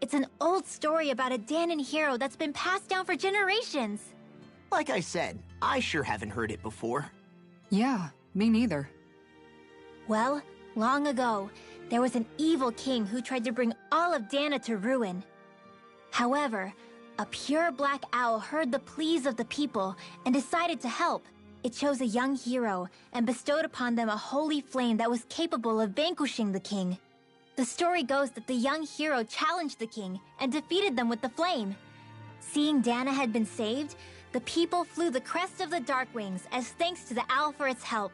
It's an old story about a Danan hero that's been passed down for generations. Like I said, I sure haven't heard it before. Yeah, me neither. Well, long ago, there was an evil king who tried to bring all of Dana to ruin. However, a pure black owl heard the pleas of the people and decided to help. It chose a young hero and bestowed upon them a holy flame that was capable of vanquishing the king. The story goes that the young hero challenged the king and defeated them with the flame. Seeing Dana had been saved, the people flew the crest of the Darkwings as thanks to the owl for its help.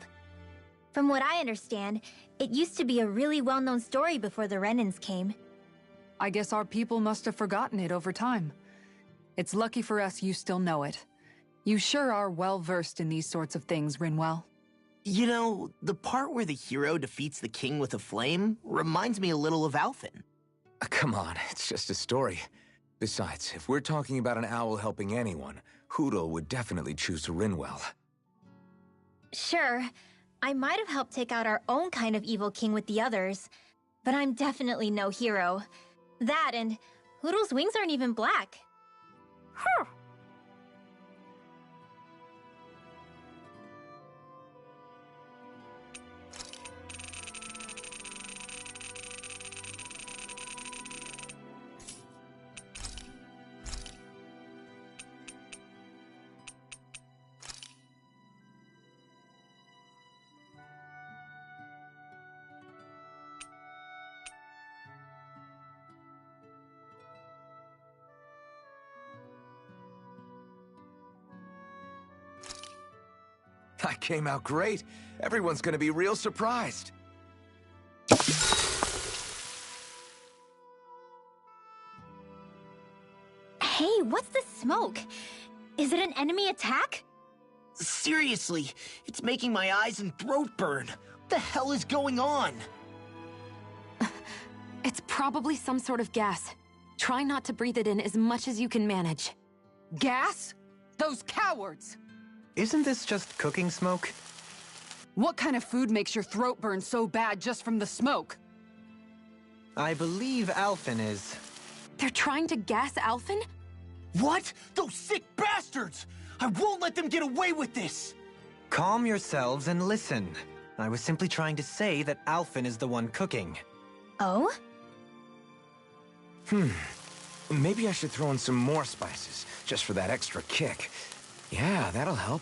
From what I understand, it used to be a really well-known story before the Renans came. I guess our people must have forgotten it over time. It's lucky for us you still know it. You sure are well-versed in these sorts of things, Rinwell. You know, the part where the hero defeats the king with a flame reminds me a little of Alphen. Come on, it's just a story. Besides, if we're talking about an owl helping anyone, Hootle would definitely choose Rinwell. Sure, I might have helped take out our own kind of evil king with the others, but I'm definitely no hero. That and Hootle's wings aren't even black. Huh. That came out great. Everyone's gonna be real surprised. Hey, what's the smoke? Is it an enemy attack? Seriously, it's making my eyes and throat burn. What the hell is going on? It's probably some sort of gas. Try not to breathe it in as much as you can manage. Gas? Those cowards! Isn't this just cooking smoke? What kind of food makes your throat burn so bad just from the smoke? I believe Alphen is... They're trying to gas Alphen? What? Those sick bastards! I won't let them get away with this! Calm yourselves and listen. I was simply trying to say that Alphen is the one cooking. Oh? Maybe I should throw in some more spices, just for that extra kick. Yeah, that'll help.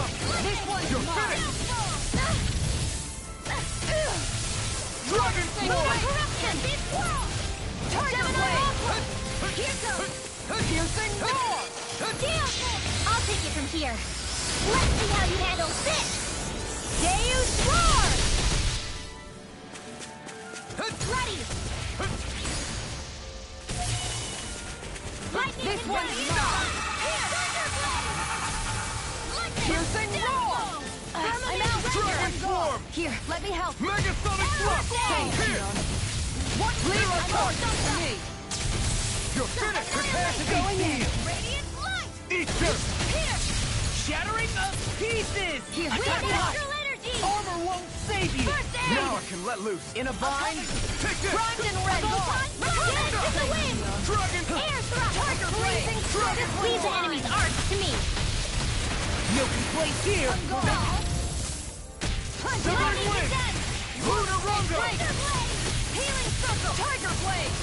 This one's mine! Dragon Force! Tiger Blade! Piercing Roar! I'll take it from here. Let's see how you handle this! Deus Roar! Ready! This one's mine! Piercing Roar! I'm out! Dragon Form! Here, let me help. Megasonic Thrust! Here! What leave a torch to me? You're finished! Prepare to Going in! Radiant light! Eat this! Shattering of pieces! Here, With let me help. astral energy! Armor won't save you! First aid! Now I can let loose. In a bind? Take this! Primed and ready! Dance to the wind! Dragon! Air thrust! Tiger Blade! Just leave the enemy's arcs to me! No complaints here! Severing Wind! Lunar Rondo! Healing circle! Tiger Blade!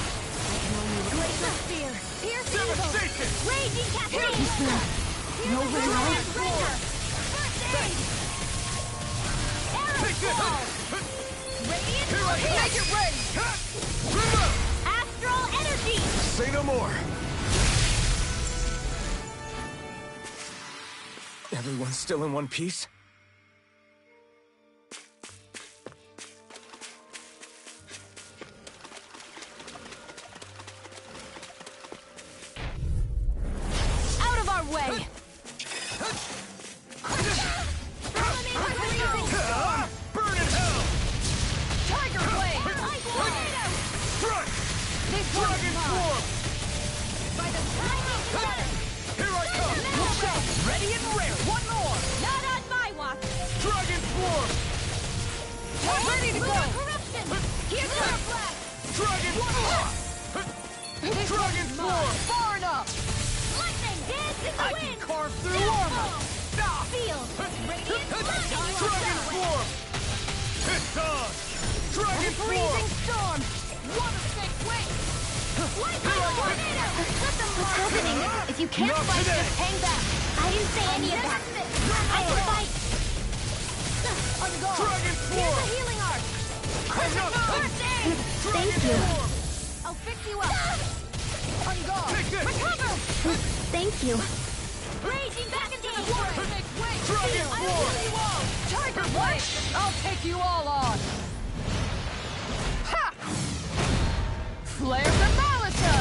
Glacial spear! Pierce evil! Devastation! Raging cascade! No way, right? First aid! Arrow Take this! ball! Radiant Here I come! Make it ready! Astral energy! Say no more! Everyone's still in one piece? Out of our way! Burn in hell! Tiger blade! Strike! This Dragon Form! By the timing better! Here I come! Ready and rare! One more! Not on my watch! Dragon Form! Ready to go! Corruption! Here's our blast! Dragon Form! Dragon Form! Far enough! Lightning! Dance in the I wind! can carve through armor! Field! Radiant lightning! Dragon Form! Piston! Dragon Form! Freezing storm! Water stick, wait! Lightning tornado! What's happening? If you can't Not fight, today. just hang back. I didn't say any of that! I can fight! On guard! Dragon Here's Form! a healing arc! First aid! Thank you. I'll fix you up! On guard! Take this! Recover! Thank you. Raging back into the Water water! stick, wait! Dragon I'll Form! kill you all! Tiger blade! I'll take you all on! Ha! Flare the Malisa!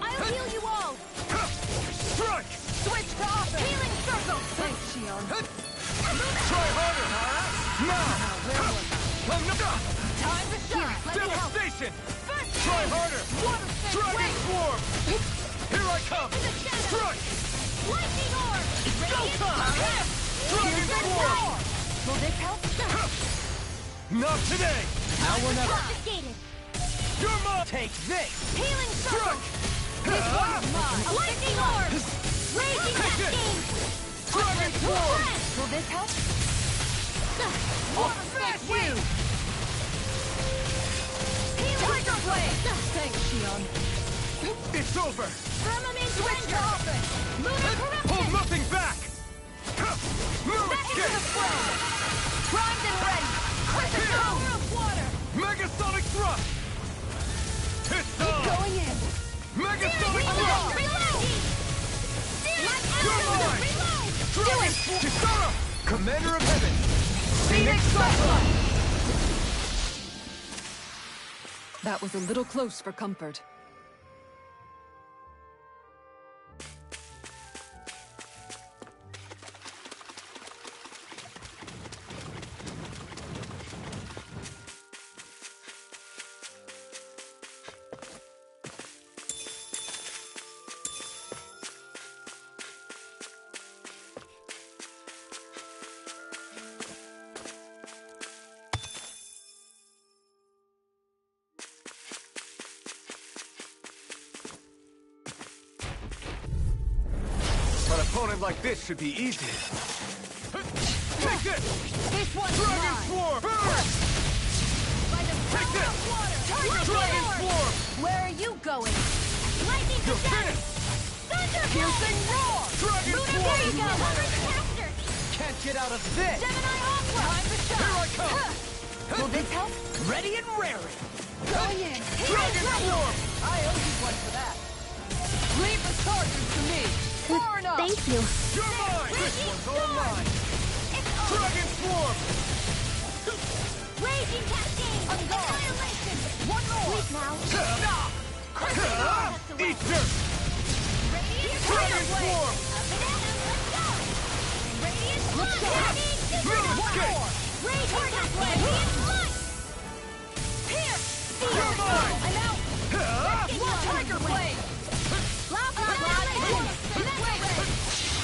I'll heal you all! Strike! Switch to offense! Healing circle! Thanks, Shion. Try harder! Now! Time to shine! Let me help! Devastation! First Try aid! harder! Water stick, Dragon wait! Form! Here I come! Into the shadow! Strike! Lightning orb! Radiant time! Dragon Form! Will this help? Not today! Now or never! Confiscated! You're mine! Take this! Healing circle! Strike! This one's mine! A lightning orb! Raging cascade! Dragon Form! Will this help? Water stick, wait! Tiger blade! Thanks, Shion. It's over! Firmament Switch to render! offense! Lunar Hold corruption! nothing back! No Back into the escape! fray! Primed and ready! Crescent Here! power of water! Megasonic Thrust! Piston! Going in! Megasonic Thrust! Reloading! You're mine! Reload! Dragon Kisara! Commander of Heaven! Phoenix Flashlight! That was a little close for comfort. An opponent like this should be easy. Take this! This one's Dragon mine! Swarm! Burn! By the Take power this! of water! Tiger Dragon blade! Swarm! Where are you going? Lightning You're to death! finished! Piercing roar! Dragon There Force! you go! Caster! Can't get out of this! Gemini Aqua! Time to shine! Here I come! Will this help? Ready and raring! Going in. Dragon Swarm! I owe you one for that. Leave the charges to me. Far enough. Thank you. You're mine! This one's all mine! Dragon Swarm! Raging Cascade! Annihilation! One more. Sleep now. Stop! Eat dirt! Radiant Dragon Swarm! Up and at 'em, let's go! Radiant Let's go! Blood! Move! Escape! Raging Cascade! Radiant Blood! Here. You're mine! I'm out. One Tiger Blade.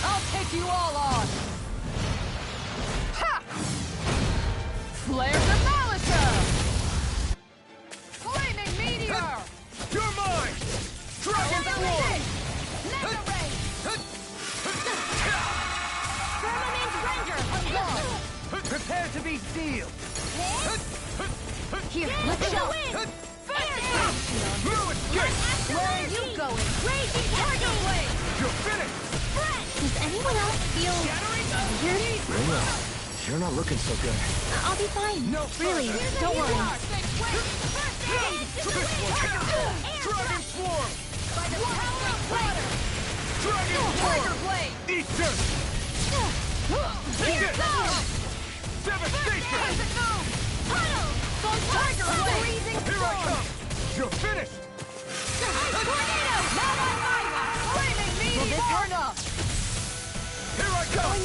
I'll take you all on. Ha! Flares of Malika! Flaming Meteor! You're mine! Dragon Swarm! Mega Ray! Firmament Render! I'm gone. Prepare to be sealed! Here, Let's let's go. win! Blue escape! Where are you going? Raging Cascade! You're finished! Does anyone else feel weird? Reno, you're not looking so good. I'll be fine. No Really, further. don't worry. Dragon Swarm! By the power of water! Dragon Tiger Swarm! Blade! Eat dirt! Here Again. goes! Devastation! As it moves! Tunnel! Tiger Blade! Here I come! You're finished! Tornado! Now on fire! Flaming Meteor! Will this turn up? Here I come!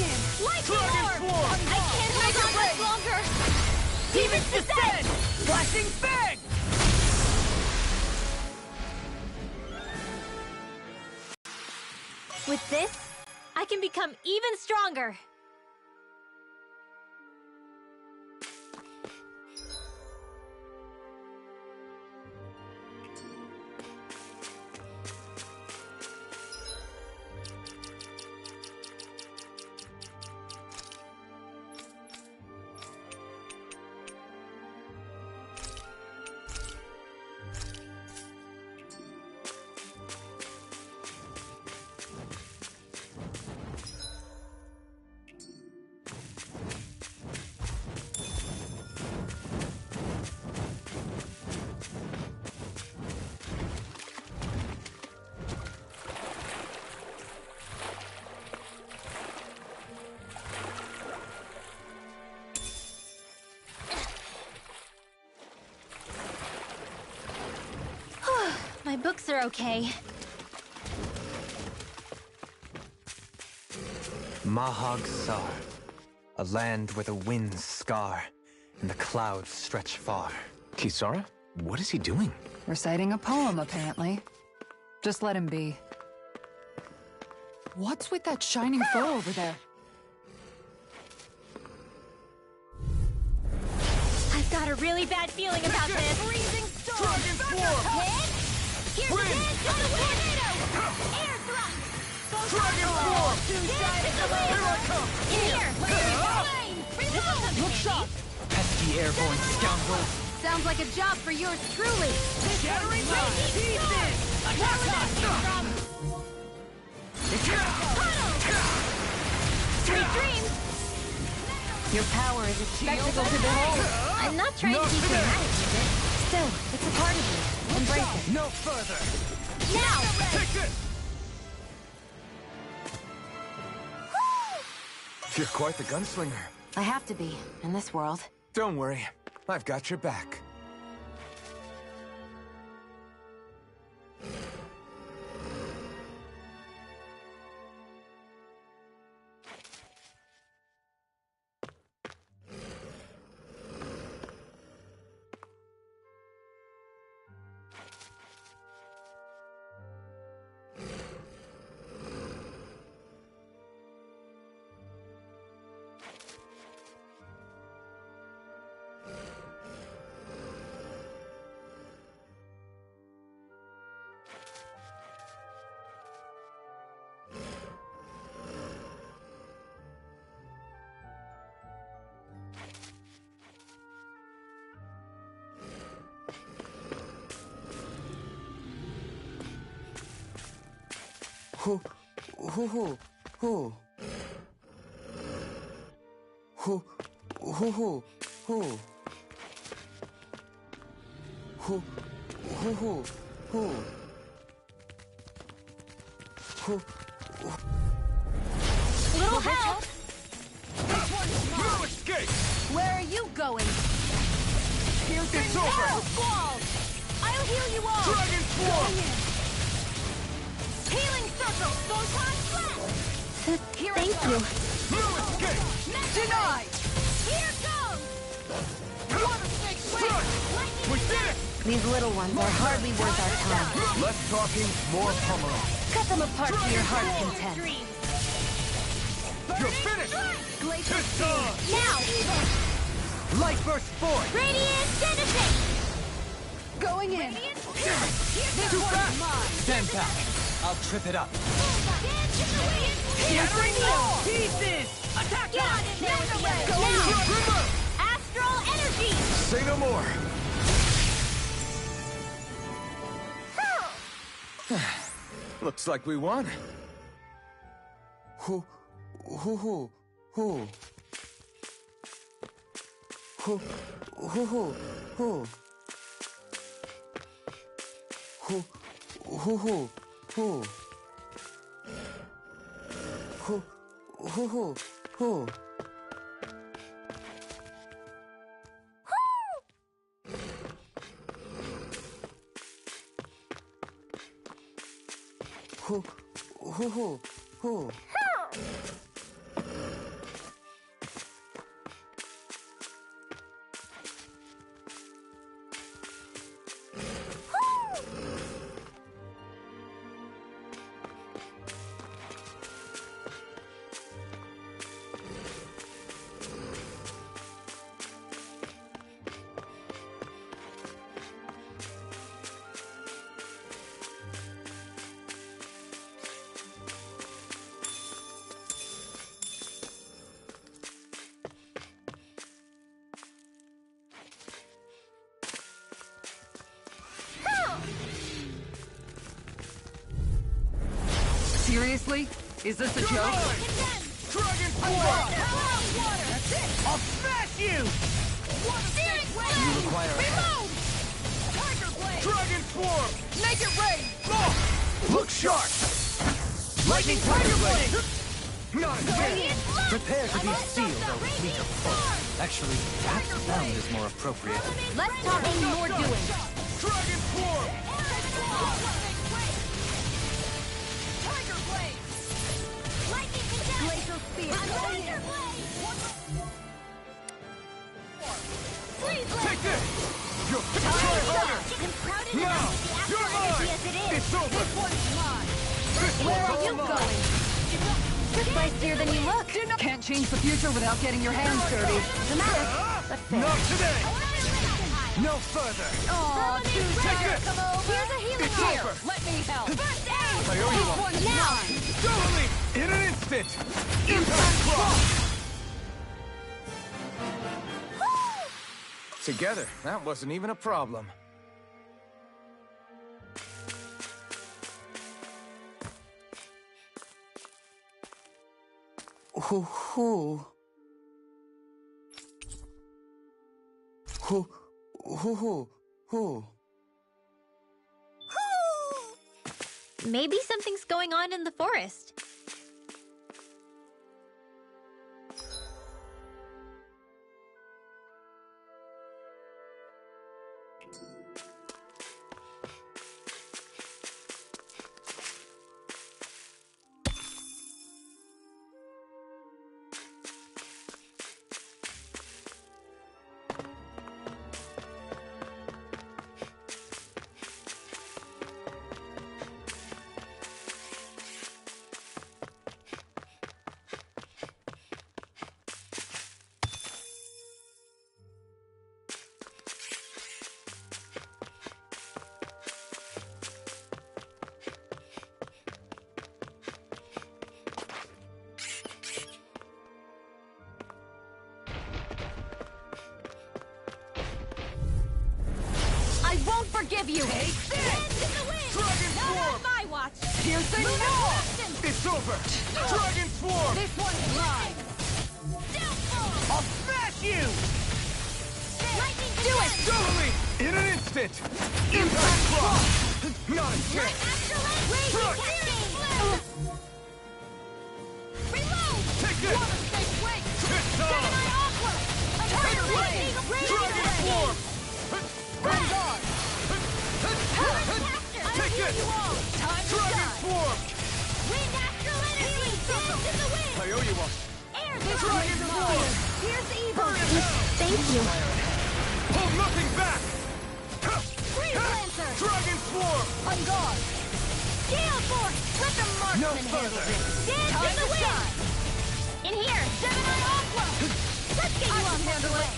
Lightning Dragon Orb! Swarm! I can't hold on much longer! Demons descend! Flashing Fang! With this, I can become even stronger. My books are okay. Mahag Sar, a land where the winds scar and the clouds stretch far. Kisara? What is he doing? Reciting a poem, apparently. Just let him be. What's with that shining foe over there? I've got a really bad feeling about this. Freezing storm! Dragon Swarm! Hit! Here's Wind! the wind! Go to tornado! Air thrust! Go Dragon Swarm! Here I come! Here! Flame! Look sharp! Pesky airborne scoundrels! Sounds like a job for yours truly. Shattering pieces! Attack us! Sweet dreams. Your power is a spectacle to behold. I'm not trying to keep you mad at it. Still, it's a part of you. Embrace it. No further! Now! Take this! You're quite the gunslinger. I have to be, in this world. Don't worry, I've got your back. Hoo, hoo, hoo, hoo. Hoo, hoo, hoo, hoo. Hoo, hoo, hoo, hoo. Hoo. Little help! No escape! Where are you going? It's over! Walls! I'll heal you all! Dragon Swarm! Healing circle! Photon blast! Here I Thank go. you. No escape! Denied! Here goes! Water snake wave! We did it! These little ones are hardly worth our time. Less talking, more pummeling. Cut them apart to your heart's content. You're finished! Glacier It's on! Now! Light burst forth! Radiant Genesis! Going in. Too fast! Stand back. I'll trip it up. Shattering wall! Pieces! Attack Get on in there with the other. Go Now! Remove! Astral energy! Say no more! Looks like we won. Hoo, hoo, hoo, hoo. Hoo, hoo, hoo, hoo. Hoo, hoo, hoo, hoo. Hoo, hoo, hoo, hoo. Hoo, hoo, hoo, hoo. Seriously? Is this a joke? Dragon Swarm! I'll smash you! You require help. Dragon Swarm! Make it rain! Look sharp! Lightning Tiger Blade! Not again! Prepare to be sealed, though weak of foot. Actually, perhaps sound is more appropriate. Let's talking more doing. Dragon Swarm! Tiger blade! Lightning condensed! Glacial spear! Thunder blade! Freeze blade! Take this! You'll try harder! I'm proud of Now! the You're astral energy mine! as it is! It's over! Where are you going? You're spicier than you look. Can't change the future without getting your hands dirty. What's the matter? But fair. Not today! No further! Aw, Take this! Here's a healing It's here! over! let me help. First aid! I owe you one! One's Now! mine. Totally! In an instant! Impact Cross! Together, that wasn't even a problem. Hoo, hoo. Hoo, hoo, hoo, hoo. Maybe something's going on in the forest. I won't forgive you! Take this! Dragon Swarm! Not on my watch! Piercing wall! It's over! Dragon Swarm! This one's mine! I'll smash you! Do it! Totally! In an instant! Impact Block! Not a chance! Crush! Reload! Take this! It's on! Tiger Blade! Dragon Swarm! Bring on! Take this! Dragon Swarm! Wind astral energy! Dance in the wind! I owe you one. Air Dragon Swarm! Here's evil! Burn it hell! Thank you. Hold nothing back! Freeze Lancer! Dragon Swarm! On guard! Gale Force! Let the No marksman handle further! this! Dance in the wind! In here! Gemini Aqua! Let's get you off handle way!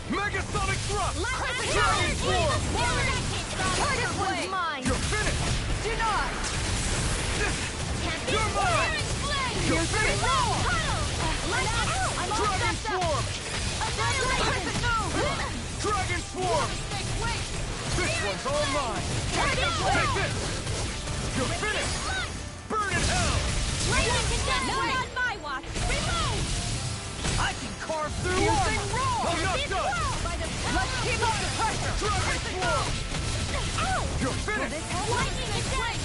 Megasonic Thrust! Dragon Dragon Swarm! Tiger Blade! Mine! You're finished! Denied! You're mine! You're finished! Dragon Swarm! Dragon Swarm! This one's all mine! Take this! You're finished! Burn in hell! Not on my watch! Reload! I can carve through armor! I'm not done! Let's keep up the pressure! Dragon Swarm! You're finished! Lightning is dead!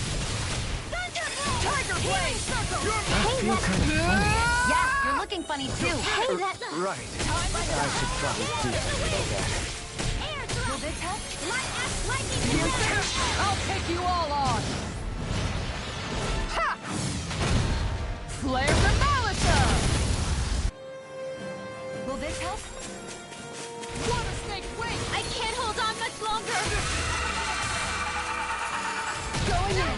Thunderbolt! Tiger Blade! I feel kind of funny. Yeah, you're looking funny too. Hey, that... Right. I should probably do something about that. Air drop! Will this help? Lightning You is dead! finished? I'll take you all on! Ha! Flare the Malisa! Will this help? Water Snake Wing! I can't hold on much longer! Going in!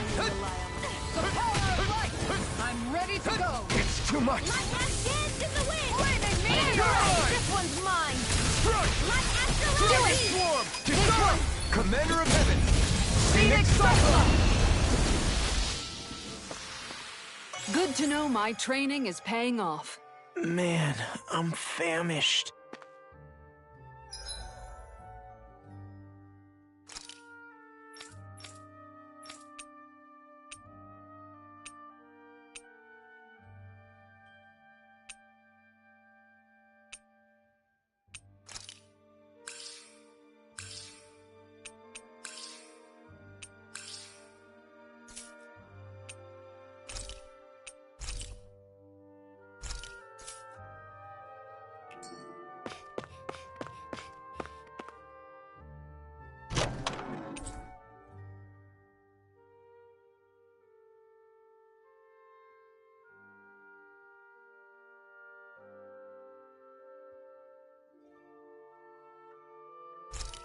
The power of light! I'm ready to go! It's too much! Light has danced in the wind! Flaming meteor! This one's mine! Strike! Light astral Dragon energy! Swarm! Disarm! Commander of Heaven! Phoenix Cyclone! Good to know my training is paying off. Man, I'm famished.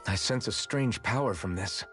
I sense a strange power from this.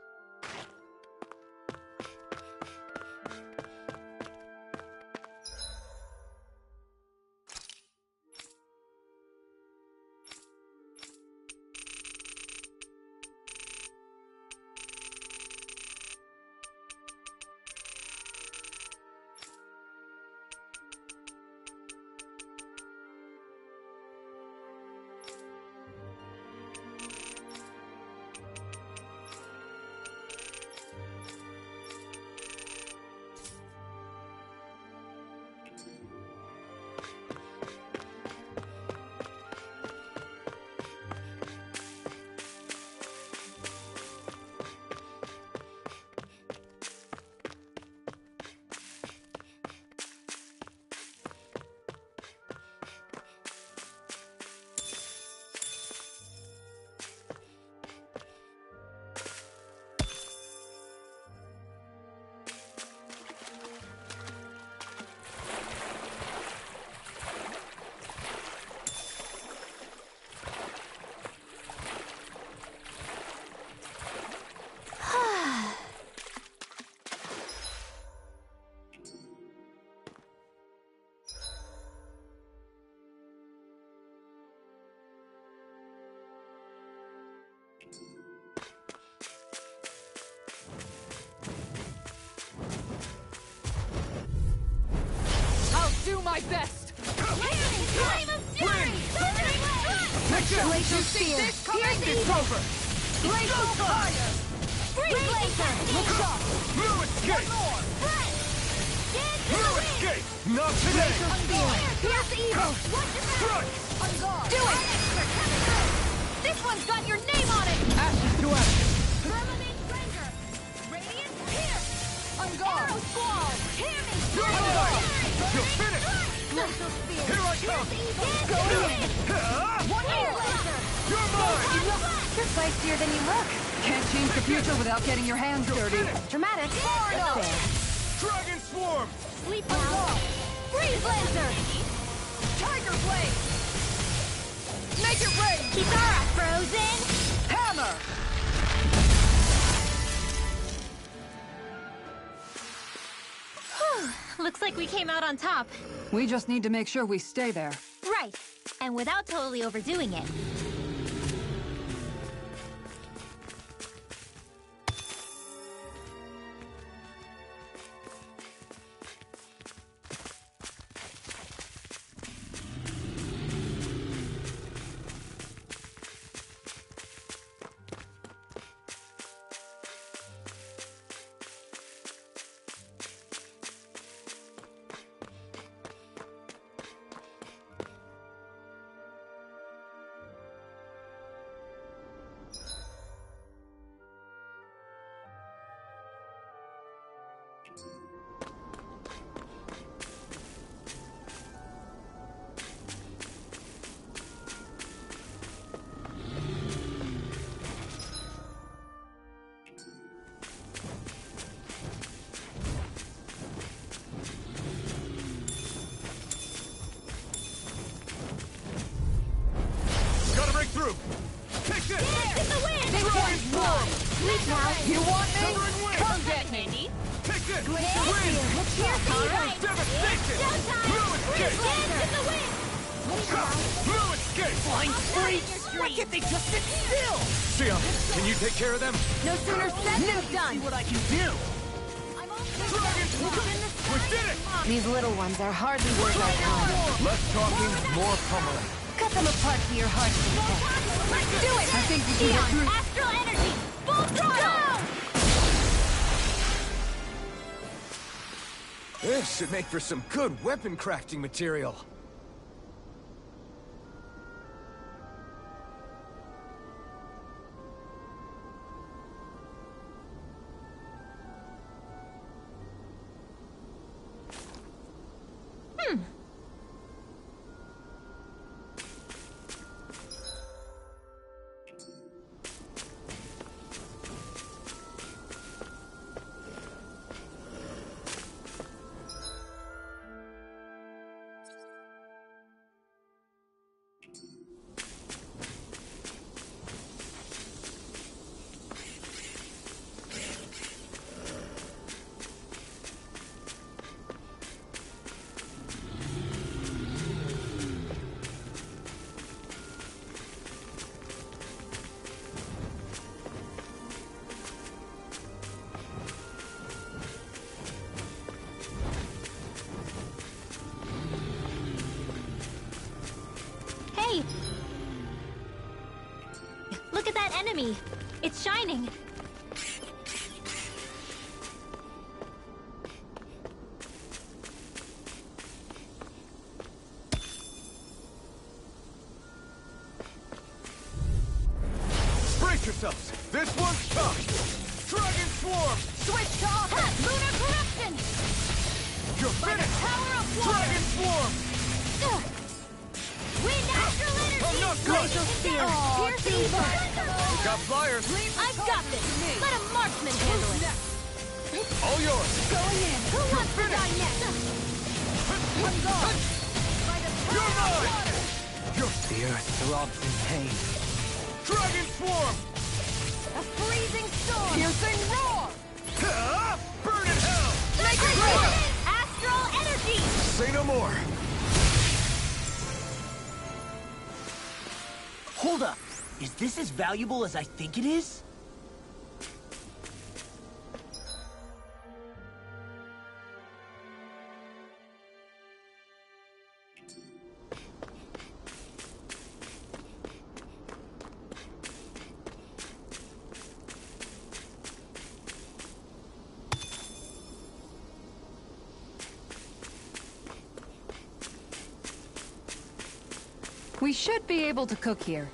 Do my best! Glacial Spear! Here's It's over! Glacial Fire! Freeze Laser! Look sharp! No escape! Dance in the wind! Not today! Here's evil! Strike! Do it! This one's got your name on it! Ashes to ashes! Firmament Ranger! Radiant Pierce! On guard! Arrow Squall! Hear me! You're mine! You're finished! Glacial Spear! Here I come! Go in! Huh? Air Laser! You're mine! You're feistier than you look. Can't change the future without getting your hands dirty. Dramatic! Florida! Dragon Swarm! Sleep Wall! Freeze Laser! Tiger Blade! Make it rain! Kitara Frozen! Hammer! Looks like we came out on top. We just need to make sure we stay there. Right. And without totally overdoing it. Gotta break through! Take this! Get the wind! This one's mine! Sleep now! You want me? Severing wind! Come get me! Take this! Glacial Wind! Spear! Here's the right! Devastation! Showtime! Blue escape! Get the wind! Blue escape! Flying freaks! Why can't they just sit still? Sia, can you take care of them? No sooner said than done! See what I can do. Dragon Swarm! We did it! These little ones are hardly worth our time. Less talking, more pummeling. Cut them apart to your heart's content. Do it! I think we can get through. Astral Energy! Full throttle! This should make for some good weapon crafting material. Hey! Look at that enemy! It's shining! Brace yourselves! This one's tough! Dragon Swarm! Switch to offense! Lunar Corruption! You're By the finished! power of water! Dragon Swarm! Wind Astral Energy! I'm not good! Glacial Spear! Pierce Evil! Got flyers! I've got this! Let a marksman handle it! All yours! Going in! Who wants to die next? You're mine! The earth throbs in pain. Dragon Swarm! A freezing storm! Piercing roar! Ah! Burn in hell! Sacred Sword! Astral Energy! Say no more! Hold up. Is this as valuable as I think it is? We should be able to cook here.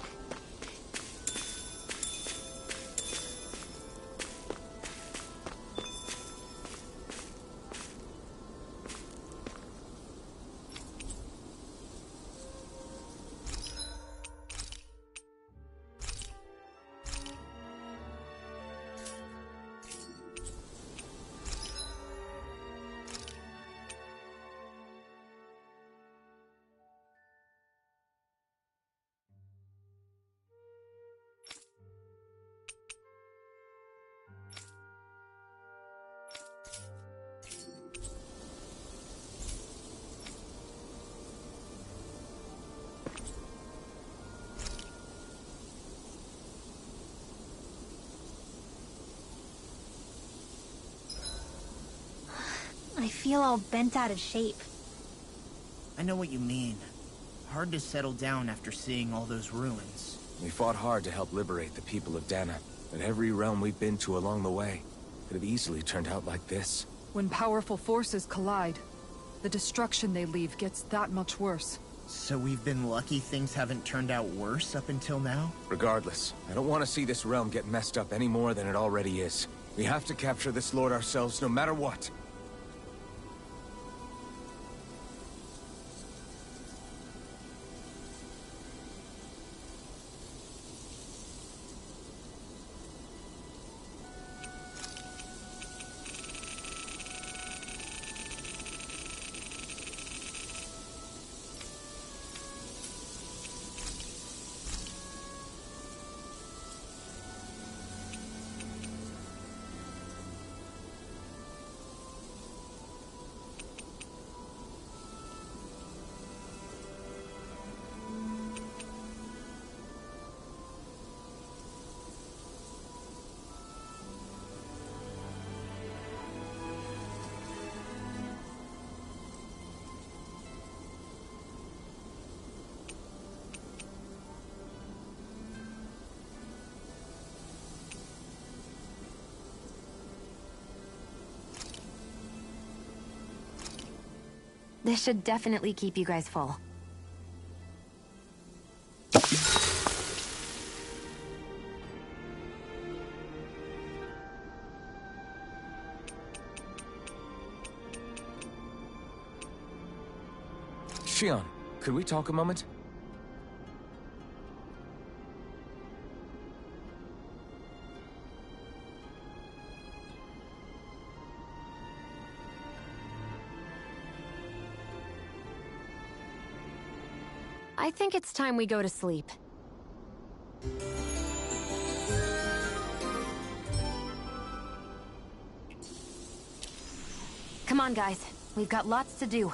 I feel all bent out of shape. I know what you mean. Hard to settle down after seeing all those ruins. We fought hard to help liberate the people of Dana, but every realm we've been to along the way could have easily turned out like this. When powerful forces collide, the destruction they leave gets that much worse. So we've been lucky things haven't turned out worse up until now? Regardless, I don't want to see this realm get messed up any more than it already is. We have to capture this lord ourselves no matter what. This should definitely keep you guys full. Shion, could we talk a moment? I think it's time we go to sleep. Come on, guys. We've got lots to do.